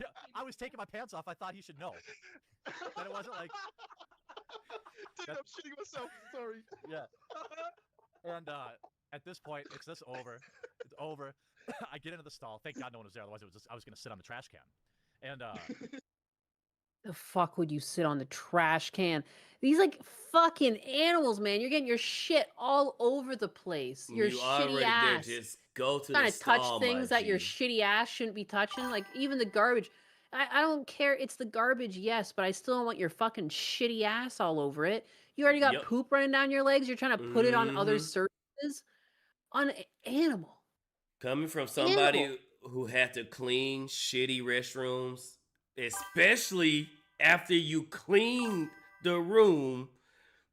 Yeah, I was taking my pants off. I thought he should know. That it wasn't like... Dude, I'm shitting myself. Sorry. Yeah. And at this point, it's just over. It's over. I get into the stall. Thank God no one was there. Otherwise, I was going to sit on the trash can. And The fuck would you sit on the trash can? These like fucking animals, man. You're getting your shit all over the place. Your You shitty already ass. there. Just go to Trying the to touch stall, things my that your G. shitty ass shouldn't be touching. Like even the garbage. I don't care. It's the garbage, yes, but I still don't want your fucking shitty ass all over it. You already got poop running down your legs. You're trying to put it on other surfaces. On an animal. Coming from somebody who had to clean shitty restrooms, especially after you clean the room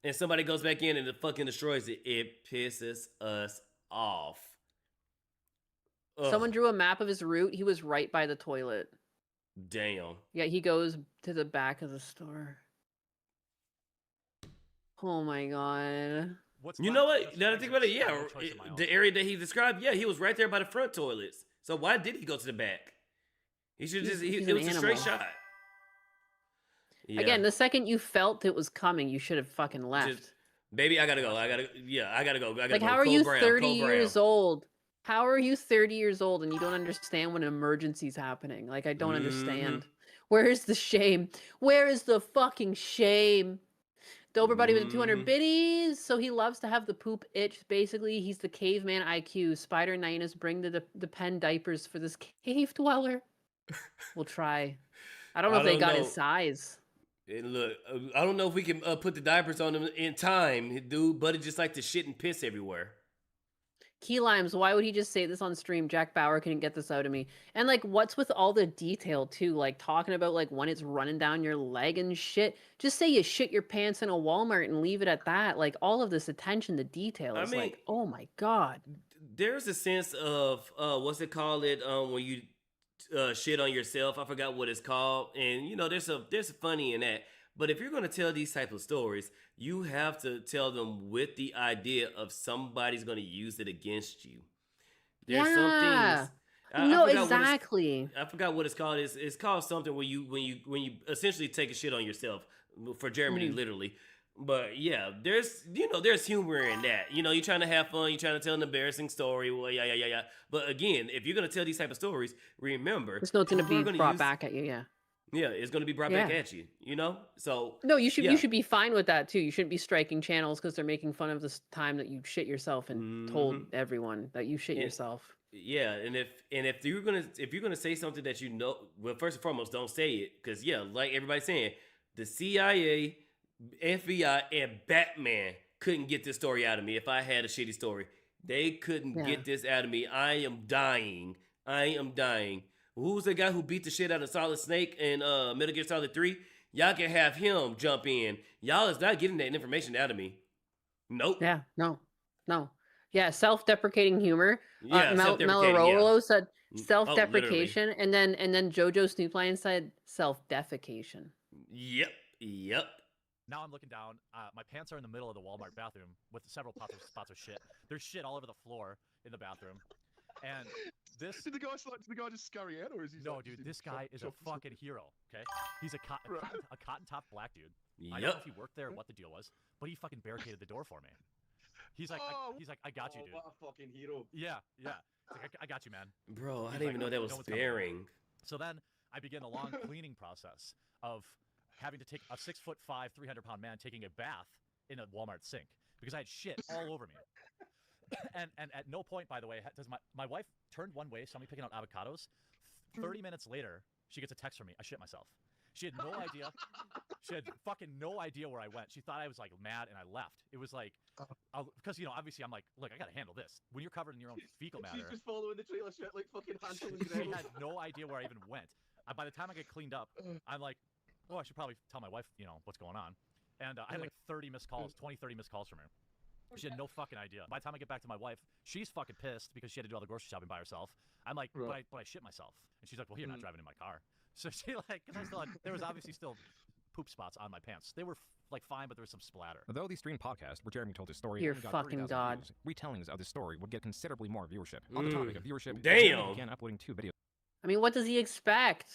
and somebody goes back in and it fucking destroys it, it pisses us off. Ugh. Someone drew a map of his route. He was right by the toilet. Damn. Yeah, he goes to the back of the store. Oh my god. You know what? Now that I think about it, yeah, the area that he described, yeah, he was right there by the front toilets. So why did he go to the back? He should just, it was a straight shot. Yeah. Again, the second you felt it was coming, you should have fucking left. Baby, I gotta go. I gotta go. Like, how are you 30 years old? How are you 30 years old and you don't understand when an emergency's happening? Like, I don't understand. Where is the shame? Where is the fucking shame? Dober buddy with 200 biddies. So he loves to have the poop itch. Basically, he's the caveman IQ. Spydr Nyanus, bring the pen diapers for this cave dweller. We'll try. I don't know if they got his size. And look, I don't know if we can put the diapers on him in time, dude. Buddy just like to shit and piss everywhere. Key limes, why would he just say this on stream? Jack Bauer couldn't get this out of me. And like, what's with all the detail too? Like talking about like when it's running down your leg and shit. Just say you shit your pants in a Walmart and leave it at that. Like all of this attention to detail is like, oh my god. There's a sense of what's it called when you shit on yourself. I forgot what it's called. And you know, there's a funny in that. But if you're going to tell these type of stories, you have to tell them with the idea of somebody's going to use it against you. There's some things. No, exactly. I forgot what it's called. It's called something when you essentially take a shit on yourself. For Germany, literally. But yeah, there's humor in that. You know, you're trying to have fun. You're trying to tell an embarrassing story. Well, yeah. But again, if you're going to tell these type of stories, remember, it's not going to be brought back at you. Yeah. Yeah, it's going to be brought back at you, you know? So no, you should be fine with that too. You shouldn't be striking channels because they're making fun of this time that you shit yourself and told everyone that you shit yourself. Yeah, and if you're gonna say something that you know, well, first and foremost, don't say it because like everybody's saying, the CIA, FBI, and Batman couldn't get this story out of me if I had a shitty story. They couldn't get this out of me. I am dying. Who's the guy who beat the shit out of Solid Snake in Metal Gear Solid 3? Y'all can have him jump in. Y'all is not getting that information out of me. Nope. Yeah, no. Yeah, self-deprecating humor. Yeah, Melorolo said self-deprecation, and then Jojo Snoop Lion said self-defecation. Yep. Now I'm looking down. My pants are in the middle of the Walmart bathroom with several spots of shit. There's shit all over the floor in the bathroom. And this did the guy just scurry out, or is he? No, dude, this guy is a fucking hero. Okay, he's a cotton top black dude. I don't know if he worked there or what the deal was, but he fucking barricaded the door for me. He's like, I got you, dude. What a fucking hero. Yeah. He's like, I got you, man. Bro, I didn't even know that was sparing. So then I begin a long cleaning process of having to take a 6'5", 300-pound man taking a bath in a Walmart sink because I had shit all over me. And at no point, by the way, does my wife turned one way, saw me picking out avocados. 30 minutes later, she gets a text from me. I shit myself. She had no idea. She had fucking no idea where I went. She thought I was like mad, and I left. It was like, because obviously I'm like, look, I gotta handle this. When you're covered in your own fecal matter. She's just following the trailer shit like fucking Hansel and She Gretel. had no idea where I even went. By the time I get cleaned up, I'm like, oh, I should probably tell my wife, what's going on. And I had like 30 missed calls, 20, 30 missed calls from her. She had no fucking idea. By the time I get back to my wife, she's fucking pissed because she had to do all the grocery shopping by herself. I'm like, but I shit myself. And she's like, well, you're not driving in my car. So she because I still had, there was obviously still poop spots on my pants. They were fine, but there was some splatter. Although the stream podcast where Jeremy told his story, You're only got fucking 30,000 God. views, retellings of the story would get considerably more viewership. On the topic of viewership, Damn. Jeremy began uploading 2 videos. I mean, what does he expect?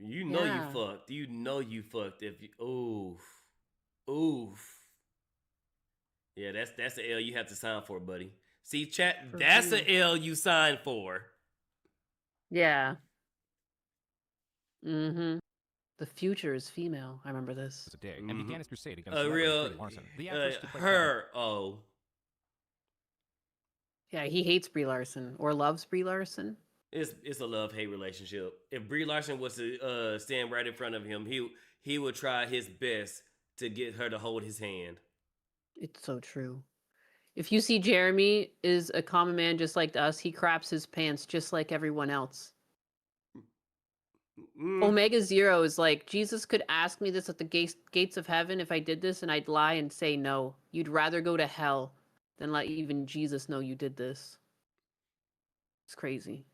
You know Yeah. you fucked. You know you fucked if you oof. Yeah, that's the L you have to sign for, buddy. See, chat, For that's real. the L you signed for. Yeah. Mm-hmm. The future is female. I remember this. a day and began his crusade against A celebrity real Brie Larson. The actress to play her oh. Yeah, he hates Brie Larson or loves Brie Larson. It's a love-hate relationship. If Brie Larson was to stand right in front of him, he would try his best to get her to hold his hand. It's so true. If you see Jeremy is a common man just like us, he craps his pants just like everyone else. Omega Zero is like, Jesus could ask me this at the gates of heaven if I did this, and I'd lie and say no. You'd rather go to hell than let even Jesus know you did this. It's crazy.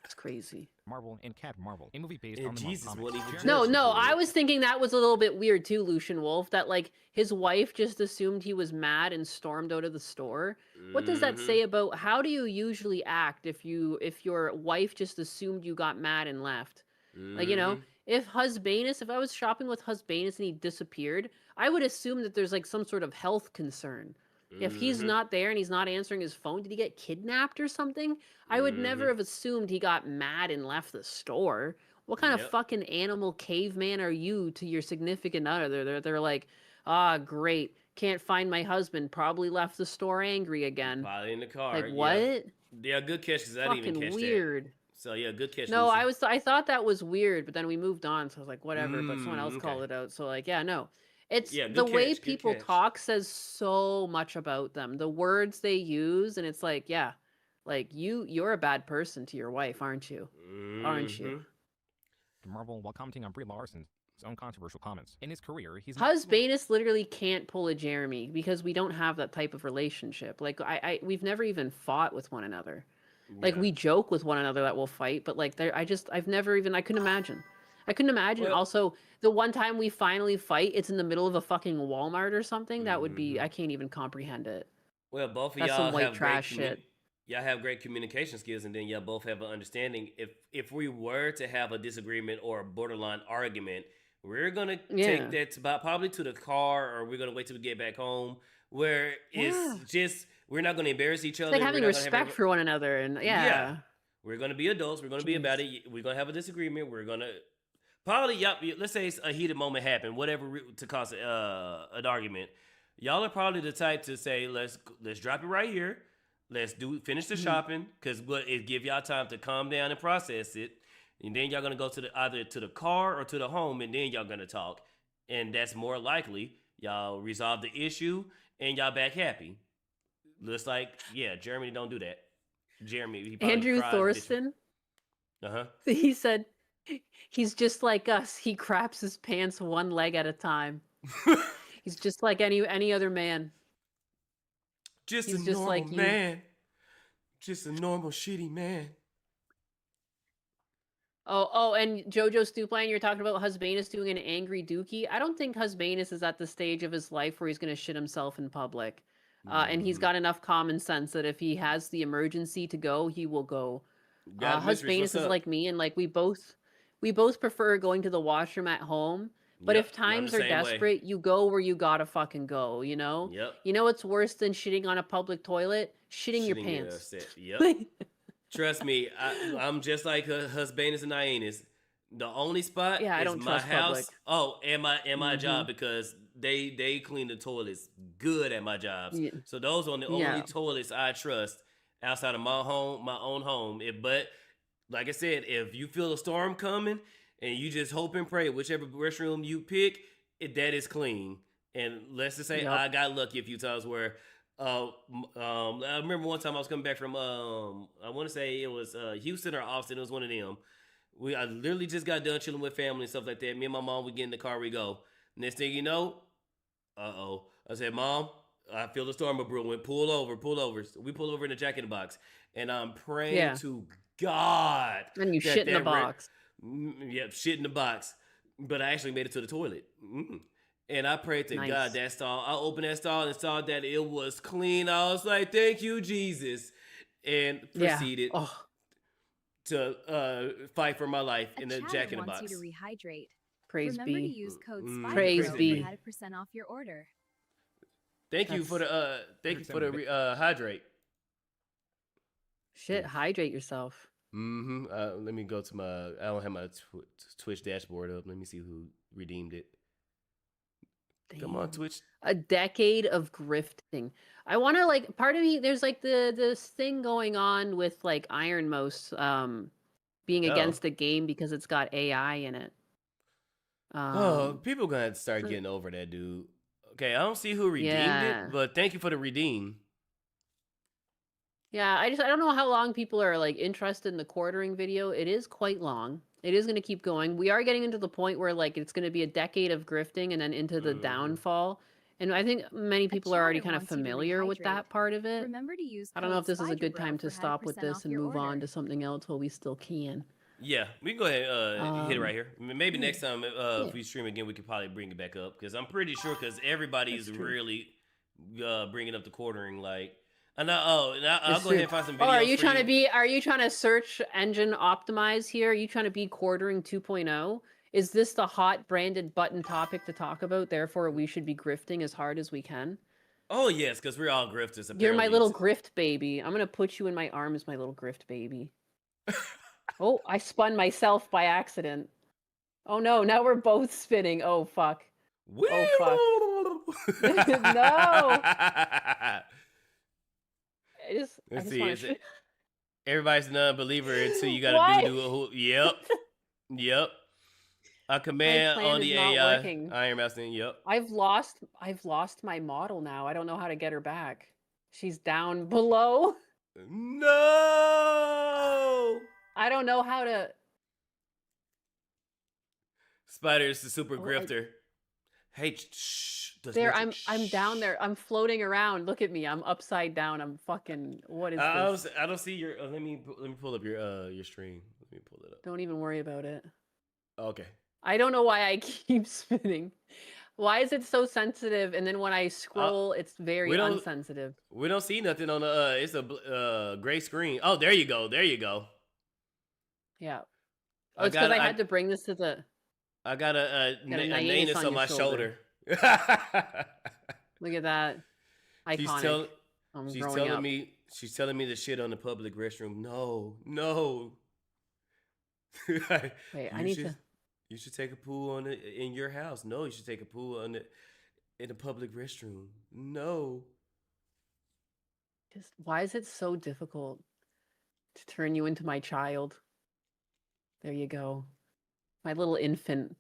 It's crazy. Marvel and Cat Marvel, a movie based And on the Jesus comics. wouldn't even No, judge you no, for I it. was thinking that was a little bit weird too, Lucian Wolf, that like his wife just assumed he was mad and stormed out of the store. What does that say about how do you usually act if your wife just assumed you got mad and left? Like, if Husbanus, if I was shopping with Husbanus and he disappeared, I would assume that there's like some sort of health concern. If he's not there and he's not answering his phone, did he get kidnapped or something? I would never have assumed he got mad and left the store. What kind of fucking animal caveman are you to your significant other? They're like, great. Can't find my husband. Probably left the store angry again. Probably in the car. Like, what? Yeah, good catch because I didn't even Fucking catch weird. that. So yeah, good catch. No, Lucy. I thought that was weird, but then we moved on, so I was like, whatever. But someone else okay. called it out, so like, yeah, no. It's Yeah, the good way catch, good people catch. talk says so much about them. The words they use, and it's like, yeah, like you're a bad person to your wife, aren't you? Aren't you? Marvel while commenting on Brie Larson's own controversial comments. In his career, he's Husbanus literally can't pull a Jeremy because we don't have that type of relationship. Like we've never even fought with one another. Like we joke with one another that we'll fight, but like I couldn't imagine. I couldn't imagine. Well- Also, the one time we finally fight, it's in the middle of a fucking Walmart or something. That would be, I can't even comprehend it. Well, both of That's y'all some white have trash great shit. Y'all have great communication skills, and then y'all both have an understanding. If we were to have a disagreement or a borderline argument, we're gonna take that probably to the car, or we're gonna wait till we get back home, where it's just we're not gonna embarrass each other. It's like having We're not gonna respect for one another, and yeah. We're gonna be adults. We're gonna be about it. We're gonna have a disagreement. We're gonna probably let's say a heated moment happened, whatever to cause an argument. Y'all are probably the type to say, let's drop it right here. Let's finish the shopping, because it give y'all time to calm down and process it, and then y'all gonna go to either to the car or to the home, and then y'all gonna talk, and that's more likely y'all resolve the issue and y'all back happy. Looks like Jeremy don't do that. Jeremy, he probably Andrew cries, Thorson. He said he's just like us. He craps his pants one leg at a time. He's just like any other man. Just He's a just normal like you. man. Just a normal shitty man. Oh, and Jojo Stupline, you're talking about Husbanus doing an angry dookie. I don't think Husbanus is at the stage of his life where he's going to shit himself in public. And he's got enough common sense that if he has the emergency to go, he will go. Husbanus is like me, and like we both prefer going to the washroom at home. But Yep, if times I'm are the same way. desperate, you go where you gotta fucking go, you know? Yep. You know what's worse than shitting on a public toilet? Shitting your Shitting pants. Yep. Trust me, I'm just like Husbanus and Nyanus. The only spot Yeah, I is don't my trust house. public. Oh, and my job because they clean the toilets good at my jobs. Yeah. So those are the only toilets I trust outside of my own home. But like I said, if you feel a storm coming and you just hope and pray, whichever restroom you pick, that is clean. And let's just say I got lucky a few times where I remember one time I was coming back from I want to say it was Houston or Austin. It was one of them. I literally just got done chilling with family and stuff like that. Me and my mom, we get in the car, we go. Next thing you know, I said, Mom, I feel the storm brewing. Pull over. So we pull over in the Jack in the Box. And I'm praying to God. And you shit in the box. Yep, shit in the box. But I actually made it to the toilet. And I prayed to God that stall. I opened that stall and saw that it was clean. I was like, thank you, Jesus. And proceeded to fight for my life in the Jack in the Box. Wants you to rehydrate. Praise Remember be. to use code SPYDR-BRO Praise be. for 5% off your order. Thank you for the hydrate. Shit, hydrate yourself. Let me go to I don't have my Twitch dashboard up. Let me see who redeemed it. Damn. Come on, Twitch. A decade of grifting. I want to like part of me. There's like this thing going on with like Ironmost being against the game because it's got AI in it. People gonna start getting over that dude. Okay, I don't see who redeemed it, but thank you for the redeem. Yeah, I don't know how long people are like interested in the quartering video. It is quite long. It is going to keep going. We are getting into the point where like it's going to be a decade of grifting and then into the downfall. And I think many people are already kind of familiar with that part of it. Remember to use I don't know if this is a good time to stop with this and move on to something else while we still can. Yeah, we can go ahead hit it right here. Maybe next time if we stream again, we could probably bring it back up because I'm pretty sure because everybody's really bringing up the quartering like. I'll go ahead and find some videos. Oh, are you trying to search engine optimize here? Are you trying to be quartering 2.0? Is this the hot branded button topic to talk about? Therefore, we should be grifting as hard as we can. Oh yes, because we're all grifters. Apparently. You're my little grift baby. I'm gonna put you in my arms, my little grift baby. Oh, I spun myself by accident. Oh no, now we're both spinning. Oh fuck. Woo! Oh fuck. No. Let's see. Everybody's a non-believer until you gotta do. Yep. A command on the AI. Iron Mouse. Yep. I've lost my model now. I don't know how to get her back. She's down below. No. I don't know how to. Spider is the super grifter. Hey, shh. There, I'm down there. I'm floating around. Look at me. I'm upside down. I'm fucking. What is this? I don't see your. Let me pull up your stream. Let me pull it up. Don't even worry about it. Okay. I don't know why I keep spinning. Why is it so sensitive? And then when I scroll, it's very unsensitive. We don't see nothing on the. It's a gray screen. Oh, there you go. There you go. Yeah. Oh, it's because I had to bring this to the. I got a Nyanus on my shoulder. Look at that. Iconic. She's telling me the shit on the public restroom. No. Wait, I need to. You should take a poo in your house. No, you should take a poo in the public restroom. No. Just why is it so difficult to turn you into my child? There you go. My little infant.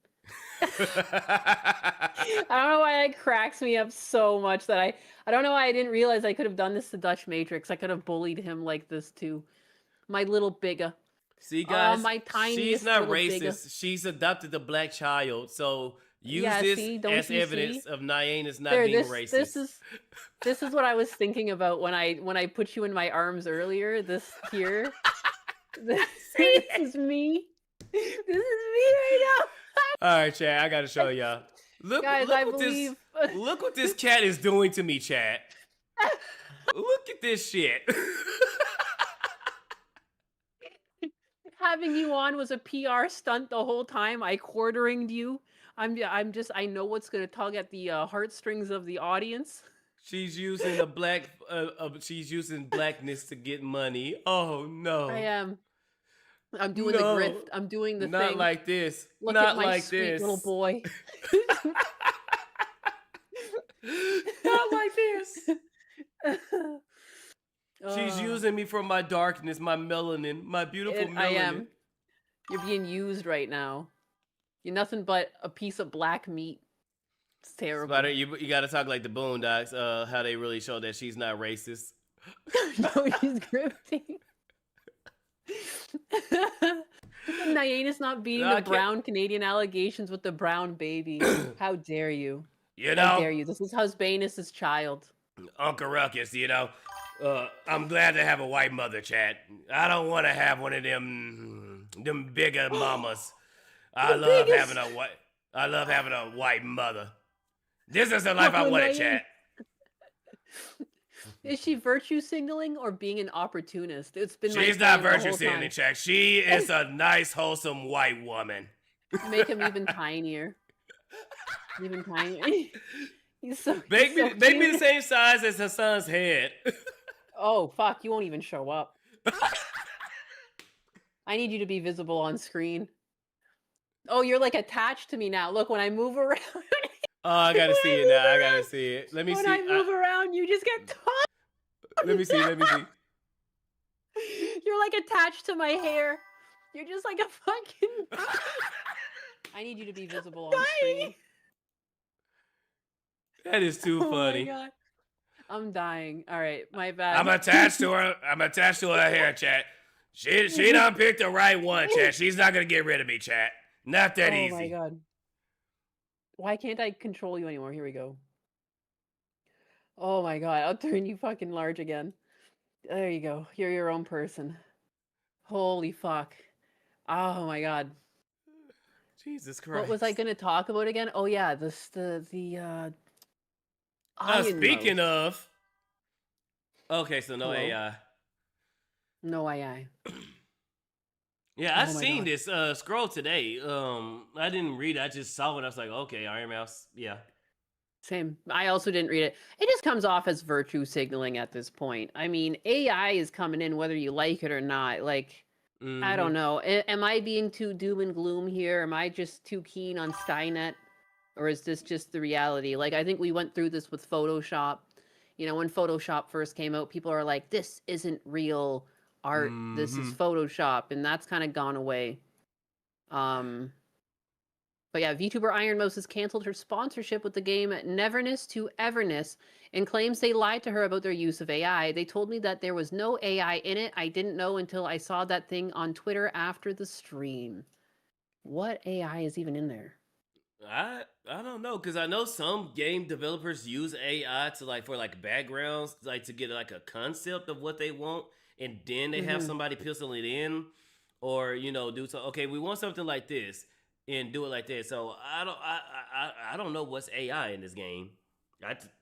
I don't know why it cracks me up so much that I don't know why I didn't realize I could have done this to Dutch Matrix. I could have bullied him like this too. My little bigger. See, guys, my tiniest she's not racist. Bigger. She's adopted a black child. So use this as evidence of Nyanus not being racist. This is what I was thinking about when I put you in my arms earlier. This here. This is me. This is me right now. All right, Chad, I gotta show y'all. Look what this cat is doing to me, Chad. Look at this shit. Having you on was a PR stunt the whole time. I quarteringed you. I know what's gonna tug at the heartstrings of the audience. She's using she's using blackness to get money. Oh no. I am. I'm doing the grift. I'm doing the not thing. like this. Look not at my like sweet this. little boy. Not like this. She's Oh. using me for my darkness, my melanin, my beautiful melanin. I am. You're being used right now. You're nothing but a piece of black meat. It's terrible. Spider, you gotta talk like the Boondocks, how they really show that she's not racist. No, he's grifting. Nyanus not beating No, I the can't- brown Canadian allegations with the brown baby. How dare you? You know? How dare you? This is Husbanus' child. Uncle Ruckus, you know, I'm glad to have a white mother, chat. I don't want to have one of them bigger mamas. I love having a white mother. This is the life I wanted, chat. Is she virtue signaling or being an opportunist? It's been my She's not plan the virtue whole signaling, time. chat. She is a nice, wholesome white woman. Make him even tinier. Even tinier. He's so Make me cute. the same size as her son's head. Oh fuck! You won't even show up. I need you to be visible on screen. Oh, you're like attached to me now. Look, when I move around. Oh, I gotta see it now. I gotta see it. Let me when see. I move around, you just get tall. Let me see. Let me see. You're like attached to my hair. You're just like a fucking. I need you to be visible on screen. That is too funny. Oh my god. I'm dying. All right, my bad. I'm attached to her. I'm attached to her hair, chat. She done picked the right one, chat. She's not gonna get rid of me, chat. Not that easy. Oh my god. Why can't I control you anymore? Here we go. Oh my god, I'll turn you fucking large again. There you go. You're your own person. Holy fuck. Oh my god. Jesus Christ. What was I gonna talk about again? Oh yeah, Iron Speaking Mouth. of. Okay, so no Hello? AI. No AI. Yeah, I Oh my seen God. this scroll today. I didn't read it. I just saw it. I was like, okay, Iron Mouse. Yeah. Same. I also didn't read it. It just comes off as virtue signaling at this point. I mean, AI is coming in whether you like it or not. Like, I don't know. Am I being too doom and gloom here? Am I just too keen on Skynet? Or is this just the reality? Like, I think we went through this with Photoshop. You know, when Photoshop first came out, people are like, this isn't real art. This is Photoshop. And that's kind of gone away. But yeah, VTuber Iron Mouse has canceled her sponsorship with the game Neverness to Everness and claims they lied to her about their use of AI. They told me that there was no AI in it. I didn't know until I saw that thing on Twitter after the stream. What AI is even in there? I don't know, because I know some game developers use AI to for backgrounds, to get like a concept of what they want, and then they have somebody pencil it in, or do so. Okay, we want something like this, and do it like that. So I don't know what's AI in this game.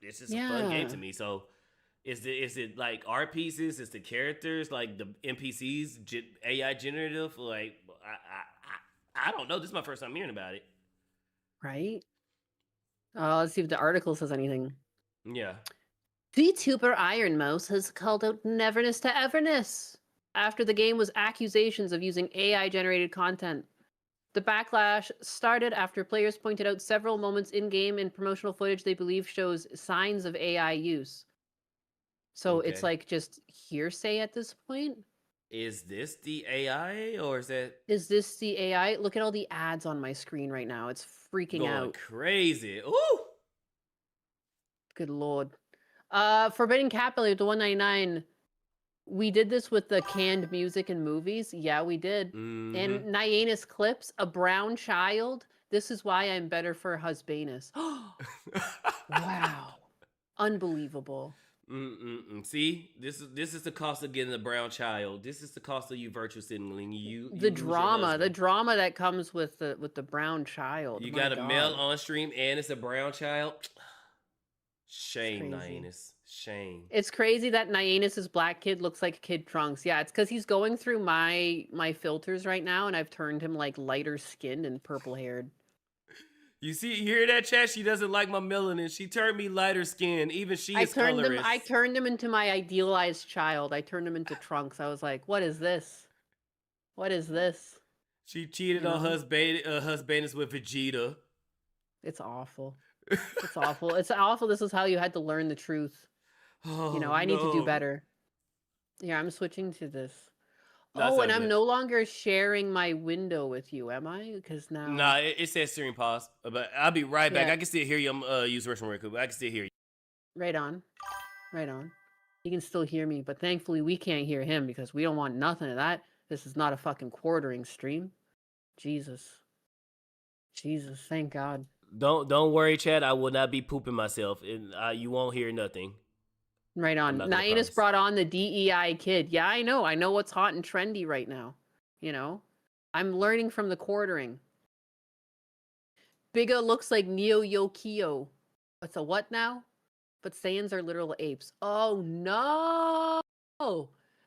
It's just a fun game to me. So is it like art pieces? Is the characters like the NPCs AI generative? Like I don't know. This is my first time hearing about it. Right? Let's see if the article says anything. Yeah. VTuber Iron Mouse has called out Neverness to Everness after the game was accusations of using AI-generated content. The backlash started after players pointed out several moments in-game and promotional footage they believe shows signs of AI use. So it's like just hearsay at this point? Is this the AI, or is that... Is this the AI? Look at all the ads on my screen right now. It's freaking going out. Crazy. Ooh! Good lord. Forbidden Capital, the 199. We did this with the canned music and movies. Yeah, we did. And Nyanus clips, a brown child. This is why I'm better for Husbanus. Wow. Unbelievable. See, this is the cost of getting a brown child. This is the cost of you virtue signaling. The drama that comes with the brown child. You My got a God. male on stream and it's a brown child. Shame, crazy. Nyanus. Shame. It's crazy that Nyanus's black kid looks like Kid Trunks. Yeah, it's because he's going through my filters right now, and I've turned him like lighter skinned and purple haired. You hear that, chat? She doesn't like my melanin. She turned me lighter skinned. Even she is colorist. I turned him into my idealized child. I turned him into Trunks. I was like, what is this? What is this? She cheated You on know? husband's with Vegeta. It's awful. It's awful. It's awful. This is how you had to learn the truth. You know, Oh I need to do no. better. Yeah, I'm switching to this. That's Oh, not and I'm good. no longer sharing my window with you, am I? Because now. Nah, it says stream pause. But I'll be right back. Yeah. I can still hear you. I'm use restroom real quick. But I can still hear you. Right on. Right on. He can still hear me, but thankfully we can't hear him because we don't want nothing of that. This is not a fucking quartering stream. Jesus. Jesus, thank God. Don't worry, Chad. I will not be pooping myself, and you won't hear nothing. Right on. not gonna Nyanus promise. brought on the DEI kid. Yeah, I know. I know what's hot and trendy right now. You know? I'm learning from the quartering. Biga looks like Neo Yokio. What's a what now? But Saiyans are literal apes. Oh no!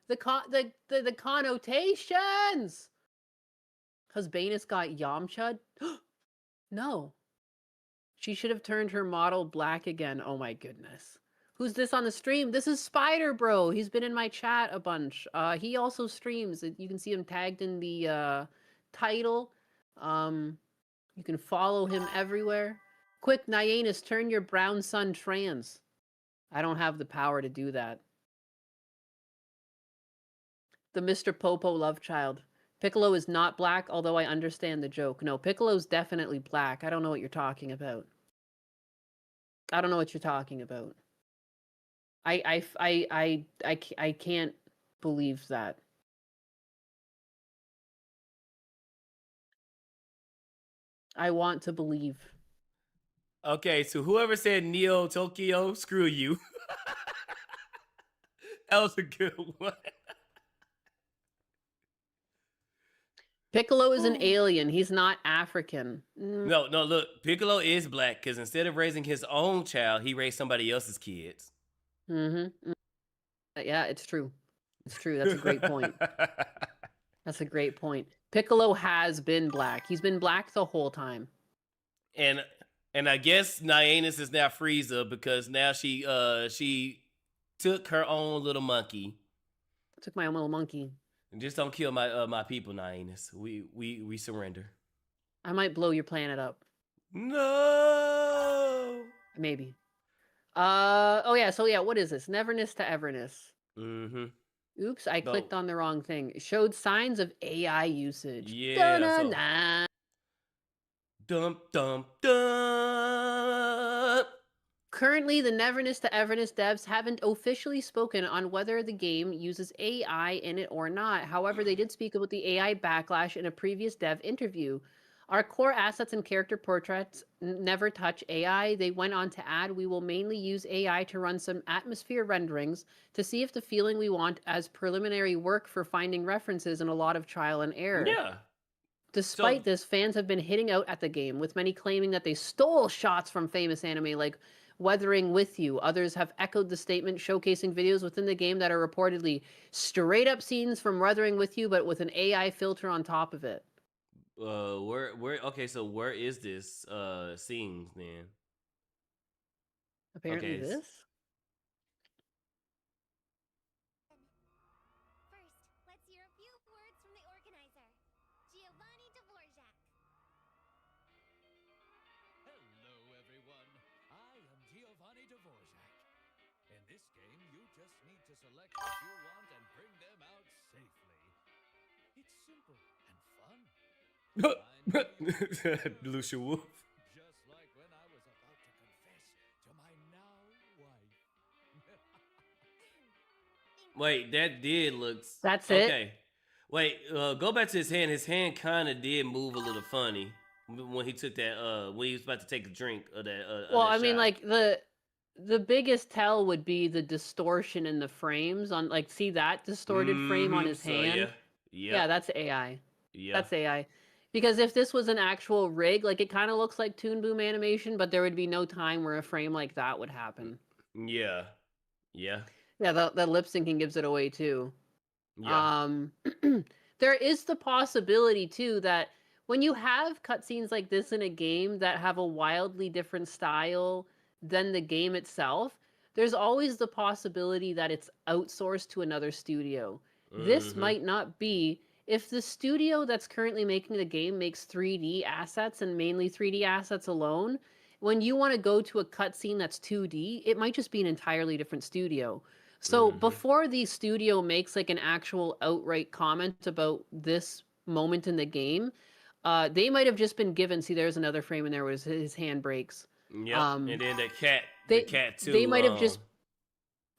The connotations! Has Banus got Yamcha'd? No. She should have turned her model black again. Oh my goodness. Who's this on the stream? This is Spydr-Bro. He's been in my chat a bunch. He also streams. You can see him tagged in the title. You can follow him everywhere. Quick, Nyanus, turn your brown son trans. I don't have the power to do that. The Mr. Popo love child. Piccolo is not black, although I understand the joke. No, Piccolo's definitely black. I don't know what you're talking about. I don't know what you're talking about. I can't believe that. I want to believe. Okay, so whoever said Neo Tokyo, screw you. That was a good one. Piccolo is an alien. He's not African. No, look, Piccolo is black because instead of raising his own child, he raised somebody else's kids. Mm-hmm. Yeah, it's true. It's true. That's a great point. That's a great point. Piccolo has been black. He's been black the whole time. And I guess Nyanus is now Frieza because now she took her own little monkey. Took my own little monkey. Just don't kill my people, Nyanus. We surrender. I might blow your planet up. No. Maybe. Oh yeah. So yeah, what is this? Neverness to Everness. Mm-hmm. Oops, I clicked on the wrong thing. It showed signs of AI usage. Yeah. Da-na-na. Dum dum dum. Currently, the Neverness to Everness devs haven't officially spoken on whether the game uses AI in it or not. However, they did speak about the AI backlash in a previous dev interview. Our core assets and character portraits never touch AI. They went on to add, we will mainly use AI to run some atmosphere renderings to see if the feeling we want as preliminary work for finding references and a lot of trial and error. Yeah. Despite this, fans have been hitting out at the game, with many claiming that they stole shots from famous anime like Weathering With You. Others have echoed the statement, showcasing videos within the game that are reportedly straight up scenes from Weathering With You, but with an AI filter on top of it. Okay, so where is this scene then? Apparently this? In this game, you just need to select what you want and bring them out safely. It's simple and fun. Lucia Wolf. Just like when I was about to confess to my now wife. Wait, that did look. That's it? Okay. Wait, go back to his hand. His hand kind of did move a little funny when he took that. When he was about to take a drink of that. Well, I mean, like the biggest tell would be the distortion in the frames on, like, see that distorted frame on his hand? Yeah, that's AI. Yeah. That's AI. Because if this was an actual rig, like, it kind of looks like Toon Boom animation, but there would be no time where a frame like that would happen. Yeah. Yeah. Yeah, the lip syncing gives it away too. Yeah. There is the possibility too that when you have cutscenes like this in a game that have a wildly different style than the game itself, there's always the possibility that it's outsourced to another studio. This might not be if the studio that's currently making the game makes 3D assets and mainly 3D assets alone, when you want to go to a cutscene that's 2D, it might just be an entirely different studio. So before the studio makes like an actual outright comment about this moment in the game, they might have just been given. See, there's another frame, and there was his hand breaks. Yep. And then the cat too. They might have just,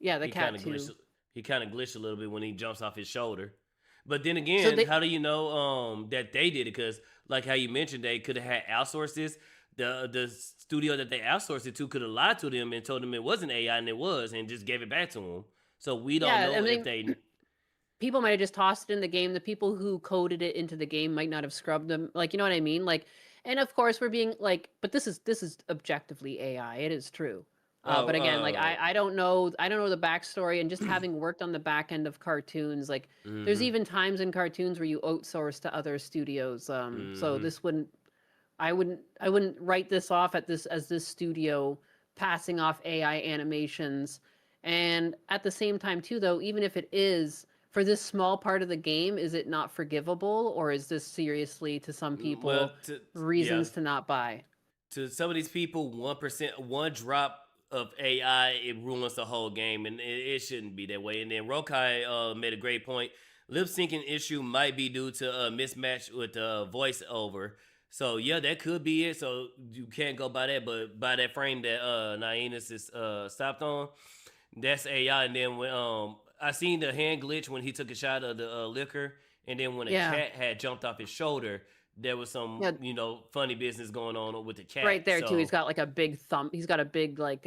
the he cat kinda too. glitched, he kind of glitched a little bit when he jumps off his shoulder. But then again, how do you know that they did it? Because like how you mentioned, they could have had outsourced this. The studio that they outsourced it to could have lied to them and told them it wasn't AI and it was, and just gave it back to them. So we don't know if they. People might have just tossed it in the game. The people who coded it into the game might not have scrubbed them. Like, you know what I mean? Like, and of course we're being like, but this is objectively AI. It is true. But again, like I don't know the backstory, and just having worked on the back end of cartoons, like there's even times in cartoons where you outsource to other studios. So this I wouldn't write this off as this studio passing off AI animations. And at the same time too, though, even if it is for this small part of the game, is it not forgivable, or is this seriously to some people reasons to not buy? To some of these people, 1%, one drop of AI, it ruins the whole game, and it shouldn't be that way. And then Rokai made a great point. Lip syncing issue might be due to a mismatch with the voiceover. So yeah, that could be it. So you can't go by that, but by that frame that Nyanus is stopped on, that's AI. And then when I seen the hand glitch when he took a shot of the liquor, and then when a cat had jumped off his shoulder, there was some, funny business going on with the cat. Right there too. He's got like a big thumb. He's got a big like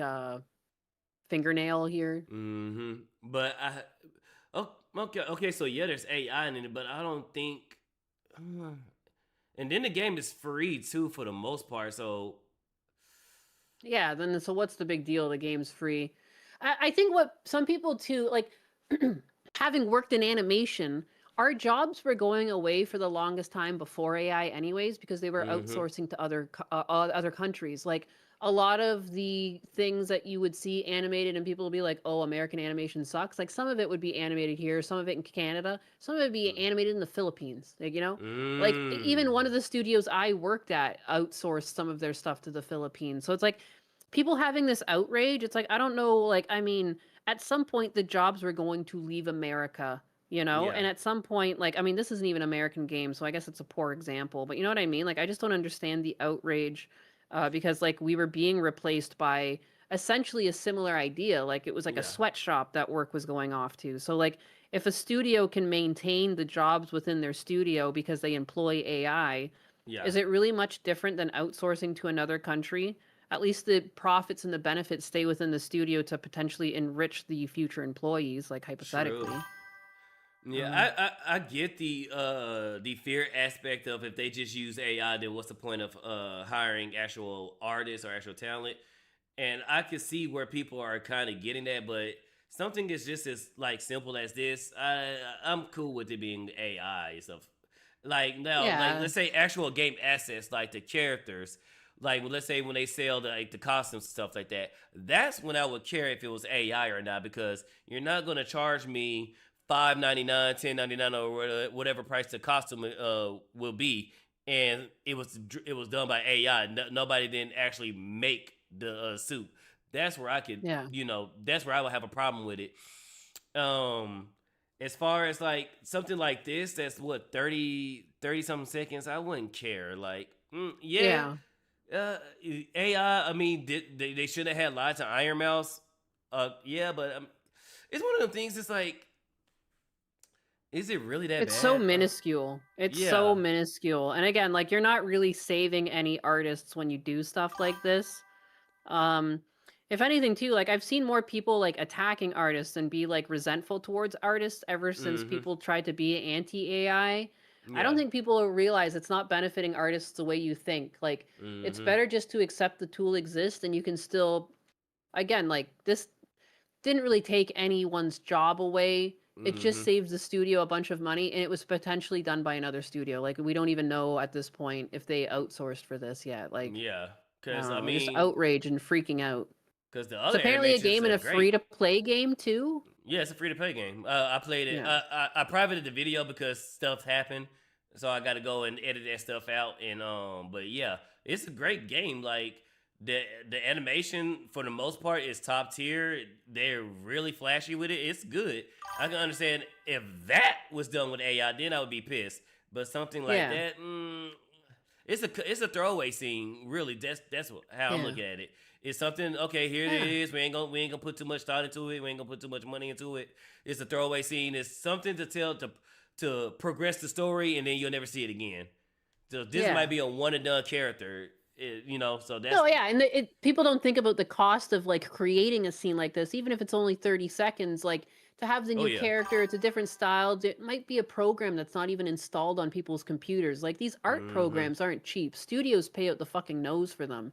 fingernail here. But okay. So yeah, there's AI in it, but I don't think. And then the game is free too for the most part. So yeah, then so what's the big deal? The game's free. I think what some people too like, having worked in animation, our jobs were going away for the longest time before AI anyways, because they were outsourcing to other countries. Like a lot of the things that you would see animated and people would be like, oh, American animation sucks. Like some of it would be animated here, some of it in Canada, some of it would be animated in the Philippines. Like, like even one of the studios I worked at outsourced some of their stuff to the Philippines. So it's like people having this outrage. It's like, I don't know. Like, I mean, at some point the jobs were going to leave America. And at some point, like, I mean, this isn't even an American game, so I guess it's a poor example, but you know what I mean? Like, I just don't understand the outrage, because like we were being replaced by essentially a similar idea. Like it was like a sweatshop that work was going off to. So like if a studio can maintain the jobs within their studio because they employ AI, is it really much different than outsourcing to another country? At least the profits and the benefits stay within the studio to potentially enrich the future employees, like hypothetically. True. Yeah, I get the fear aspect of if they just use AI, then what's the point of hiring actual artists or actual talent? And I can see where people are kind of getting that, but something is just as like simple as this. I'm cool with it being AI and stuff. Like now, like, let's say actual game assets, like the characters. Like let's say when they sell the costumes and stuff like that. That's when I would care if it was AI or not, because you're not gonna charge me $5.99, $10.99, or whatever price the costume will be, and it was done by AI. Nobody didn't actually make the suit. That's where I could, that's where I would have a problem with it. As far as like something like this, that's what 30 something seconds. I wouldn't care. Like, AI. I mean, they should have had lights and Iron Mouse. But it's one of them things. It's like, is it really that bad? It's so minuscule. It's so minuscule. And again, like you're not really saving any artists when you do stuff like this. If anything too, like I've seen more people like attacking artists and be like resentful towards artists ever since people tried to be anti-AI. I don't think people realize it's not benefiting artists the way you think. Like it's better just to accept the tool exists, and you can still, again, like this didn't really take anyone's job away. It just saves the studio a bunch of money, and it was potentially done by another studio. Like we don't even know at this point if they outsourced for this yet. Like because just outrage and freaking out. Because the other it's apparently a game and a free-to-play game too. Yeah, it's a free to play game. I played it. Yeah. I privated the video because stuff happened, so I got to go and edit that stuff out. And but yeah, it's a great game. Like the animation for the most part is top tier. They're really flashy with it. It's good. I can understand if that was done with AI, then I would be pissed. But something like Yeah. that, it's a throwaway scene. Really, that's how I'm Yeah. looking at it. It's something, okay, here it is. We ain't gonna put too much thought into it. We ain't gonna put too much money into it. It's a throwaway scene. It's something to tell to progress the story, and then you'll never see it again. So this might be a one and done character, So that's No, yeah, and people don't think about the cost of like creating a scene like this, even if it's only 30 seconds. Like to have the Oh, new yeah. character, it's a different style. It might be a program that's not even installed on people's computers. Like these art Mhm. programs aren't cheap. Studios pay out the fucking nose for them.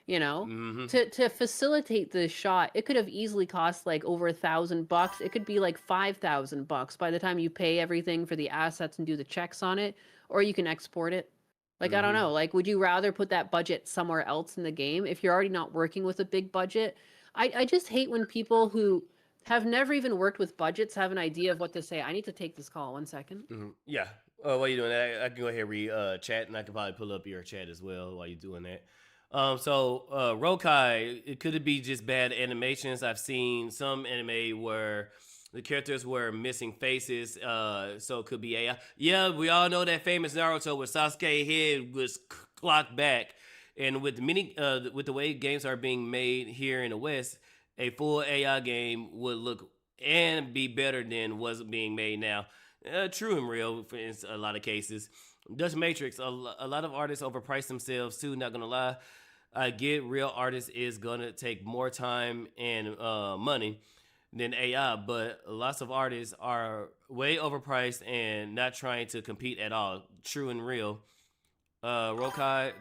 Mhm. To facilitate the shot, it could have easily cost like over $1,000. It could be like $5,000 by the time you pay everything for the assets and do the checks on it, or you can export it. Like, I don't Mhm. know. Like, would you rather put that budget somewhere else in the game if you're already not working with a big budget? I just hate when people who have never even worked with budgets have an idea of what to say. I need to take this call. 1 second. Yeah. While you're doing that, I can go ahead and read chat, and I can probably pull up your chat as well while you're doing that. Rokai, could it be just bad animations? I've seen some anime where the characters were missing faces, so it could be AI. Yeah, we all know that famous Naruto where Sasuke head was clocked back, and with with the way games are being made here in the West, a full AI game would look and be better than what's being made now. True and real in a lot of cases. Dutch Matrix, a lot of artists overprice themselves too, not gonna lie. I get real artists is gonna take more time and money than AI, but lots of artists are way overpriced and not trying to compete at all. True and real. Rokai,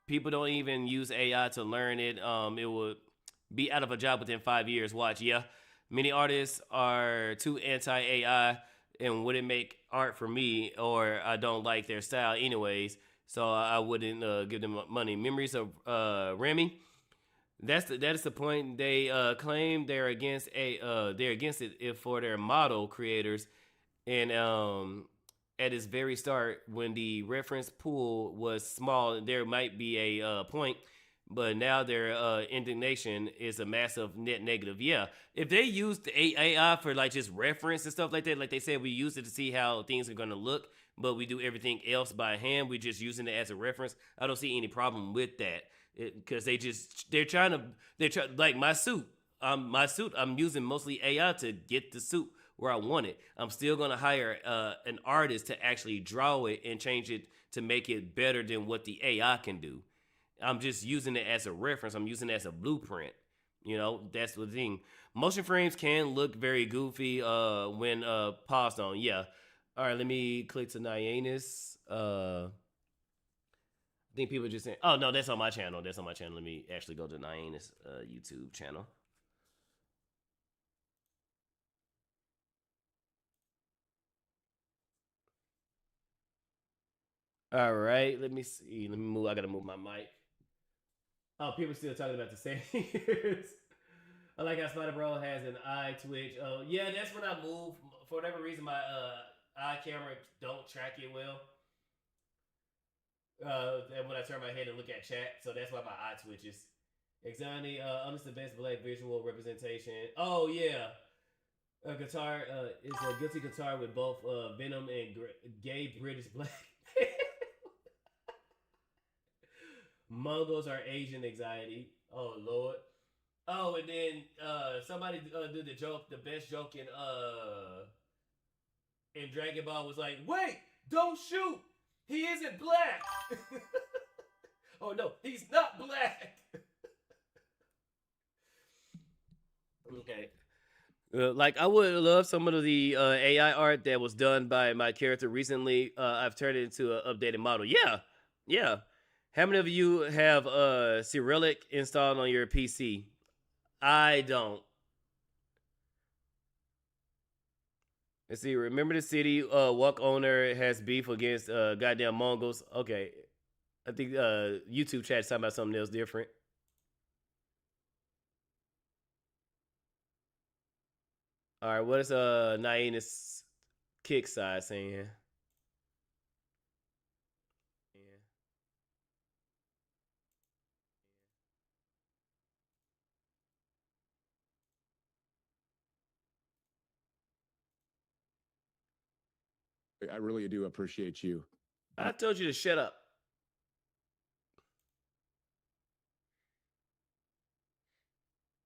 people don't even use AI to learn it. It would be out of a job within 5 years. Watch, yeah. Many artists are too anti-AI and wouldn't make art for me, or I don't like their style anyways, so I wouldn't give them money. Memories of Remy. That is the point. They claim they're against it if for their model creators, and at its very start when the reference pool was small, there might be a point. But now their indignation is a massive net negative. Yeah, if they used the AI for like just reference and stuff like that, like they said, we use it to see how things are going to look, but we do everything else by hand. We're just using it as a reference. I don't see any problem with that because they're trying like my suit. I'm using mostly AI to get the suit where I want it. I'm still gonna hire an artist to actually draw it and change it to make it better than what the AI can do. I'm just using it as a reference. I'm using it as a blueprint. That's the thing. Motion frames can look very goofy when paused on. Yeah. All right, let me click to Nyanus. I think people are just saying, oh, no, that's on my channel. That's on my channel. Let me actually go to Nyanus YouTube channel. All right, let me see. Let me move. I got to move my mic. Oh, people still talking about the same. I like how Spydr-Bro has an eye twitch. Yeah, that's when I move. For whatever reason, my eye camera don't track it well. And when I turn my head and look at chat, so that's why my eye twitches. Exani, the best black visual representation. Oh yeah, a guitar is a guilty guitar with both Venom and gay British black. Mongols are Asian anxiety. Oh Lord. Oh, and then somebody did the joke. The best joke in Dragon Ball was like, "Wait, don't shoot. He isn't black." Oh no, he's not black. Okay. Like I would love some of the AI art that was done by my character recently. I've turned it into an updated model. Yeah, yeah. How many of you have Cyrillic installed on your PC? I don't. Let's see. Remember the city walk owner has beef against goddamn Mongols. Okay, I think YouTube chat's talking about something else different. All right, what is Nyanus kick size saying? I really do appreciate you. I told you to shut up.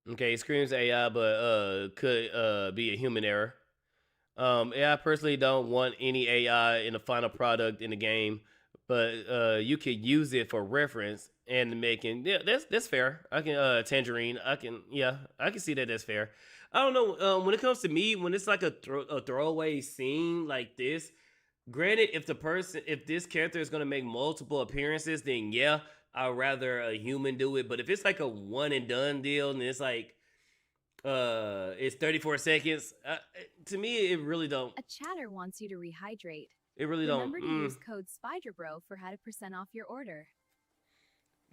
Okay, it screams AI, but could be a human error. AI personally don't want any AI in the final product in the game, but you can use it for reference and making. Yeah, that's fair. I can Tangerine. I can see that. That's fair. I don't know. When it comes to me, when it's like a throwaway scene like this, granted, if this character is gonna make multiple appearances, then yeah, I'd rather a human do it. But if it's like a one and done deal, and it's like it's 34 seconds, to me it really don't. A chatter wants you to rehydrate. It really Remember don't. to use code Spydr-Bro for 100% off your order.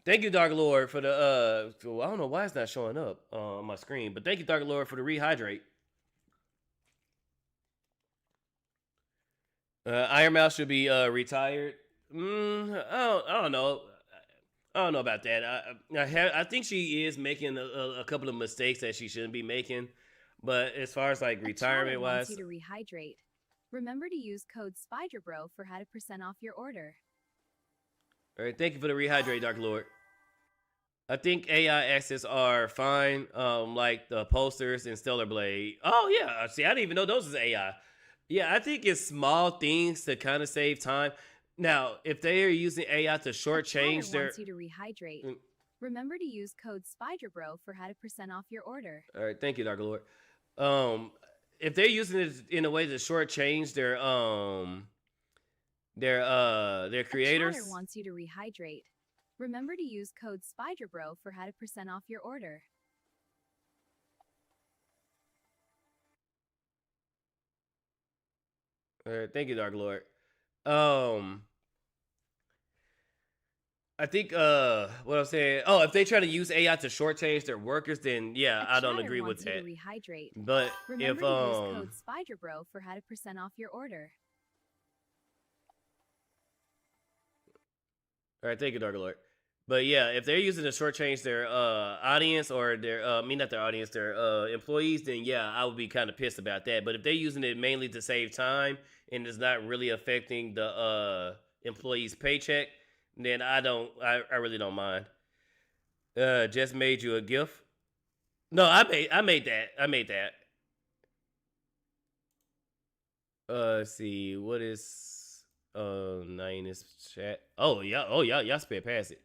Thank you, Dark Lord, for the I don't know why it's not showing up on my screen, but thank you, Dark Lord, for the rehydrate. Iron Mouse should be retired. I don't know. I don't know about that. I think she is making a couple of mistakes that she shouldn't be making, but as far as like retirement wise, wants you to rehydrate. Remember to use code Spydr-Bro for 100% off your order. all right. Thank you for the rehydrate, Dark Lord. I think AI access are fine, like the posters and Stellar Blade. Oh yeah, see, I didn't even know those was AI. Yeah, I think it's small things to kind of save time. Now, if they are using AI to shortchange their, wants you to rehydrate. Remember to use code Spydr-Bro for 100% off your order. all right, thank you, Dark Lord. If they're using it in a way to shortchange their creators, A chatter wants you to rehydrate. Remember to use code Spydr-Bro for 100% off your order. all right, thank you, Dark Lord. I think what I'm saying. Oh, if they try to use AI to shortchange their workers, then yeah, I don't agree with that. Rehydrate. But Remember if to use code Spydr-Bro for 100% off your order. all right, thank you, Dark Lord. But yeah, if they're using to shortchange their audience or their not their audience, their employees, then yeah, I would be kind of pissed about that. But if they're using it mainly to save time and it's not really affecting the employee's paycheck, then I really don't mind. Just made you a gift. No, I made that. Let's see, what is Nyanus chat? Oh yeah, y'all sped past it.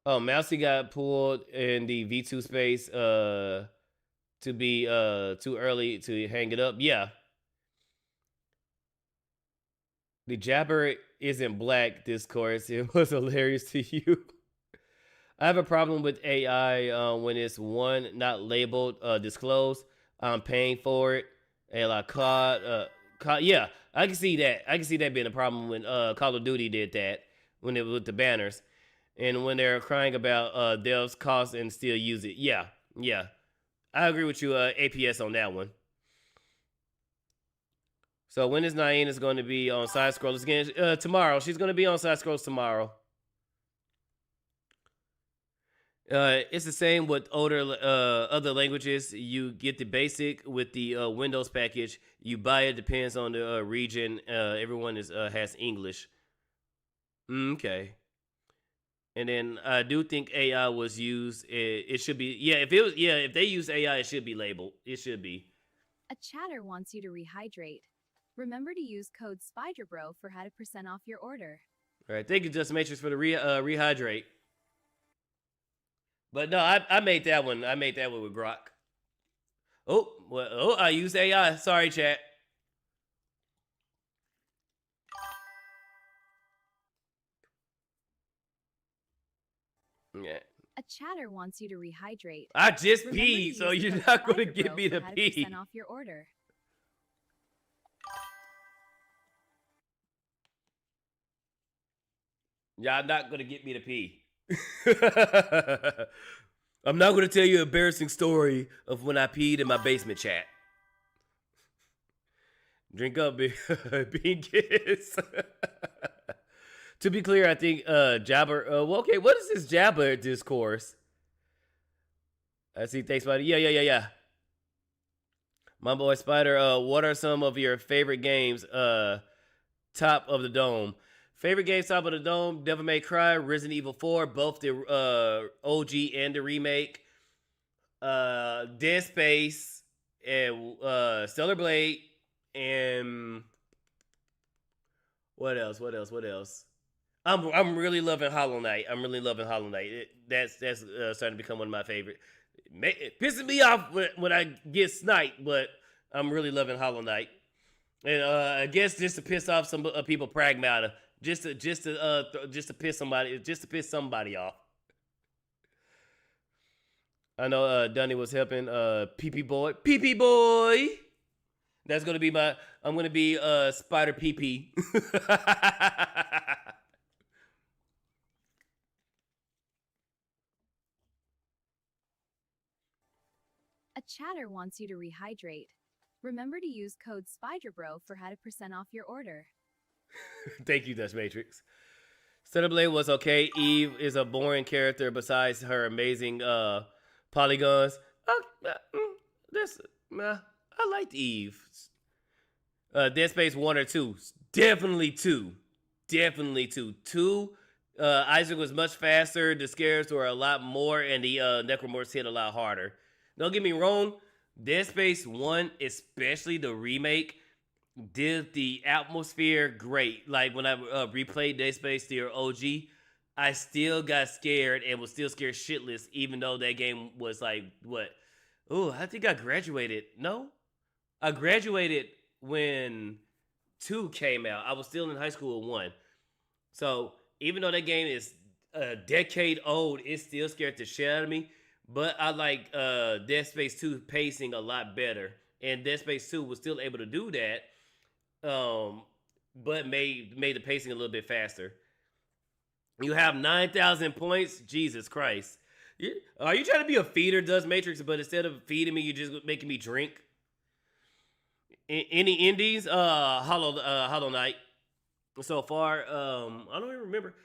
Oh, Mousy got pulled in the V2 space to be too early to hang it up. Yeah. The jabber isn't black discourse. It was hilarious to you. I have a problem with AI when it's one not labeled disclosed. I'm paying for it. And like yeah, I can see that. I can see that being a problem when Call of Duty did that when it was with the banners. And when they're crying about Dev's cost and still use it. Yeah. I agree with you, APS, on that one. So when is Nyanus going to be on Side Scrollers again? Tomorrow. She's going to be on Side Scrolls tomorrow. It's the same with other languages. You get the basic with the Windows package. You buy it, depends on the region. Everyone has English. Okay. And then I do think AI was used. It should be if they use AI, it should be labeled. It should be. A chatter wants you to rehydrate. Remember to use code Spydr-Bro for 100% off your order. All right, thank you, Just Matrix, for the rehydrate. But no, I made that one. I made that one with Grok. I used AI. Sorry, chat. Yeah. A chatter wants you to rehydrate. I just peed, so you're not going to give me the pee. Off your order. Y'all not going to get me the pee. I'm not going to tell you an embarrassing story of when I peed in my basement chat. Drink up, Bingus. To be clear, I think Jabber. Well, okay, what is this Jabber discourse? I see. Thanks, buddy. Yeah. My boy Spider. What are some of your favorite games? Top of the Dome. Favorite games, Top of the Dome. Devil May Cry, Resident Evil 4, both the OG and the remake. Dead Space and Stellar Blade and what else? I'm really loving Hollow Knight. That's starting to become one of my favorite. It pisses me off when I get sniped, but I'm really loving Hollow Knight. And I guess just to piss off some people, Pragmata, just to piss somebody off. I know Dunny was helping PP Boy. That's gonna be I'm gonna be Spider PP. A chatter wants you to rehydrate. Remember to use code Spydr-Bro for how to % off your order. Thank you, Dutch Matrix. Blade was okay. Eve is a boring character besides her amazing polygons. I liked Eve. Dead Space 1 or 2. Definitely 2. 2. Isaac was much faster. The scares were a lot more, and the necromorphs hit a lot harder. Don't get me wrong. Dead Space 1, especially the remake, did the atmosphere great. Like when I replayed Dead Space, the OG, I still got scared and was still scared shitless, even though that game was like, what? Oh, I think I graduated. No? I graduated when 2 came out. I was still in high school with 1. So even though that game is a decade old, it still scared the shit out of me. But I like Dead Space 2 pacing a lot better. And Dead Space 2 was still able to do that, but made the pacing a little bit faster. You have 9,000 points? Jesus Christ. Are you trying to be a feeder, Does Matrix, but instead of feeding me, you're just making me drink? Any indies? Hollow Knight. So far, I don't even remember.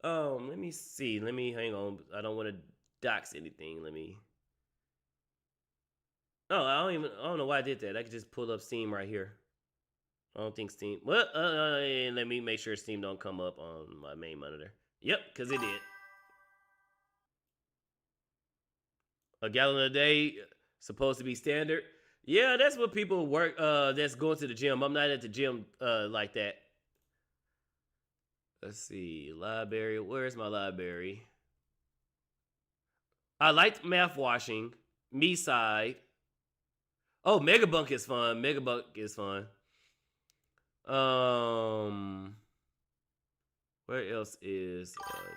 Let me see. Hang on. I don't want to docs anything. I don't know why I did that. I could just pull up Steam right here. I don't think Steam. Well, let me make sure Steam don't come up on my main monitor. Yep, because it did. A gallon a day, supposed to be standard. Yeah, that's what people work. That's going to the gym. I'm not at the gym like that. Let's see, library. Where's my library? I liked math washing. Me side. Oh, Megabunk is fun. Where else is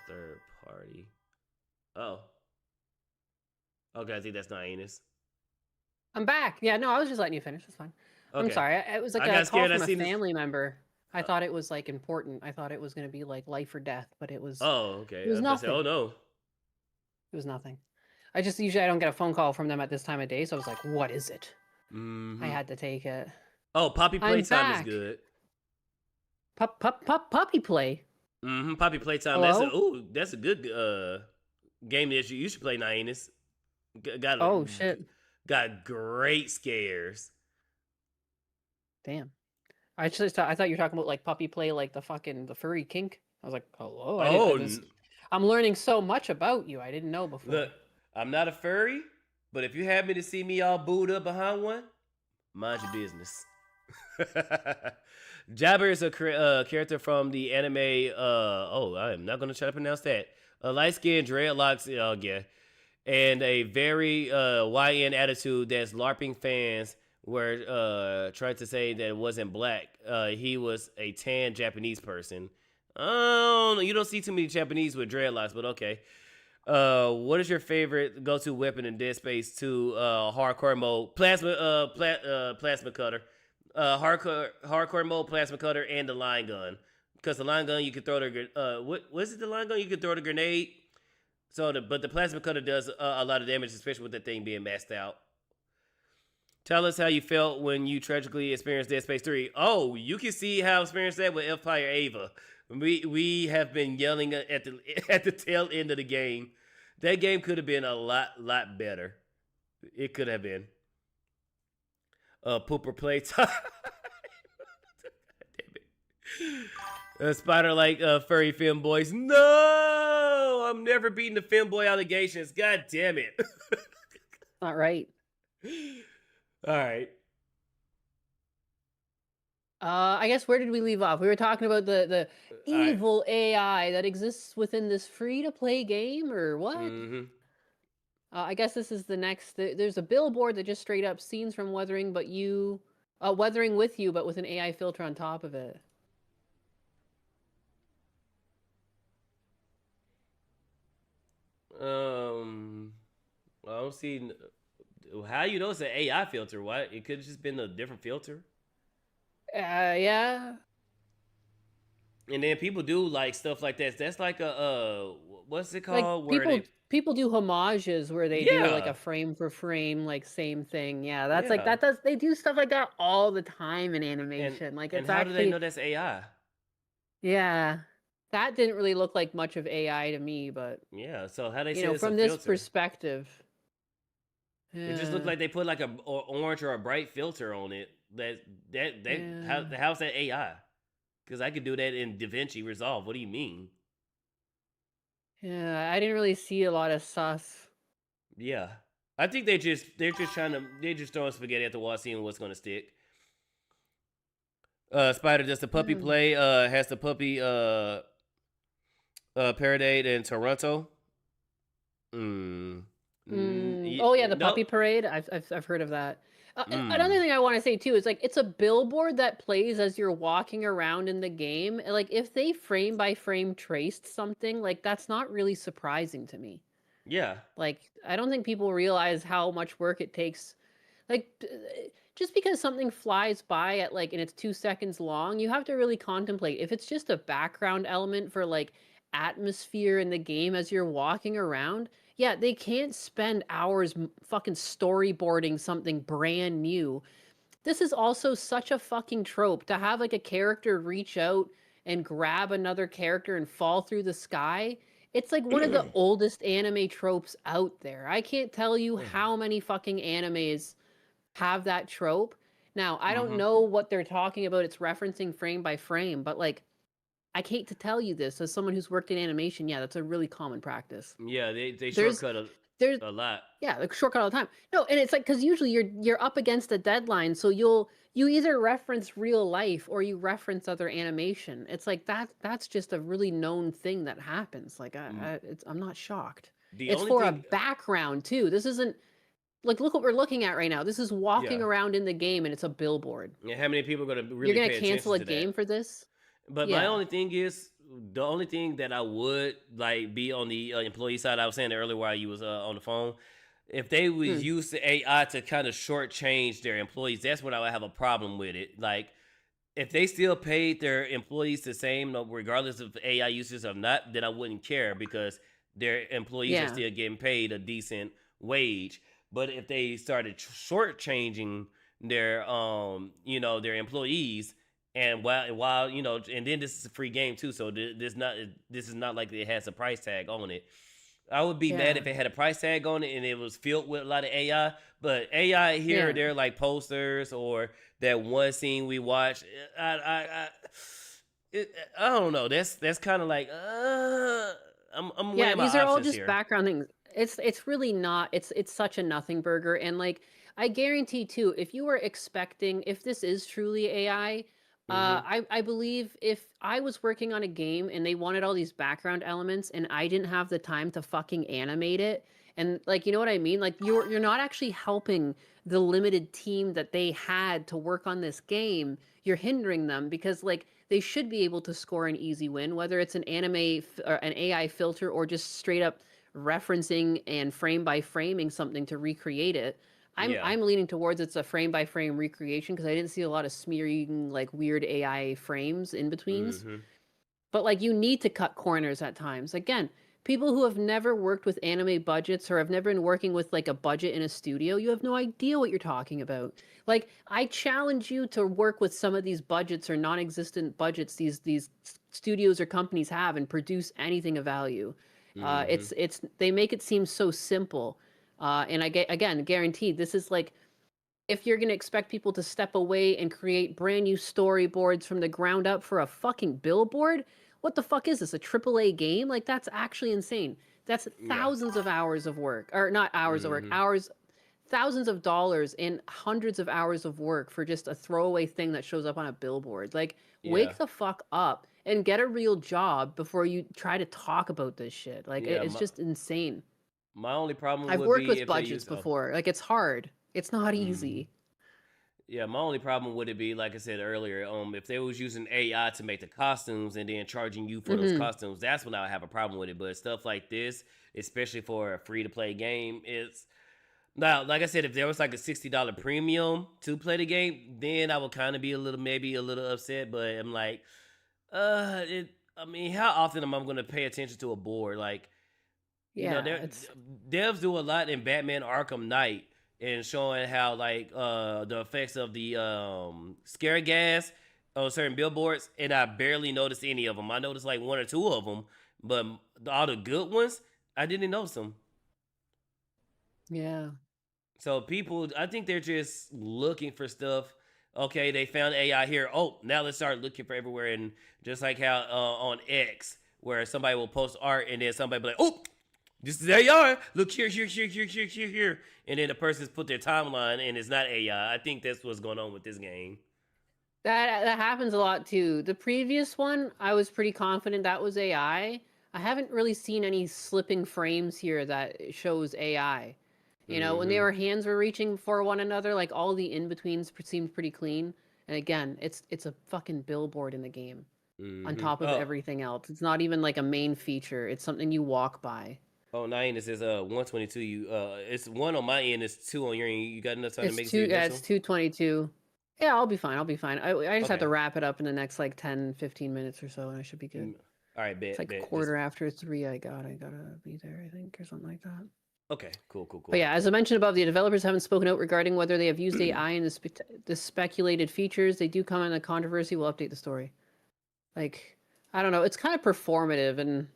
third party? Oh. Okay, I think that's Nyanus. I'm back. Yeah, no, I was just letting you finish. It's fine. Okay. I'm sorry. It was like a call from a family member. I thought it was like important. I thought it was going to be like life or death, but it was. Oh, okay. It was nothing. Oh no. It was nothing. I don't get a phone call from them at this time of day, so I was like, "What is it?" Mm-hmm. I had to take it. Oh, Poppy Playtime is good. Poppy Play. Mm-hmm. Poppy Playtime. Hello? That's a good game that you should play, Nyanus. Shit. Got great scares. Damn. I thought you were talking about like Puppy Play, like the furry kink. I was like, hello. I'm learning so much about you. I didn't know before. Look, I'm not a furry, but if you happen to see me all booed up behind one, mind your business. Jabber is a character from the anime. I am not going to try to pronounce that. Light-skinned, dreadlocks, and a very YN attitude that's LARPing fans were trying to say that it wasn't black. He was a tan Japanese person. You don't see too many Japanese with dreadlocks, but okay. What is your favorite go-to weapon in Dead Space 2 hardcore mode? Plasma cutter. Hardcore mode, plasma cutter, and the line gun. Because the line gun, you can throw the what is it? The line gun, you can throw the grenade, So but the plasma cutter does a lot of damage, especially with the thing being maxed out. Tell us how you felt when you tragically experienced Dead Space 3. Oh, you can see how I experienced that with Empire Ava. We have been yelling at the tail end of the game. That game could have been a lot better. It could have been. Pooper playtime. Damn it. Spider like furry femboys. No, I'm never beating the femboy allegations. God damn it. Not right. All right. I guess where did we leave off? We were talking about the evil AI that exists within this free-to-play game, or what? Mm-hmm. I guess this is the next. There's a billboard that just straight up scenes from Weathering, Weathering with you, but with an AI filter on top of it. I don't see how you know it's an AI filter. What? It could have just been a different filter. Yeah. And then people do like stuff like that. That's like a what's it called? Like people do homages where they do like Yeah. a frame for frame, like same thing. Yeah, that's like Yeah. they do stuff like that all the time in animation. Like And it's how do they actually know that's AI? yeah. That didn't really look like much of AI to me, but Yeah. So how they you say know, it's from a this filter? perspective. It just looked like they put like a orange or a bright filter on it. How's that AI? Because I could do that in DaVinci Resolve. What do you mean? Yeah, I didn't really see a lot of sus. Yeah, I think they're just throwing spaghetti at the wall, seeing what's gonna stick. Spider, does the puppy play? Has the puppy paraded in Toronto? Oh yeah, the puppy parade. I've heard of that. Another thing I want to say too is like it's a billboard that plays as you're walking around in the game. And like if they frame by frame traced something, like that's not really surprising to me. Yeah. Like I don't think people realize how much work it takes. Like just because something flies by at like and it's 2 seconds long, you have to really contemplate. If it's just a background element for like atmosphere in the game as you're walking around, yeah, they can't spend hours fucking storyboarding something brand new. This is also such a fucking trope to have like a character reach out and grab another character and fall through the sky. It's like one of the oldest anime tropes out there. I can't tell you how many fucking animes have that trope. Now, I don't know what they're talking about. It's referencing frame by frame, but like I hate to tell you this as someone who's worked in animation. Yeah, that's a really common practice. Yeah, they shortcut a lot. Yeah, like shortcut all the time. No, and it's like because usually you're up against a deadline, so you either reference real life or you reference other animation. It's like that's just a really known thing that happens. Like I'm not shocked. It's for a background too. This isn't like look what we're looking at right now. This is walking around in the game and it's a billboard. Yeah, how many people are gonna really? You're gonna cancel a game for this? But my only thing is, the only thing that I would like be on the employee side, I was saying earlier while you was on the phone, if they would use the AI to kind of shortchange their employees, that's when I would have a problem with it. Like, if they still paid their employees the same, regardless of AI usage or not, then I wouldn't care because their employees are still getting paid a decent wage. But if they started shortchanging their, their employees. And while and then this is a free game too, so this is not like it has a price tag on it. I would be mad if it had a price tag on it and it was filled with a lot of AI. But AI here or there, like posters or that one scene we watched, I don't know. That's kind of like I'm weighing my these are all options just here. background things. It's really not. It's such a nothing burger, and like I guarantee too, if you were expecting, if this is truly AI. I believe if I was working on a game and they wanted all these background elements and I didn't have the time to fucking animate it, and like you know what I mean? Like you're not actually helping the limited team that they had to work on this game. You're hindering them because like they should be able to score an easy win, whether it's an or an AI filter or just straight up referencing and frame by framing something to recreate it. I'm leaning towards it's a frame by frame recreation because I didn't see a lot of smearing like weird AI frames in betweens. But like you need to cut corners at times. Again, people who have never worked with anime budgets or have never been working with like a budget in a studio, you have no idea what you're talking about. Like, I challenge you to work with some of these budgets or non-existent budgets these studios or companies have and produce anything of value. It's they make it seem so simple. And again, guaranteed, this is like, if you're going to expect people to step away and create brand new storyboards from the ground up for a fucking billboard, what the fuck is this, a AAA game? Like, that's actually insane. That's thousands of hours of work, or not hours of work, hours, thousands of dollars and hundreds of hours of work for just a throwaway thing that shows up on a billboard. Like, wake the fuck up and get a real job before you try to talk about this shit. Like, it's just insane. My only problem I've would worked be with if they budgets use, before. Like, it's hard. It's not easy. Yeah, my only problem would it be, like I said earlier, if they was using AI to make the costumes and then charging you for those costumes, that's when I would have a problem with it. But stuff like this, especially for a free-to-play game, it's... Now, like I said, if there was like a $60 premium to play the game, then I would kind of be maybe a little upset. But I'm like, I mean, how often am I going to pay attention to a board? Like, you know, devs do a lot in Batman Arkham Knight and showing how like the effects of the scare gas on certain billboards, and I barely noticed any of them. I noticed like one or two of them, but all the good ones, I didn't notice them. Yeah. So people, I think they're just looking for stuff. Okay, they found AI here. Oh, now let's start looking for everywhere. And just like how on X, where somebody will post art and then somebody be like, oh, this is AI. Look here. And then the person's put their timeline and it's not AI. I think that's what's going on with this game. That happens a lot too. The previous one, I was pretty confident that was AI. I haven't really seen any slipping frames here that shows AI. You know, when their hands were reaching for one another, like all the in-betweens seemed pretty clean. And again, it's a fucking billboard in the game on top of everything else. It's not even like a main feature. It's something you walk by. Oh, Nyanus, it says 122. You it's 1 on my end. It's 2 on your end. You got enough time to make it? Yeah, it's 222. Yeah, I'll be fine. I just have to wrap it up in the next like 10, 15 minutes or so, and I should be good. All right, bet. It's like quarter after 3. I gotta be there, I think, or something like that. Okay, cool. But yeah, as I mentioned above, the developers haven't spoken out regarding whether they have used AI in the speculated features. They do come in a controversy. We'll update the story. Like, I don't know. It's kind of performative, and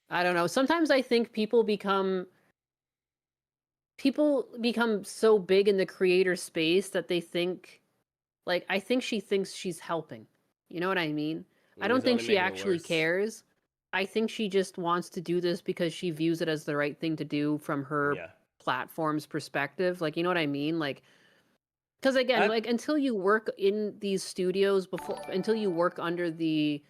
I don't know. Sometimes I think people become so big in the creator space that they think, like, I think she thinks she's helping. You know what I mean? I don't think she actually cares. I think she just wants to do this because she views it as the right thing to do from her platform's perspective. Like, you know what I mean? Like, because again, like, until you work in these studios until you work under the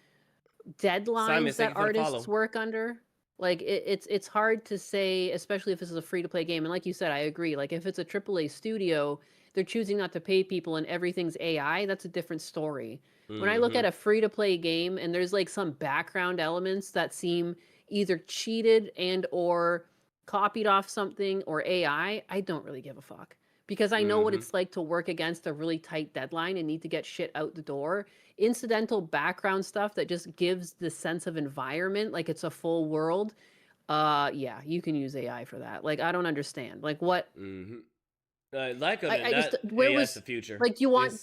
deadlines that artists work under, like, it's hard to say, especially if this is a free-to-play game. And like you said, I agree. Like, if it's a AAA studio, they're choosing not to pay people and everything's AI, that's a different story. When I look at a free-to-play game and there's like some background elements that seem either cheated and or copied off something or AI, I don't really give a fuck. Because I know what it's like to work against a really tight deadline and need to get shit out the door. Incidental background stuff that just gives the sense of environment, like it's a full world. Yeah, you can use AI for that. Like, I don't understand. Like, what? Like, AI's the future. Like, you want...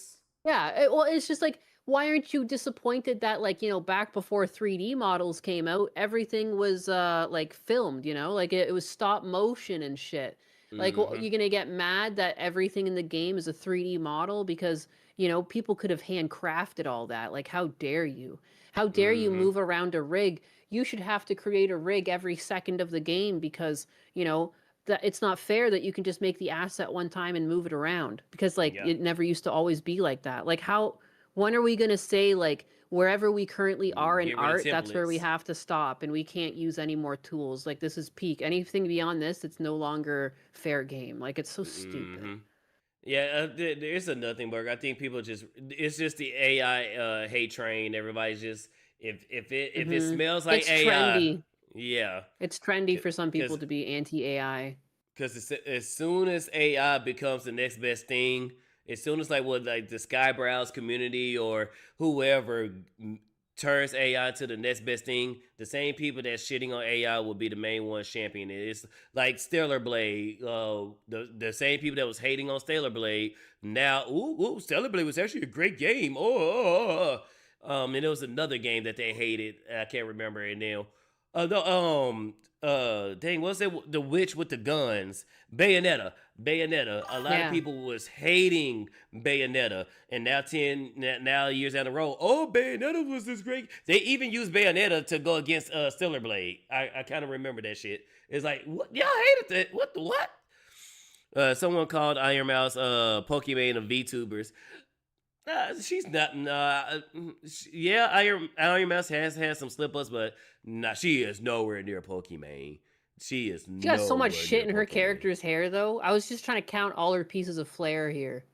well, it's just like, why aren't you disappointed that, like, you know, back before 3D models came out, everything was, like, filmed, you know? Like, it was stop motion and shit. Like, you're gonna get mad that everything in the game is a 3D model because, you know, people could have handcrafted all that. Like, how dare you? How dare you move around a rig? You should have to create a rig every second of the game because, you know, that it's not fair that you can just make the asset one time and move it around because, like, it never used to always be like that. Like, when are we going to say, like, wherever we currently are in art, that's where we have to stop and we can't use any more tools? Like, this is peak. Anything beyond this, it's no longer fair game. Like, it's so stupid. Yeah, there's another thing, Berg. I think people it's just the AI hate train. Everybody's just, if it smells like it's AI. Trendy. Yeah. It's trendy for some people to be anti-AI. Because as soon as AI becomes the next best thing, as soon as like the Skybrows community or whoever turns AI into the next best thing, the same people that's shitting on AI will be the main ones championing it. It's like Stellar Blade. The same people that was hating on Stellar Blade now, Stellar Blade was actually a great game. And there was another game that they hated. I can't remember it now. Dang, what's that? The witch with the guns, Bayonetta. A lot of people was hating Bayonetta, and now years down the road, Bayonetta was this great. They even used Bayonetta to go against Stellar Blade. I kind of remember that shit. It's like, what? Y'all hated that? What the what? Someone called Iron Mouse Pokemon of VTubers. She's not. Yeah, Iron Mouse has had some slip ups, but she is nowhere near Pokemon. She got so much shit in her character's hair, though. I was just trying to count all her pieces of flair here.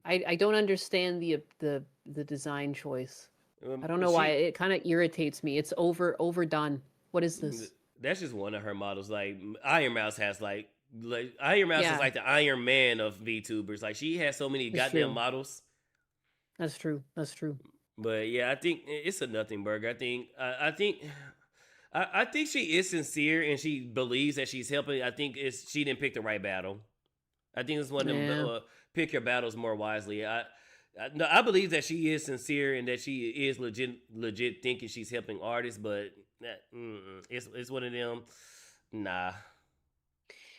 I don't understand the design choice. I don't know why. It kind of irritates me. It's overdone. What is this? That's just one of her models. Like Iron Mouse has like Iron Mouse is like the Iron Man of VTubers. Like she has so many goddamn models. That's true. But yeah, I think it's a nothing burger. I think she is sincere and she believes that she's helping. I think she didn't pick the right battle. I think it's one of them pick your battles more wisely. I believe that she is sincere and that she is legit thinking she's helping artists, but it's one of them. Nah.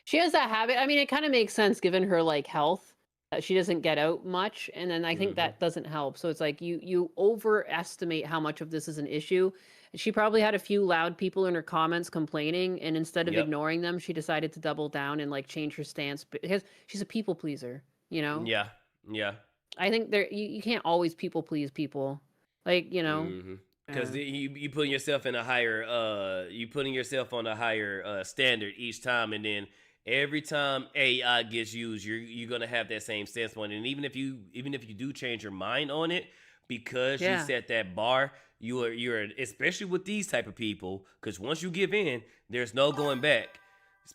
She has that habit. I mean, it kind of makes sense given her like health. She doesn't get out much, and then I think that doesn't help. So it's like you overestimate how much of this is an issue. She probably had a few loud people in her comments complaining, and instead of ignoring them, she decided to double down and like change her stance because she's a people pleaser, you know? Yeah. I think you can't always people please people, like, you know. Because you putting yourself in a higher on a higher standard each time, and then every time AI gets used, you're gonna have that same stance point. And even if you do change your mind on it, because you set that bar, you're especially with these type of people, because once you give in, there's no going back.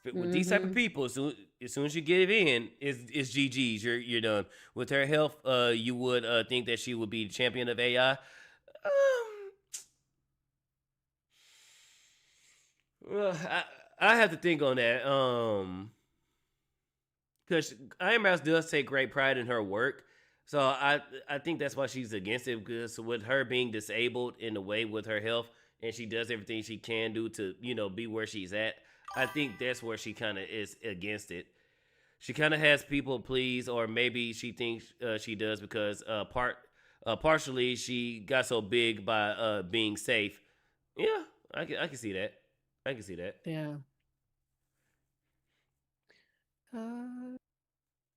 With these type of people, as soon as you give in, it's GG's. You're done. With her health, you would think that she would be the champion of AI. I have to think on that. Because Iron Mouse does take great pride in her work. So I think that's why she's against it, because with her being disabled in a way with her health, and she does everything she can do to, be where she's at, I think that's where she kind of is against it. She kind of has people please, or maybe she thinks she does because partially she got so big by being safe. Yeah, I can see that. I can see that. Yeah.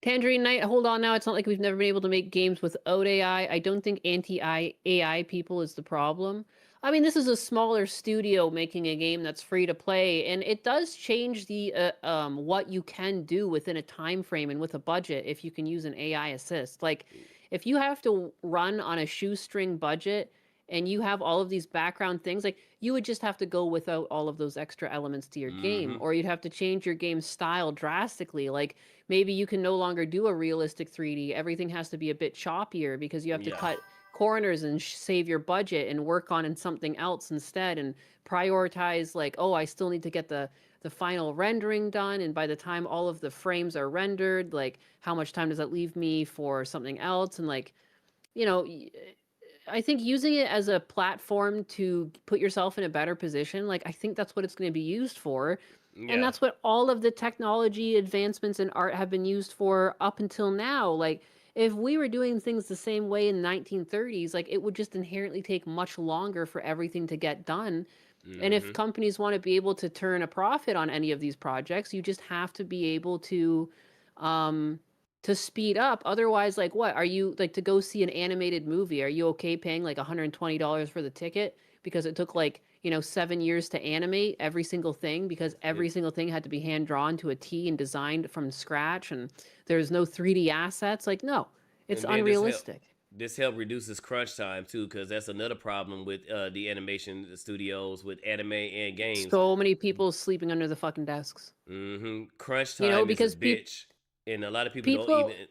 Tangerine Knight, hold on now. It's not like we've never been able to make games without AI. I don't think anti-AI people is the problem. I mean, this is a smaller studio making a game that's free to play, and it does change the what you can do within a time frame and with a budget if you can use an AI assist. Like, if you have to run on a shoestring budget and you have all of these background things, like, you would just have to go without all of those extra elements to your game, or you'd have to change your game style drastically. Like, maybe you can no longer do a realistic 3D. Everything has to be a bit choppier because you have to cut corners and save your budget and work on something else instead, and prioritize, like, oh, I still need to get the final rendering done, and by the time all of the frames are rendered, like, how much time does that leave me for something else? And, like, I think using it as a platform to put yourself in a better position, like, I think that's what it's going to be used for. And that's what all of the technology advancements in art have been used for up until now. Like, if we were doing things the same way in the 1930s, like, it would just inherently take much longer for everything to get done. And if companies want to be able to turn a profit on any of these projects, you just have to be able to speed up. Otherwise, like, what are you, like, to go see an animated movie? Are you okay paying like $120 for the ticket because it took, like, 7 years to animate every single thing, because every single thing had to be hand drawn to a T and designed from scratch, and there's no 3D assets? Like, no, it's unrealistic. This help reduces crunch time too, because that's another problem with the animation studios with anime and games. So many people sleeping under the fucking desks. Crunch time because is a bitch, and a lot of people don't even.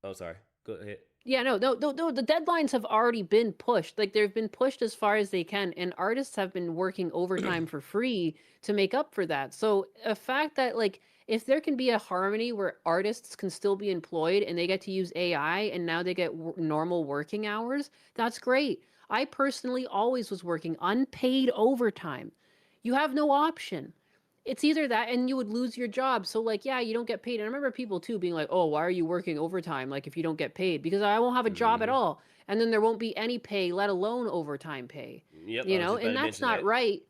Oh, sorry. Go ahead. Yeah, no. The deadlines have already been pushed. Like they've been pushed as far as they can, and artists have been working overtime for free to make up for that. So a fact that like if there can be a harmony where artists can still be employed and they get to use AI and now they get normal working hours, that's great. I personally always was working unpaid overtime. You have no option. It's either that and you would lose your job. So like, yeah, you don't get paid. And I remember people too being like, "Oh, why are you working overtime like if you don't get paid?" Because I won't have a job at all. And then there won't be any pay, let alone overtime pay. Yep, You I was know, just about and to that's mention not that. right.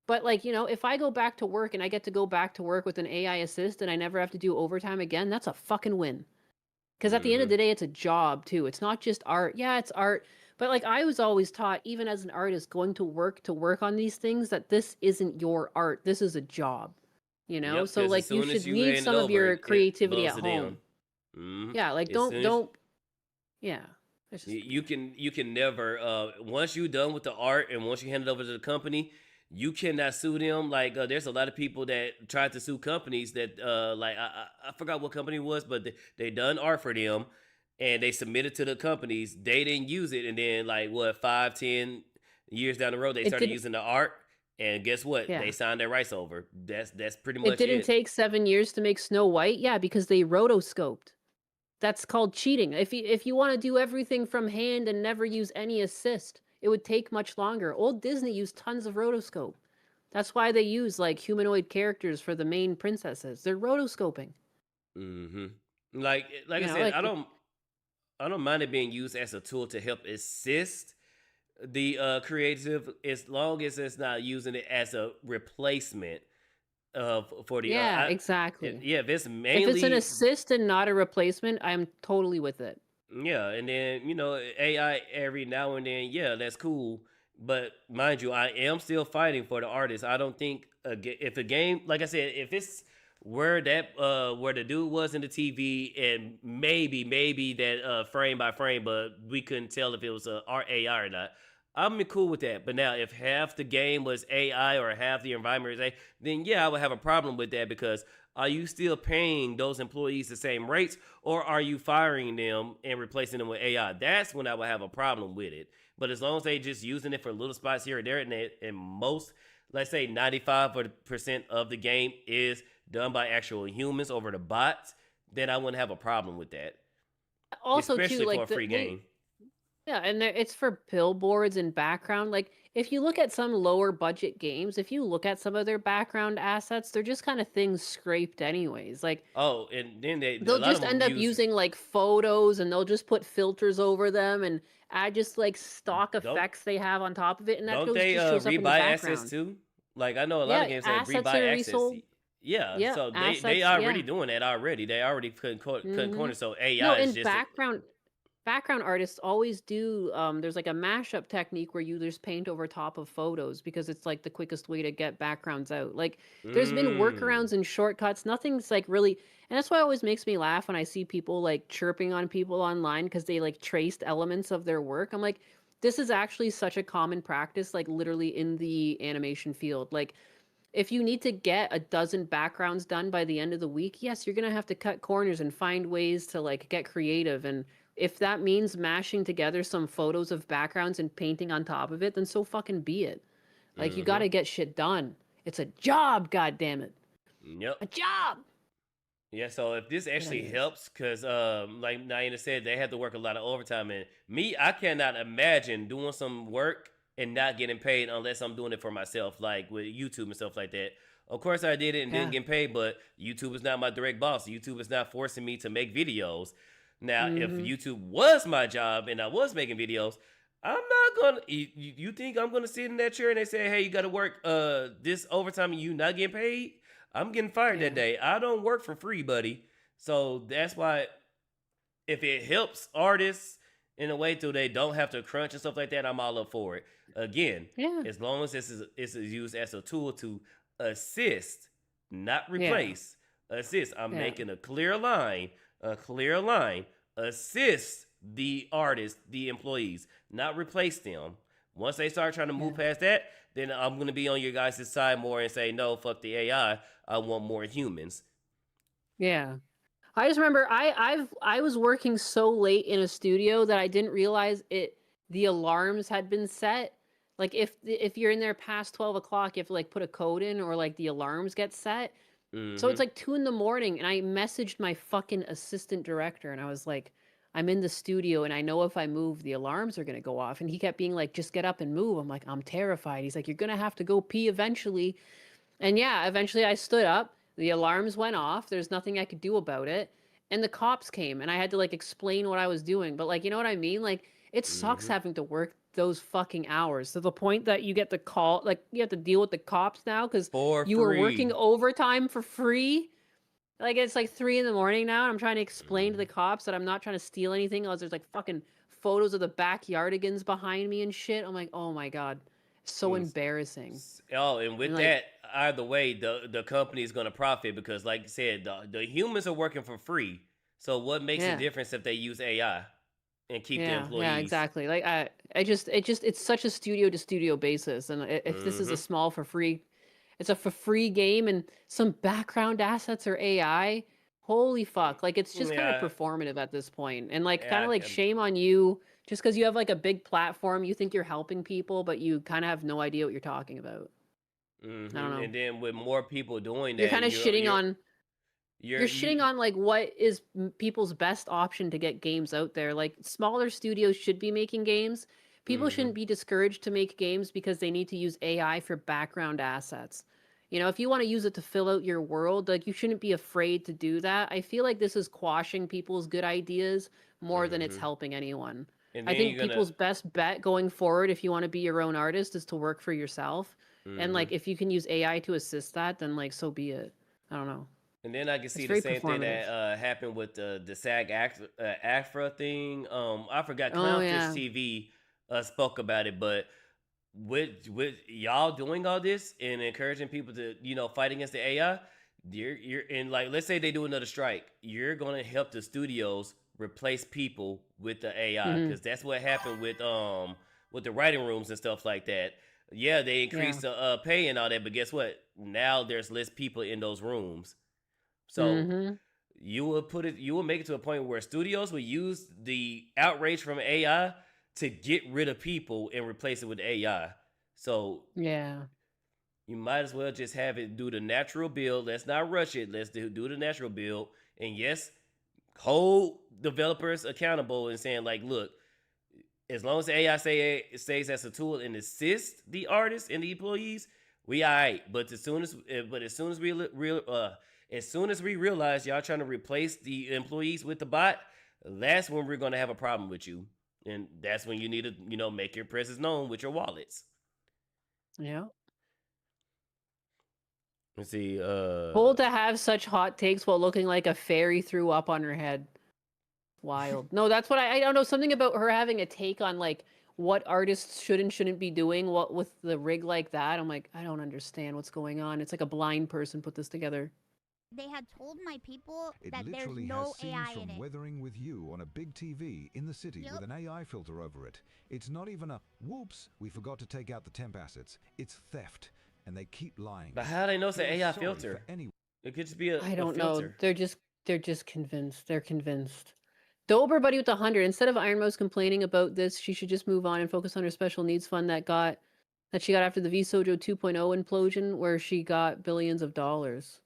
But like, you know, if I go back to work and I get to go back to work with an AI assist and I never have to do overtime again, that's a fucking win. Because at the end of the day, it's a job too. It's not just art. Yeah, it's art. But like I was always taught, even as an artist, going to work on these things, that this isn't your art. This is a job. You know? Yep, So because as like you soon as should you leave hand it some of over, your it creativity at belongs to them. home. Mhm. Yeah, like As soon as yeah. It's just, you can never once you're done with the art and once you hand it over to the company, you cannot sue them. Like there's a lot of people that tried to sue companies that like I forgot what company it was, but they done art for them and they submitted to the companies. They didn't use it, and then like what 5-10 years down the road they it started didn't using the art, and guess what? yeah. They signed their rights over. That's pretty It much didn't it. take 7 years to make Snow White. Yeah, because they rotoscoped. That's called cheating. If you want to do everything from hand and never use any assist, it would take much longer. Old Disney used tons of rotoscope. That's why they use like humanoid characters for the main princesses. They're rotoscoping. hmm like I You know, said, like I don't mind it being used as a tool to help assist the creative, as long as it's not using it as a replacement for the yeah, exactly. yeah, if it's If it's an mainly assist and not a replacement, I'm totally with it. yeah, and then AI every now and then, yeah, that's cool. But mind you, I am still fighting for the artist. I don't think if a game, like I said, if it's where the dude was in the TV and maybe that frame by frame, but we couldn't tell if it was a AI or not. I'm cool with that. But now, if half the game was AI or half the environment was AI, then yeah, I would have a problem with that because are you still paying those employees the same rates, or are you firing them and replacing them with AI? That's when I would have a problem with it. But as long as they just using it for little spots here and there, and most, let's say 95% of the game is done by actual humans over the bots, then I wouldn't have a problem with that. Also, too, Especially for like a free game. yeah, and it's for billboards and background. Like, if you look at some lower budget games, if you look at some of their background assets, they're just kind of things scraped anyways. Like, Oh, and then a they'll lot of just them end up use using like photos and they'll just put filters over them and add just like stock don't effects they have on top of it, and that don't goes they just shows up in the rebuy assets background. too? Like I know a lot of Yeah, games that assets rebuy are access. resold. Yeah, Yeah, so they assets, already yeah. doing that already. They already cut hmm corners. So No, AI is and just background artists always do there's like a mashup technique where you just paint over top of photos because it's like the quickest way to get backgrounds out. Like there's been mm, workarounds and shortcuts. Nothing's like really, and that's why it always makes me laugh when I see people like chirping on people online because they like traced elements of their work. I'm like, this is actually such a common practice, like literally in the animation field. Like if you need to get a dozen backgrounds done by the end of the week, yes, you're gonna have to cut corners and find ways to like get creative. And if that means mashing together some photos of backgrounds and painting on top of it, then so fucking be it. Like you mm-hmm. gotta get shit done. It's a job, god damn it. Yep. A job. Yeah, so if this actually Anyways. helps, because like Naina said, they have to work a lot of overtime, and me, I cannot imagine doing some work and not getting paid unless I'm doing it for myself, like with YouTube and stuff like that. Of course, I did it and didn't Yeah. get paid, but YouTube is not my direct boss. YouTube is not forcing me to make videos. Now, if Mm-hmm. YouTube was my job and I was making videos, I'm not gonna. You think I'm gonna sit in that chair and they say, "Hey, you got to work this overtime and you not getting paid"? I'm getting fired that Yeah. day. I don't work for free, buddy. So that's why if it helps artists in a way till they don't have to crunch and stuff like that, I'm all up for it. Again, Yeah. as long as this is used as a tool to assist, not Yeah. replace. Assist. I'm Yeah. making a clear line. A clear line. Assist the artists, the employees, not replace them. Once they start trying to move past that, then I'm gonna be on your guys' side more and say, no, fuck the AI. I want more humans. Yeah. I just remember I was working so late in a studio that I didn't realize the alarms had been set. Like if you're in there past 12 o'clock, you have to like put a code in or like the alarms get set. So it's like 2 in the morning, and I messaged my fucking assistant director, and I was like, I'm in the studio, and I know if I move, the alarms are gonna go off. And he kept being like, just get up and move. I'm like, I'm terrified. He's like, you're gonna have to go pee eventually. And yeah, eventually I stood up, the alarms went off, there's nothing I could do about it, and the cops came, and I had to like explain what I was doing. But like, you know what I mean? Like, it sucks having to work those fucking hours to the point that you get the call, like you have to deal with the cops now because For you were working free. overtime for free. Like it's like 3 in the morning now, and I'm trying to explain to the cops that I'm not trying to steal anything. Else there's like fucking photos of the backyardigans behind me and shit. I'm like, oh my god, so embarrassing. Oh, and with And, like, that, either way, the company is going to profit because, like you said, the humans are working for free. So what makes a Yeah. difference if they use AI and keep the Yeah, employees? yeah, exactly. Like it's such a studio to studio basis, and if this is a small for free, it's a for free game, and some background assets are AI. Holy fuck! Like it's just kind of Yeah. performative at this point, and like kind Yeah, of like shame on you just because you have like a big platform. You think you're helping people, but you kind of have no idea what you're talking about. I don't know. And then with more people doing that, You're kind of shitting on. you're You're shitting on like what is people's best option to get games out there. Like smaller studios should be making games. People shouldn't be discouraged to make games because they need to use AI for background assets. You know, if you want to use it to fill out your world, like you shouldn't be afraid to do that. I feel like this is quashing people's good ideas more than it's helping anyone. And I then think you're gonna people's best bet going forward, if you want to be your own artist, is to work for yourself. And like if you can use AI to assist that, then like so be it. I don't know. And then I can see It's the very same thing performative. that happened with the SAG AFTRA thing. I forgot Oh, Clownfish yeah. TV spoke about it, but with y'all doing all this and encouraging people to fight against the AI, you're and like let's say they do another strike, you're gonna help the studios replace people with the AI because that's what happened with the writing rooms and stuff like that. Yeah, they increased the pay and all that, but guess what? Now there's less people in those rooms. So you will make it to a point where studios will use the outrage from AI to get rid of people and replace it with AI. So Yeah. you might as well just have it do the natural build. Let's not rush it. Let's do the natural build. And yes, hold developers accountable and saying like, look, as long as the AI stays as a tool and assist the artists and the employees, we all right. But as soon as we realize y'all trying to replace the employees with the bot, that's when we're gonna have a problem with you, and that's when you need to make your presence known with your wallets. Yeah. Let's see. Bold to have such hot takes while looking like a fairy threw up on her head. Wild. No, that's what I don't know. Something about her having a take on like what artists should and shouldn't be doing what with the rig like that. I'm like, I don't understand what's going on. It's like a blind person put this together. They had told my people It that there's literally no has scenes AI from in it. Weathering with You on a big TV in the city with an AI filter over it. It's not even a, whoops, we forgot to take out the temp assets. It's theft, and they keep lying. But how do they know it's an Feel AI sorry filter? for anyone. It could just be a I don't know. filter. They're just convinced. They're convinced. Dober Buddy with 100. Instead of Iron Mouse complaining about this, she should just move on and focus on her special needs fund that she got after the VSojo 2.0 implosion, where she got billions of dollars.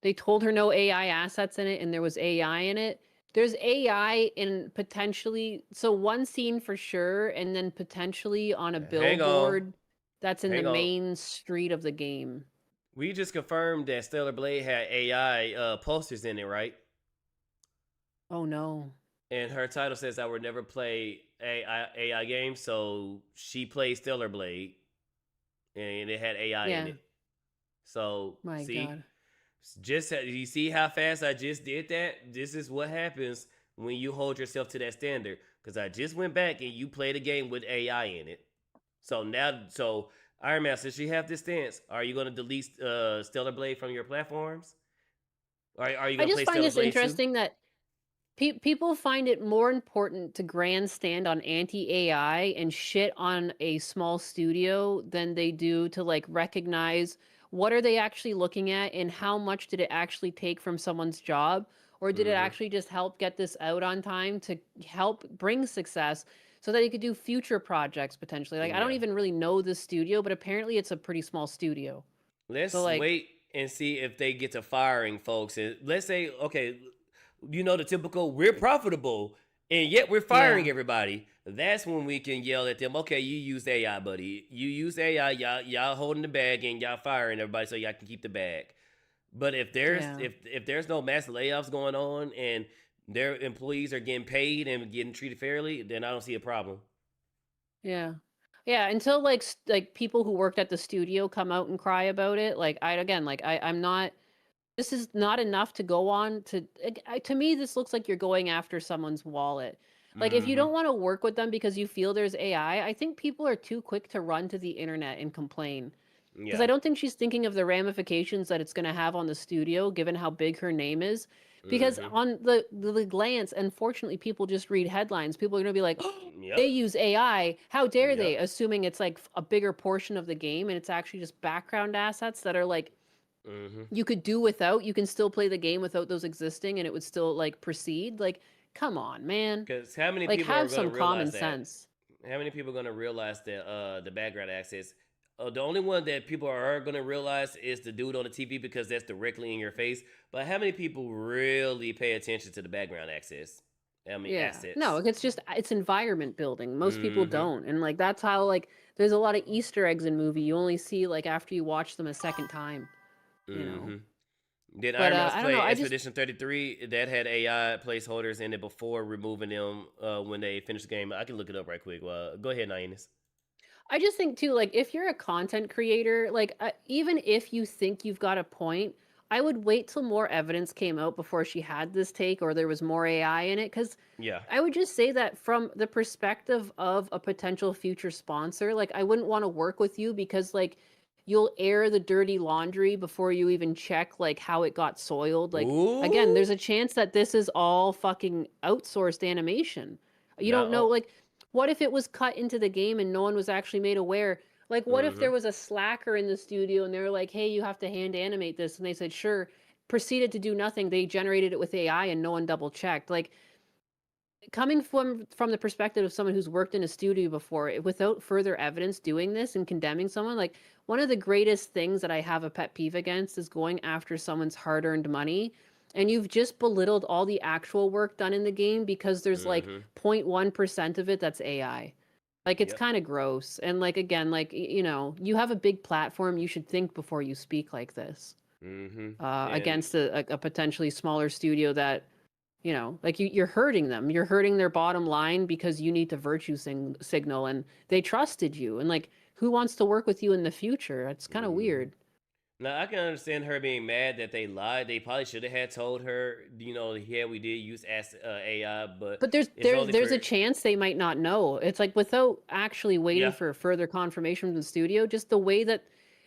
They told her no AI assets in it, and there was AI in it. There's AI in potentially, so one scene for sure, and then potentially on a Hang on. billboard that's in Hang the on. main street of the game. We just confirmed that Stellar Blade had AI posters in it, right? Oh no. And her title says I would never play AI games, so she played Stellar Blade, and it had AI in Yeah. it. So My see, God. just you see how fast I just did that. This is what happens when you hold yourself to that standard. Because I just went back and you played a game with AI in it. So now, Iron Man, since you have this stance, are you going to delete Stellar Blade from your platforms? Are you I going to just play find Stellar this Blade interesting that people find it more important to grandstand on anti-AI and shit on a small studio than they do to like recognize what are they actually looking at, and how much did it actually take from someone's job, or did it actually just help get this out on time to help bring success so that you could do future projects potentially? Like, I don't Yeah. even really know the studio, but apparently it's a pretty small studio. Let's So, like, wait and see if they get to firing folks. And let's say, okay, you know, the typical, we're profitable and yet we're firing everybody. That's when we can yell at them, okay, you use AI, buddy. You use AI, y'all holding the bag and y'all firing everybody so y'all can keep the bag. But if there's if there's no mass layoffs going on and their employees are getting paid and getting treated fairly, then I don't see a problem. Yeah. Yeah, until like like people who worked at the studio come out and cry about it, like I'm not, this is not enough to go on to to me this looks like you're going after someone's wallet. Like if you don't want to work with them because you feel there's AI, I think people are too quick to run to the internet and complain. Because I don't think she's thinking of the ramifications that it's going to have on the studio, given how big her name is. Because on the glance, unfortunately, people just read headlines. People are going to be like, oh, they use AI. How dare they? Assuming it's like a bigger portion of the game, and it's actually just background assets that are like, you could do without. You can still play the game without those existing, and it would still like proceed. Like, come on, man. Because how many Like, people have are going some to common realize that? sense. How many people are going to realize that the background access? The only one that people are going to realize is the dude on the TV because that's directly in your face. But how many people really pay attention to the background access? I mean, assets. No, it's just it's environment building. Most people don't. And like that's how like there's a lot of Easter eggs in movie you only see like after you watch them a second time. You know. Did But, Iron Mouse I don't play know, I just- Expedition 33 that had AI placeholders in it before removing them when they finished the game? I can look it up right quick. Go ahead, Nyanus. I just think too, like if you're a content creator, like even if you think you've got a point, I would wait till more evidence came out before she had this take or there was more AI in it. Because Yeah. I would just say that from the perspective of a potential future sponsor, like I wouldn't want to work with you because like you'll air the dirty laundry before you even check like how it got soiled. Like again, there's a chance that this is all fucking outsourced animation. You don't know, like what if it was cut into the game and no one was actually made aware? Like, what if there was a slacker in the studio and they were like, hey, you have to hand animate this? And they said, sure, proceeded to do nothing. They generated it with AI and no one double checked. Like, coming from the perspective of someone who's worked in a studio before, without further evidence doing this and condemning someone, like, one of the greatest things that I have a pet peeve against is going after someone's hard-earned money. And you've just belittled all the actual work done in the game because there's like 0.1% of it that's AI. Like it's kind of gross. And like again, like you know, you have a big platform. You should think before you speak like this against a potentially smaller studio that, you know, like you're hurting them. You're hurting their bottom line because you need to virtue signal, and they trusted you. And like, who wants to work with you in the future? It's kind of weird. Now, I can understand her being mad that they lied. They probably should have had told her, you know, yeah, we did use AI, but there's it's a chance they might not know. It's like without actually waiting Yeah. for further confirmation from the studio, just the way that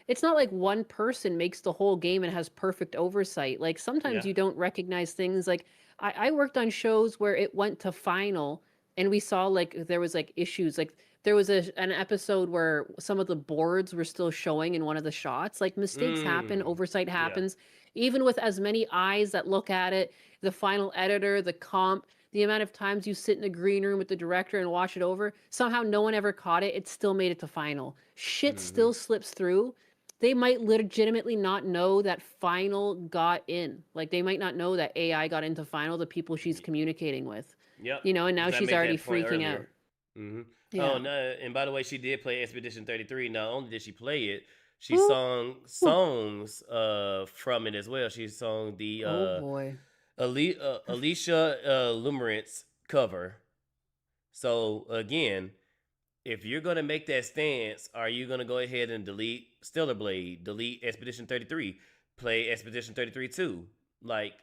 it's not like one person makes the whole game and has perfect oversight. Like sometimes Yeah. you don't recognize things. Like I worked on shows where it went to final and we saw like there was like issues. Like there was an episode where some of the boards were still showing in one of the shots. Like mistakes happen, oversight happens. Even with as many eyes that look at it, the final editor, the comp, the amount of times you sit in a green room with the director and watch it over, somehow no one ever caught it. It still made it to final. Shit still slips through. They might legitimately not know that final got in. Like they might not know that AI got into final, the people she's communicating with. Yep. You know, and now Because I she's made that already point freaking earlier. out. Oh Yeah. no! And by the way, she did play Expedition 33. Not only did she play it, she sung songs from it as well. She sung the Oh boy. Alicia Lumerance cover. So again, if you're gonna make that stance, are you gonna go ahead and delete Stellar Blade, delete Expedition 33, play Expedition 33 2? Like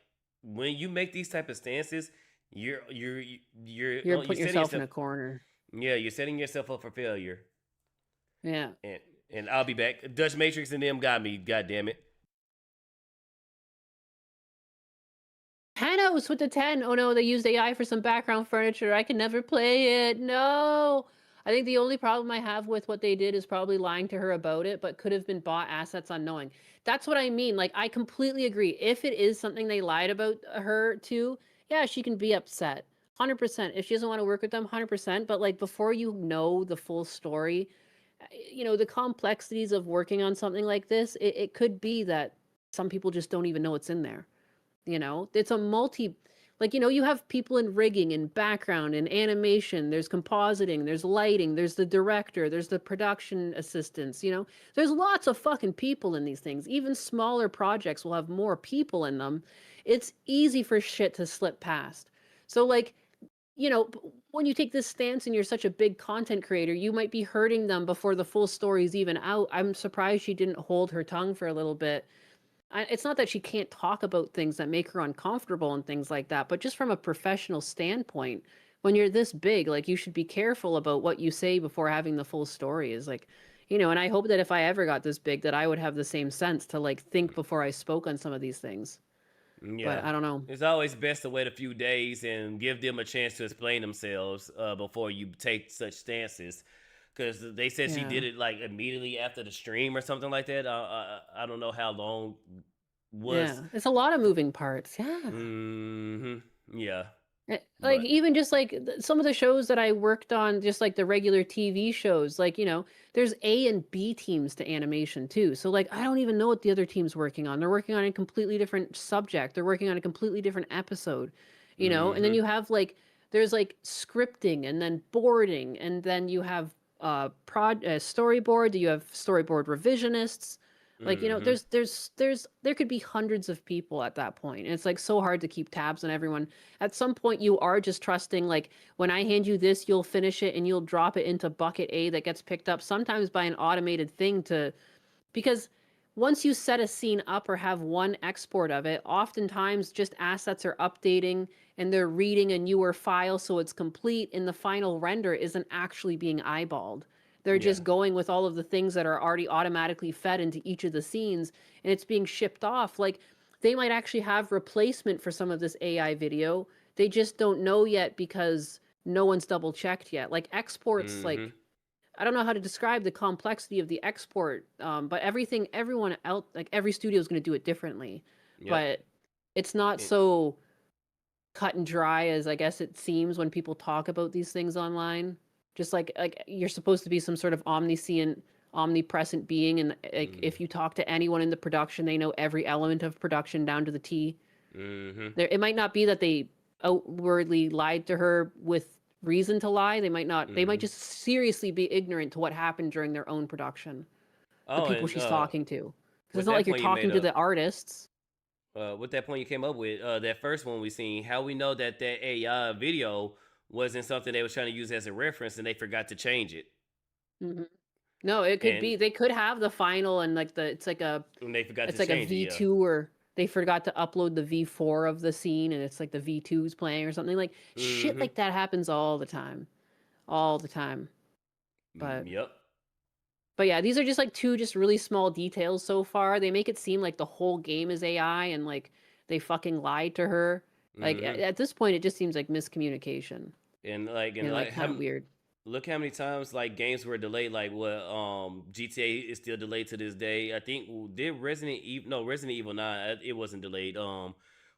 when you make these type of stances, you're Putting yourself in a corner. Yeah, you're setting yourself up for failure. Yeah. And I'll be back. Dutch Matrix and them got me. God damn it. Panos with the 10. Oh no, they used AI for some background furniture. I can never play it. No. I think the only problem I have with what they did is probably lying to her about it, but could have been bought assets unknowing. That's what I mean. Like, I completely agree. If it is something they lied about her to, yeah, she can be upset. 100%. If she doesn't want to work with them, 100%. But like, before you know the full story, the complexities of working on something like this, it could be that some people just don't even know what's in there. It's a you have people in rigging and background and animation, there's compositing, there's lighting, there's the director, there's the production assistants, there's lots of fucking people in these things. Even smaller projects will have more people in them. It's easy for shit to slip past. So when you take this stance and you're such a big content creator, you might be hurting them before the full story's even out. I'm surprised she didn't hold her tongue for a little bit. It's not that she can't talk about things that make her uncomfortable and things like that, but just from a professional standpoint, when you're this big, like, you should be careful about what you say before having the full story. Is like, and I hope that if I ever got this big, that I would have the same sense to like think before I spoke on some of these things. Yeah. But I don't know. It's always best to wait a few days and give them a chance to explain themselves before you take such stances. Because they said she did it like immediately after the stream or something like that. I don't know how long was. Yeah, it's a lot of moving parts. Yeah. Yeah. Like, even just like some of the shows that I worked on, just like the regular TV shows, like, there's A and B teams to animation too. So like, I don't even know what the other team's working on. They're working on a completely different subject. They're working on a completely different episode, and then you have like, there's like scripting and then boarding, and then you have storyboard, you have storyboard revisionists, like there could be hundreds of people at that point, and it's like so hard to keep tabs on everyone. At some point you are just trusting, like, when I hand you this, you'll finish it and you'll drop it into bucket A that gets picked up sometimes by an automated thing, because once you set a scene up or have one export of it, oftentimes just assets are updating and they're reading a newer file, so it's complete, and the final render isn't actually being eyeballed. They're just going with all of the things that are already automatically fed into each of the scenes, and it's being shipped off. Like, they might actually have replacement for some of this AI video. They just don't know yet because no one's double checked yet. Like, exports, like, I don't know how to describe the complexity of the export, but everyone else, like, every studio is going to do it differently. Yep. But it's not so cut and dry as I guess it seems when people talk about these things online. Just like you're supposed to be some sort of omniscient, omnipresent being, and like if you talk to anyone in the production, they know every element of production down to the T. It might not be that they outwardly lied to her with reason to lie. They might not. They might just seriously be ignorant to what happened during their own production. The people she's talking to. Because it's not like you're talking to the artists. With that point you came up with, that first one we seen, how we know that AI video wasn't something they was trying to use as a reference and they forgot to change it. No, it could be. They could have the final and like it's like a. And they forgot it's to like change a V2 or they forgot to upload the V4 of the scene and it's like the V2's playing or something. Like shit like that happens all the time. All the time. But But yeah, these are just like two just really small details so far. They make it seem like the whole game is AI and like they fucking lied to her. Like at this point, it just seems like miscommunication. And like kind of weird. Look how many times like games were delayed. Like what GTA is still delayed to this day. I think did Resident Evil 9. It wasn't delayed.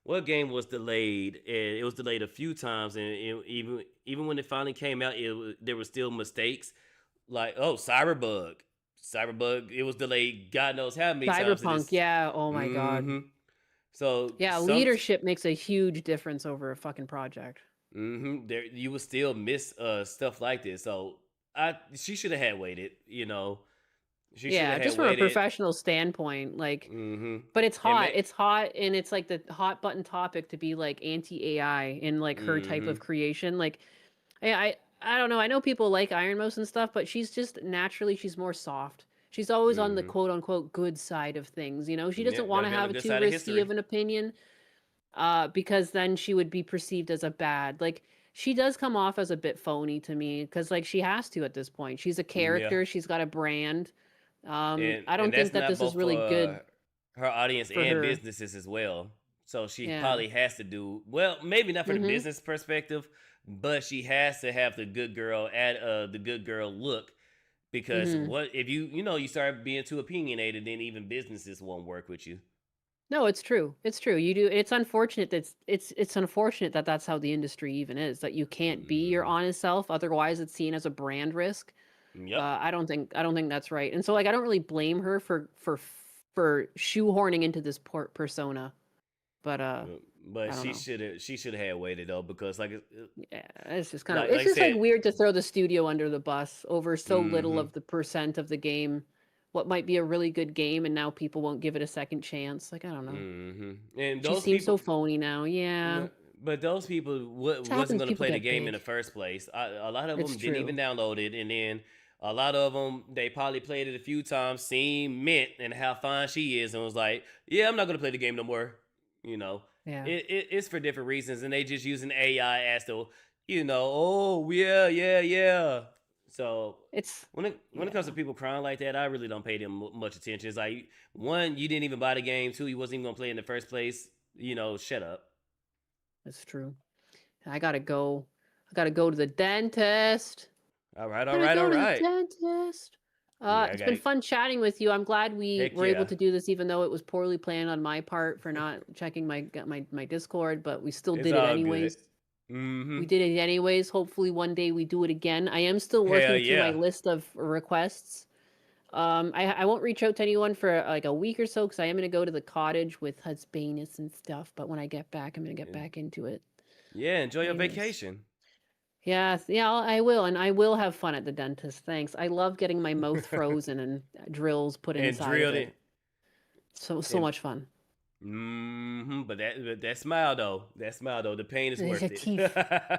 What game was delayed? It was delayed a few times, and even when it finally came out, there were still mistakes. Like Cyberbug, it was delayed. God knows how many times. Cyberpunk, yeah. Oh my god. So yeah, leadership makes a huge difference over a fucking project. There, you would still miss stuff like this. So she should have had waited. Just from a professional standpoint, like. But it's hot. It's hot, and it's like the hot button topic to be like anti-AI in like her type of creation. Like, I don't know. I know people like Ironmouse and stuff, but she's just naturally she's more soft. She's always on the quote unquote good side of things. She doesn't want to have too risky of an opinion, because then she would be perceived as a bad. Like, she does come off as a bit phony to me because like she has to at this point. She's a character. She's got a brand. I don't think that this is really good. Her audience and businesses as well. So she Yeah. probably has to do well, maybe not for the Mhm. business perspective, but she has to have the good girl the good girl look because Mhm. what if you start being too opinionated, then even businesses won't work with you. No, it's true. It's true. You do. It's unfortunate it's unfortunate that that's how the industry even is. That you can't be your honest self. Otherwise, it's seen as a brand risk. Yep. I don't think that's right. And so like I don't really blame her for shoehorning into this persona. But I But don't know. she should have had waited though because Yeah, it's just kind of like it's I just like said, weird to throw the studio under the bus over so little mhm. of the percent of the game. What might be a really good game, and now people won't give it a second chance. Like I don't know. And She those seems so people, phony now. Yeah, but those people it wasn't happens. going to People play the get game in big. the first place. A lot of them It's didn't true. even download it, and then a lot of them they probably played it a few times, seen Mint and how fine she is, and was like, "Yeah, I'm not going to play the game no more." You know, Yeah. it's for different reasons, and they just using AI as to, oh yeah. So It's when it comes to people crying like that, I really don't pay them much attention. It's like one, you didn't even buy the game. Two, you wasn't even gonna play in the first place. Shut up. It's true. I gotta go. I gotta go to the dentist. All right, all Gotta right, go all to the right. dentist. Yeah, I It's got been it. fun chatting with you. I'm glad we Heck were able yeah. to do this, even though it was poorly planned on my part for not checking my Discord, but we still It's did it all good. anyways. Mm-hmm. We did it anyways. Hopefully one day we do it again. I am still Hell working through my yeah. list of requests. I won't reach out to anyone for like a week or so because I am gonna go to the cottage with Husbanus and stuff. But when I get back, I'm gonna get back into it. Yeah, enjoy your Anyways. vacation. Yes, yeah, I will, and I will have fun at the dentist. Thanks. I love getting my mouth frozen and drills put And inside of drilled it. it. So And much fun. But that smile though, the pain is worth Your it. teeth,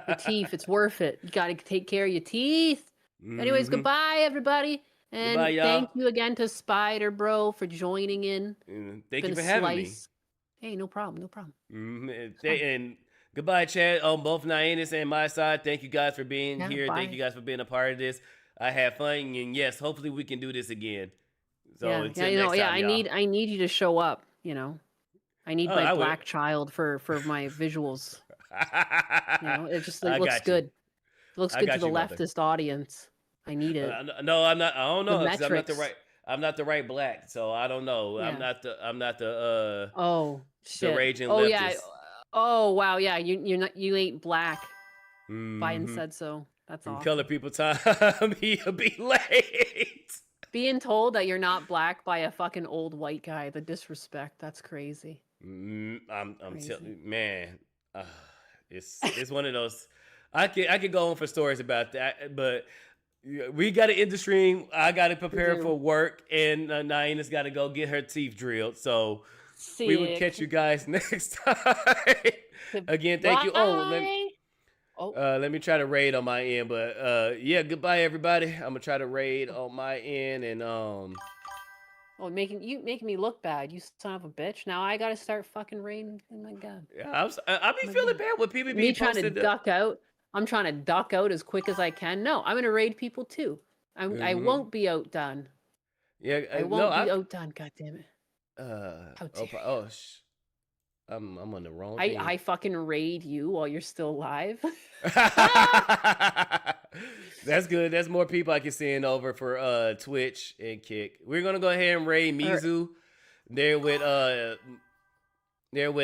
your teeth, it's worth it. You got to take care of your teeth. Anyways, Mhm. goodbye, everybody, and Goodbye, y'all. thank you again to Spydr-Bro for joining in. Thank Been you a for having me. slice. Hey, no problem, no problem. And goodbye, Chad, on both Nyanus and my side. Thank you guys for being Yeah, here. Thank bye. you guys for being a part of this. I had fun, and yes, hopefully we can do this again. So Yeah, until yeah, next time, y'all. I need you to show up. I need Oh, my I will. black child for my visuals. It just I looks got you. good. It looks I good to got the you, mother. leftist audience. I need it. No, I'm not. I don't The know because metrics. I'm not the right black, so I don't know. Yeah. I'm not the Oh the shit. raging Oh yeah. leftist. Oh wow. Yeah. You ain't black. Biden Mhm. said so. That's From awesome. color people time, he'll be late. Being told that you're not black by a fucking old white guy, the disrespect. That's crazy. I'm Crazy. telling you, man, it's one of those. I could go on for stories about that, but we got to end the stream. I got to prepare do. for work, and Naina's got to go get her teeth drilled. So we will Sick. catch you guys next time. Again, thank you. Let me try to raid on my end, but yeah, goodbye everybody. I'm gonna try to raid on my end, and Oh, making me look bad, you son of a bitch. Now I gotta start fucking raiding. Oh my god. I be feeling bad when people be Me trying to posted the- duck out. I'm trying to duck out as quick as I can. No, I'm gonna raid people too. I Mhm. won't be outdone. Yeah, I won't be outdone. God damn it. I'm on the wrong thing. I fucking raid you while you're still alive. That's good. That's more people I can send over for Twitch and Kick. We're gonna go ahead and raid Mizu. They're with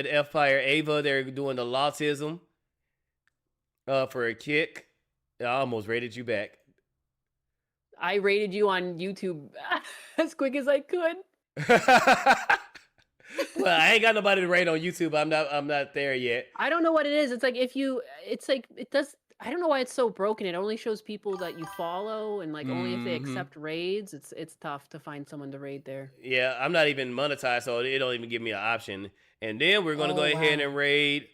F-Fire Ava. They're doing the Lawtism for a Kick. I almost raided you back. I raided you on YouTube as quick as I could. Well, I ain't got nobody to raid on YouTube. I'm not there yet. I don't know what it is. It's like it does. I don't know why it's so broken. It only shows people that you follow, and like only if they accept raids. It's tough to find someone to raid there. Yeah, I'm not even monetized, so it don't even give me an option. And then we're gonna go ahead and raid.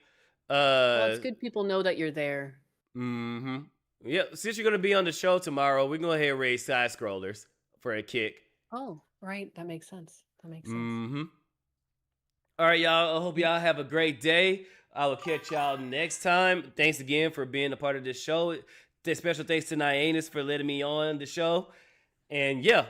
Well, it's good people know that you're there. Yeah, since you're gonna be on the show tomorrow, we're gonna go ahead and raid Side Scrollers for a Kick. Oh, right. That makes sense. That makes sense. All right, y'all. I hope y'all have a great day. I will catch y'all next time. Thanks again for being a part of this show. Special thanks to Nyanus for letting me on the show. And yeah,